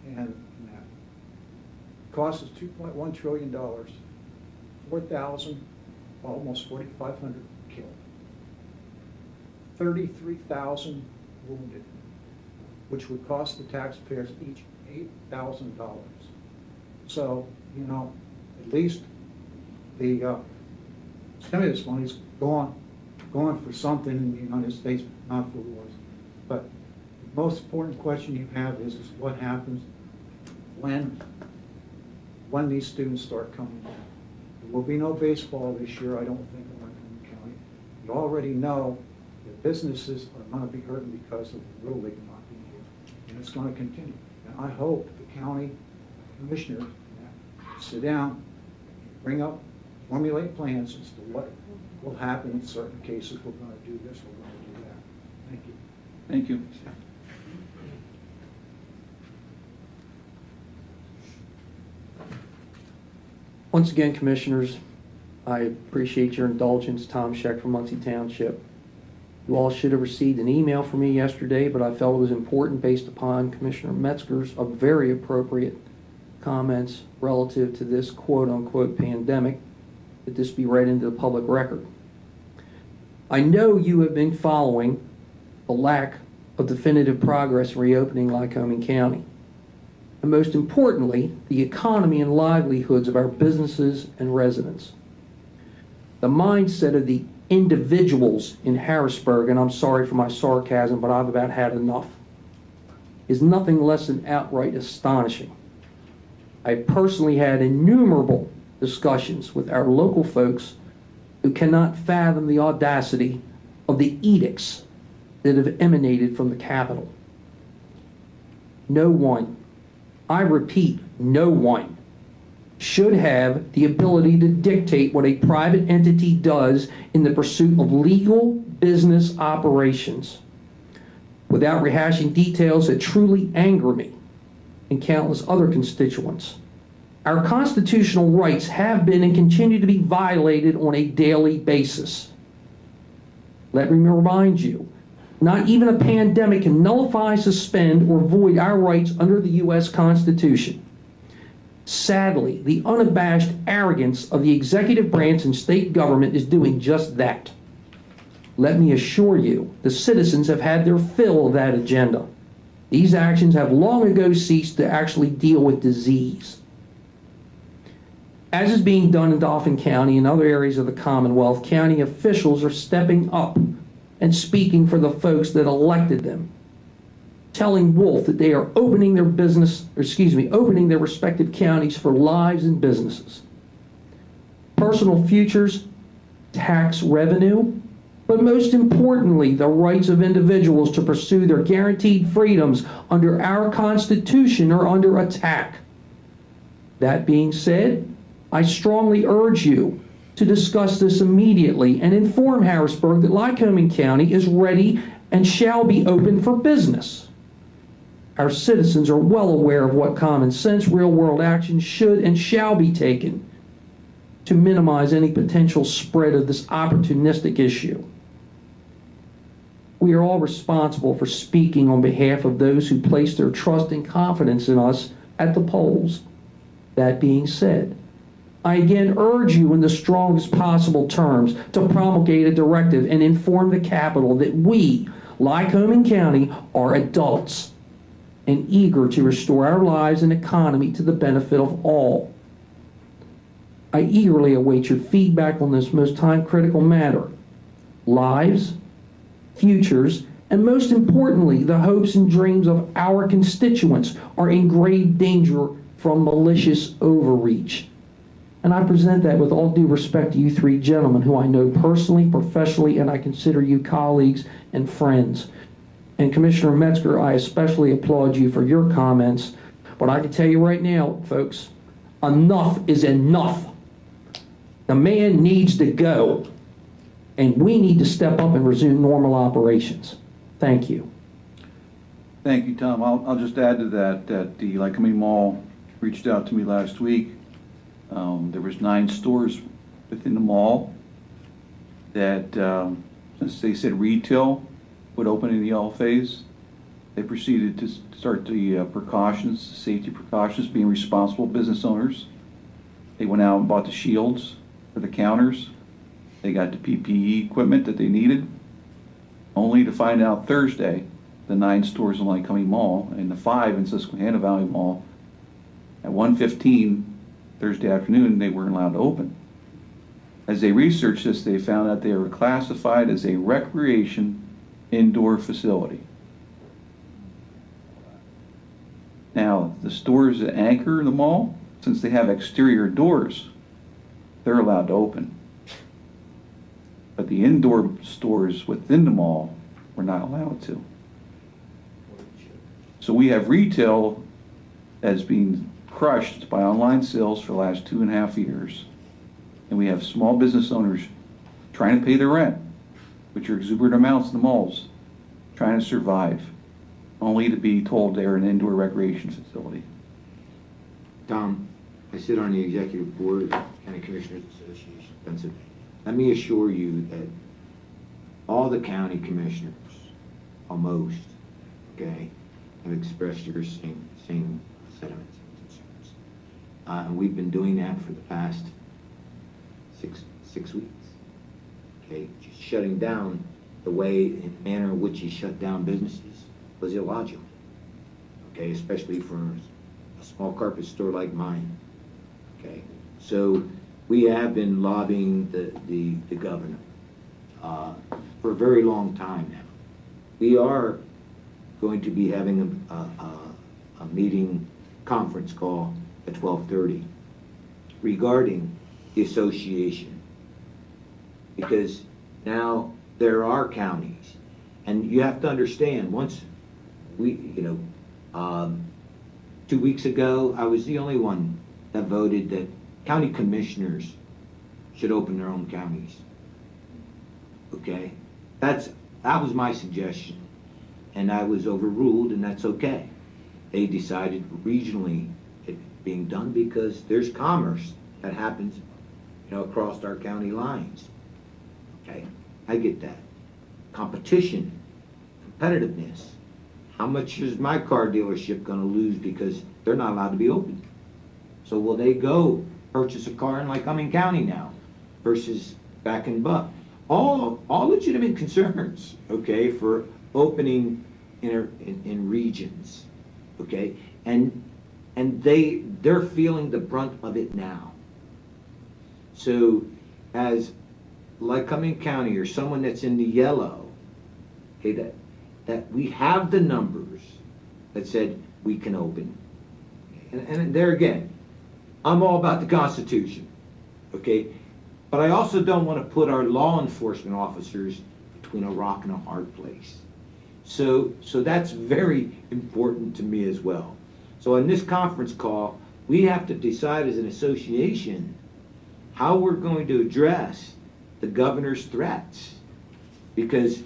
And that cost us $2.1 trillion, 4,000, almost 4,500 killed, 33,000 wounded, which would cost the taxpayers each $8,000. So, at least the stimulus money's going for something in the United States, not for wars. But the most important question you have is what happens when these students start coming back. There will be no baseball this year, I don't think, in Lycoming County. You already know that businesses are going to be hurting because of the Little League not being able and it's going to continue. And I hope the county commissioners sit down, bring up, formulate plans as to what will happen in certain cases. We're going to do this, we're going to do that. Thank you. Thank you. Once again, Commissioners, I appreciate your indulgence. Tom Scheck from Muncie Township. You all should have received an email from me yesterday, but I felt it was important based upon Commissioner Metzger's very appropriate comments relative to this quote-unquote pandemic that this be read into the public record. I know you have been following the lack of definitive progress in reopening Lycoming County. And most importantly, the economy and livelihoods of our businesses and residents. The mindset of the individuals in Harrisburg, and I'm sorry for my sarcasm, but I've about had enough, is nothing less than outright astonishing. I personally had innumerable discussions with our local folks who cannot fathom the audacity of the edicts that have emanated from the Capitol. No one, I repeat, no one should have the ability to dictate what a private entity does in the pursuit of legal business operations without rehashing details that truly anger me and countless other constituents. Our constitutional rights have been and continue to be violated on a daily basis. Let me remind you, not even a pandemic can nullify, suspend, or void our rights under the U.S. Constitution. Sadly, the unabashed arrogance of the executive branch and state government is doing just that. Let me assure you, the citizens have had their fill of that agenda. These actions have long ago ceased to actually deal with disease. As is being done in Dauphin County and other areas of the Commonwealth, county officials are stepping up and speaking for the folks that elected them, telling Wolf that they are opening their opening their respective counties for lives and businesses, personal futures, tax revenue, but most importantly, the rights of individuals to pursue their guaranteed freedoms under our Constitution are under attack. That being said, I strongly urge you to discuss this immediately and inform Harrisburg that Lycoming County is ready and shall be open for business. Our citizens are well aware of what common sense, real-world actions should and shall be taken to minimize any potential spread of this opportunistic issue. We are all responsible for speaking on behalf of those who place their trust and confidence in us at the polls. That being said, I again urge you in the strongest possible terms to promulgate a directive and inform the Capitol that we, Lycoming County, are adults and eager to restore our lives and economy to the benefit of all. I eagerly await your feedback on this most time-critical matter. Lives, futures, and most importantly, the hopes and dreams of our constituents are in grave danger from malicious overreach. And I present that with all due respect to you three gentlemen who I know personally, professionally, and I consider you colleagues and friends. And Commissioner Metzger, I especially applaud you for your comments. But I can tell you right now, folks, enough is enough. The man needs to go. And we need to step up and resume normal operations. Thank you. Thank you, Tom. I'll just add to that the Lycoming Mall reached out to me last week. There was 9 stores within the mall that, since they said retail would open in the yellow phase, they proceeded to start the precautions, safety precautions, being responsible business owners. They went out and bought the shields for the counters. They got the PPE equipment that they needed, only to find out Thursday the 9 stores in Lycoming Mall and the 5 in Susquehanna Valley Mall at 1:15 Thursday afternoon they weren't allowed to open. As they researched this, they found out they were classified as a recreation indoor facility. Now, the stores that anchor the mall, since they have exterior doors, they're allowed to open. But the indoor stores within the mall were not allowed to. So we have retail as being crushed by online sales for the last 2.5 years. And we have small business owners trying to pay their rent, which are exuberant amounts in the malls, trying to survive, only to be told they're an indoor recreation facility. Tom, I sit on the executive board of the County Commissioners Association of Pennsylvania. Let me assure you that all the county commissioners, almost, okay, have expressed your same sentiments and concerns. And we've been doing that for the past six weeks. Okay, just shutting down the way and manner in which he shut down businesses was illogical. Okay, especially for a small carpet store like mine. Okay, so we have been lobbying the governor for a very long time now. We are going to be having a meeting conference call at 12:30 regarding the association, because now there are counties, and you have to understand, once we, 2 weeks ago, I was the only one that voted that county commissioners should open their own counties. Okay, that was my suggestion, and I was overruled, and that's okay. They decided regionally it being done because there's commerce that happens, across our county lines. Okay, I get that. Competition, competitiveness. How much is my car dealership going to lose because they're not allowed to be open? So will they go purchase a car in Lycoming County now versus back in Buck? All legitimate concerns, okay, for opening in regions, okay, and they're feeling the brunt of it now. So as Lycoming County or someone that's in the yellow, okay, that we have the numbers that said we can open. And there again, I'm all about the Constitution, okay? But I also don't want to put our law enforcement officers between a rock and a hard place. So that's very important to me as well. So in this conference call, we have to decide as an association how we're going to address the governor's threats. Because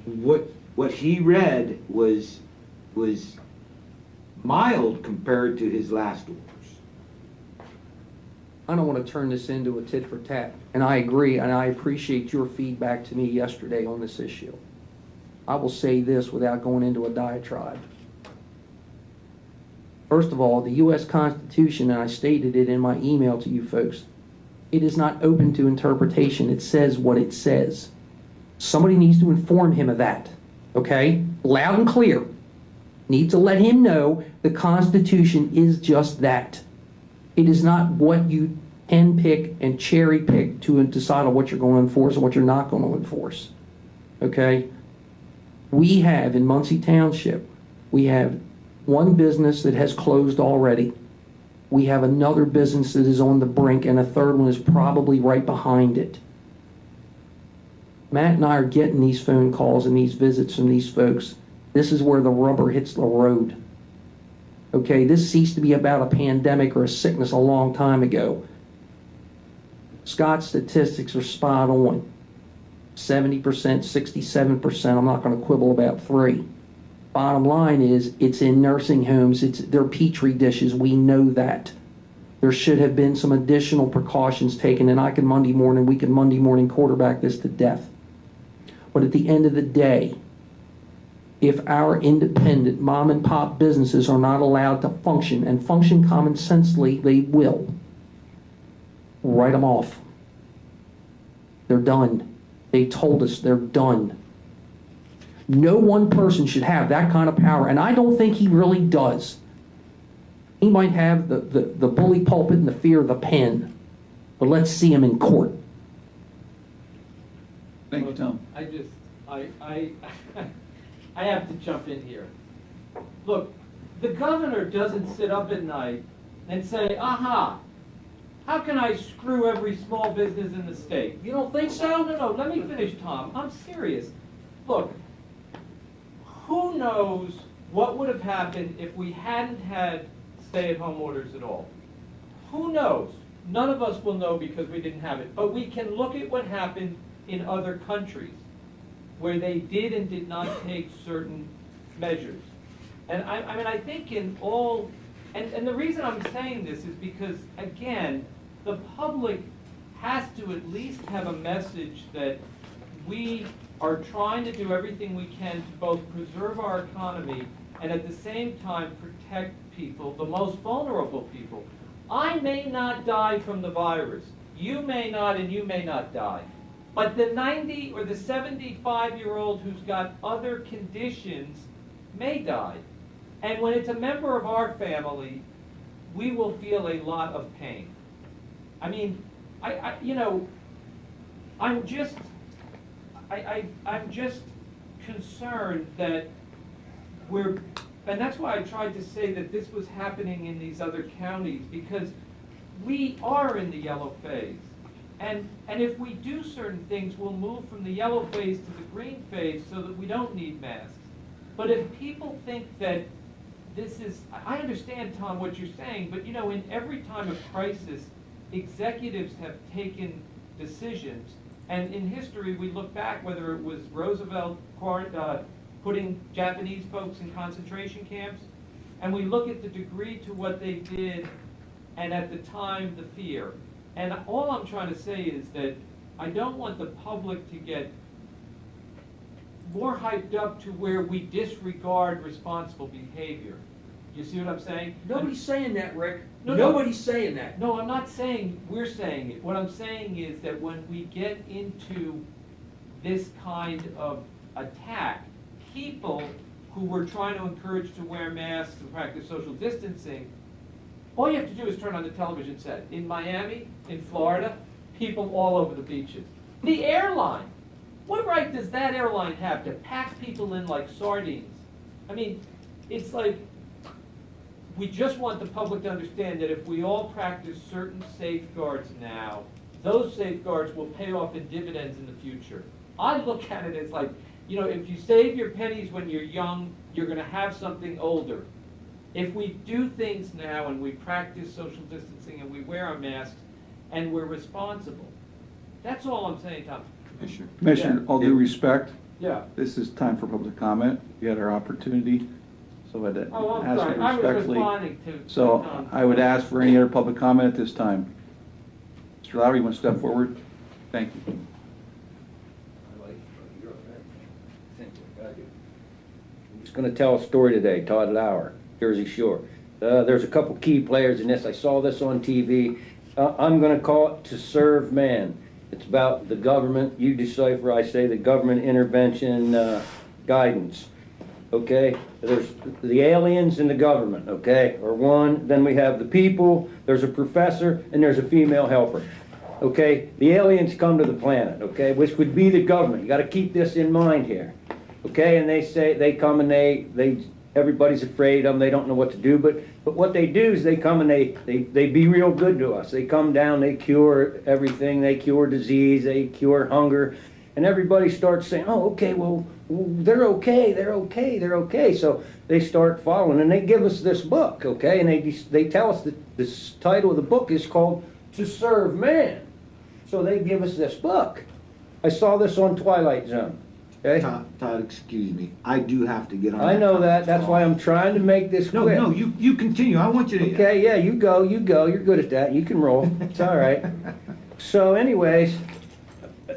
what he read was mild compared to his last orders. I don't want to turn this into a tit for tat, and I agree, and I appreciate your feedback to me yesterday on this issue. I will say this without going into a diatribe. First of all, the U.S. Constitution, and I stated it in my email to you folks, it is not open to interpretation. It says what it says. Somebody needs to inform him of that, okay? Loud and clear. Need to let him know the Constitution is just that. It is not what you handpick and cherry pick to decide on what you're going to enforce and what you're not going to enforce, okay? We have in Muncie Township, we have one business that has closed already. We have another business that is on the brink, and a third one is probably right behind it. Matt and I are getting these phone calls and these visits from these folks. This is where the rubber hits the road. Okay, this ceased to be about a pandemic or a sickness a long time ago. Scott's statistics are spot on. 70%, 67%, I'm not going to quibble about 3. Bottom line is, it's in nursing homes, they're petri dishes, we know that. There should have been some additional precautions taken, and we can Monday morning quarterback this to death. But at the end of the day, if our independent mom and pop businesses are not allowed to function, and function common sensely, they will, write them off. They're done. They told us they're done. No one person should have that kind of power, and I don't think he really does. He might have the bully pulpit and the fear of the pen, but let's see him in court. Thank you, Tom. I have to jump in here. Look, the governor doesn't sit up at night and say, aha, how can I screw every small business in the state? You don't think so? No, let me finish, Tom. I'm serious. Look, who knows what would have happened if we hadn't had stay-at-home orders at all? Who knows? None of us will know because we didn't have it. But we can look at what happened in other countries where they did and did not take certain measures. And I mean, I think in all, and the reason I'm saying this is because, again, the public has to at least have a message that we are trying to do everything we can to both preserve our economy and at the same time protect people, the most vulnerable people. I may not die from the virus. You may not, and you may not die. But the 90 or the 75-year-old who's got other conditions may die. And when it's a member of our family, we will feel a lot of pain. I mean, I'm just concerned that and that's why I tried to say that this was happening in these other counties, because we are in the yellow phase. And if we do certain things, we'll move from the yellow phase to the green phase so that we don't need masks. But if people think that this is, I understand, Tom, what you're saying, but in every time of crisis, executives have taken decisions. And in history, we look back, whether it was Roosevelt putting Japanese folks in concentration camps, and we look at the degree to what they did, and at the time, the fear. And all I'm trying to say is that I don't want the public to get more hyped up to where we disregard responsible behavior. You see what I'm saying? Nobody's saying that, Rick. No, Nobody's saying that. No, I'm not saying we're saying it. What I'm saying is that when we get into this kind of attack, people who we're trying to encourage to wear masks and practice social distancing, all you have to do is turn on the television set. In Miami, in Florida, people all over the beaches. The airline, what right does that airline have to pack people in like sardines? I mean, it's like, we just want the public to understand that if we all practice certain safeguards now, those safeguards will pay off in dividends in the future. I look at it as like, if you save your pennies when you're young, you're going to have something older. If we do things now and we practice social distancing and we wear our masks and we're responsible, that's all I'm saying, Tom. Commissioner, all due respect, Yeah. this is time for public comment. We had our opportunity, so I'd Oh, I'm ask sorry. you I was respectfully. responding to So Tom. I would ask for any other public comment at this time. Mr. Lowry, you want to step forward? Thank you. I'm just going to tell a story today, Todd Lauer, Jersey Shore. There's a couple key players in this. I saw this on TV. I'm going to call it To Serve Man. It's about the government. You decipher, I say, the government intervention guidance. Okay? There's the aliens and the government, okay, are one. Then we have the people, there's a professor, and there's a female helper. Okay? The aliens come to the planet, okay, which would be the government. You got to keep this in mind here. Okay, and they say, they come and they everybody's afraid of them, they don't know what to do, but what they do is they come and they be real good to us. They come down, they cure everything, they cure disease, they cure hunger, and everybody starts saying, oh, okay, well, they're okay. So they start following, and they give us this book, okay, and they tell us that this title of the book is called To Serve Man. So they give us this book. I saw this on Twilight Zone. Okay. Todd, excuse me. I do have to get on. I know that. That's why I'm trying to make this quick. No, you continue. I want you to. Okay, yeah, you go. You're good at that. You can roll. It's all right. So anyways,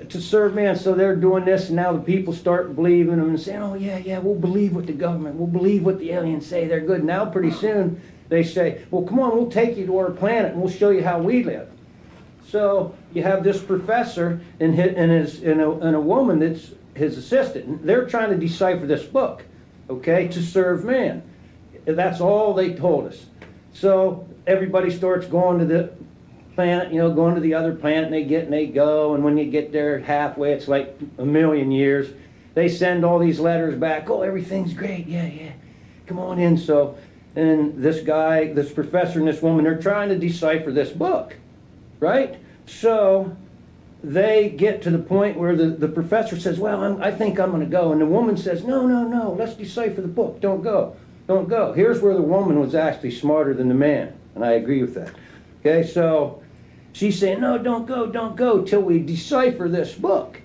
To Serve Man, so they're doing this, and now the people start believing them and saying, oh, yeah, we'll believe what the government, we'll believe what the aliens say. They're good. Now pretty soon they say, well, come on, we'll take you to our planet, and we'll show you how we live. So you have this professor and a woman that's his assistant. They're trying to decipher this book, okay, To Serve Man. That's all they told us. So everybody starts going to the planet, going to the other planet, and they go, and when you get there halfway, it's like a million years. They send all these letters back, oh, everything's great, yeah, come on in. So, and this guy, this professor and this woman, they're trying to decipher this book, right? So they get to the point where the professor says, well, I think I'm going to go. And the woman says, no, let's decipher the book. Don't go. don't go. Here's where the woman was actually smarter than the man, and I agree with that. Okay, so she's saying, no, don't go till we decipher this book.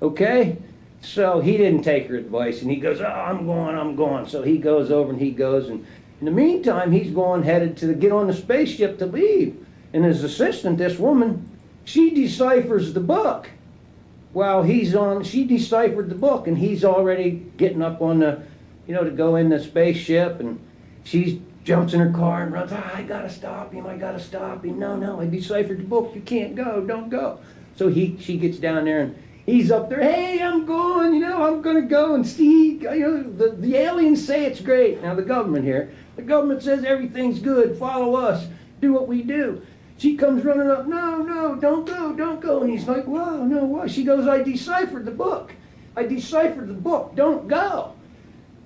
Okay? So he didn't take her advice, and he goes, oh, I'm going. So he goes over and he goes, and in the meantime, he's headed to get on the spaceship to leave. And his assistant, this woman, she deciphers the book. While she deciphered the book, and he's already getting up on the, to go in the spaceship, and she jumps in her car and runs, I gotta stop him. No, I deciphered the book, you can't go, don't go. So she gets down there, and he's up there, hey, I'm going, I'm gonna go and see, the aliens say it's great. Now the government says everything's good, follow us, do what we do. She comes running up, no, don't go. And he's like, wow, no, why? She goes, I deciphered the book, don't go.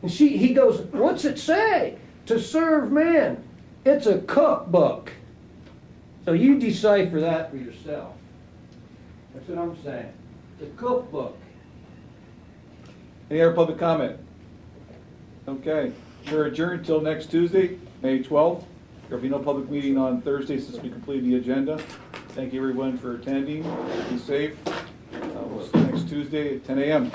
And he goes, what's it say? To serve man. It's a cookbook. So you decipher that for yourself. That's what I'm saying. The cookbook. Any other public comment? Okay, we're adjourned until next Tuesday, May 12th. There'll be no public meeting on Thursday since we completed the agenda. Thank you everyone for attending. Be safe. We'll see you next Tuesday at 10 a.m.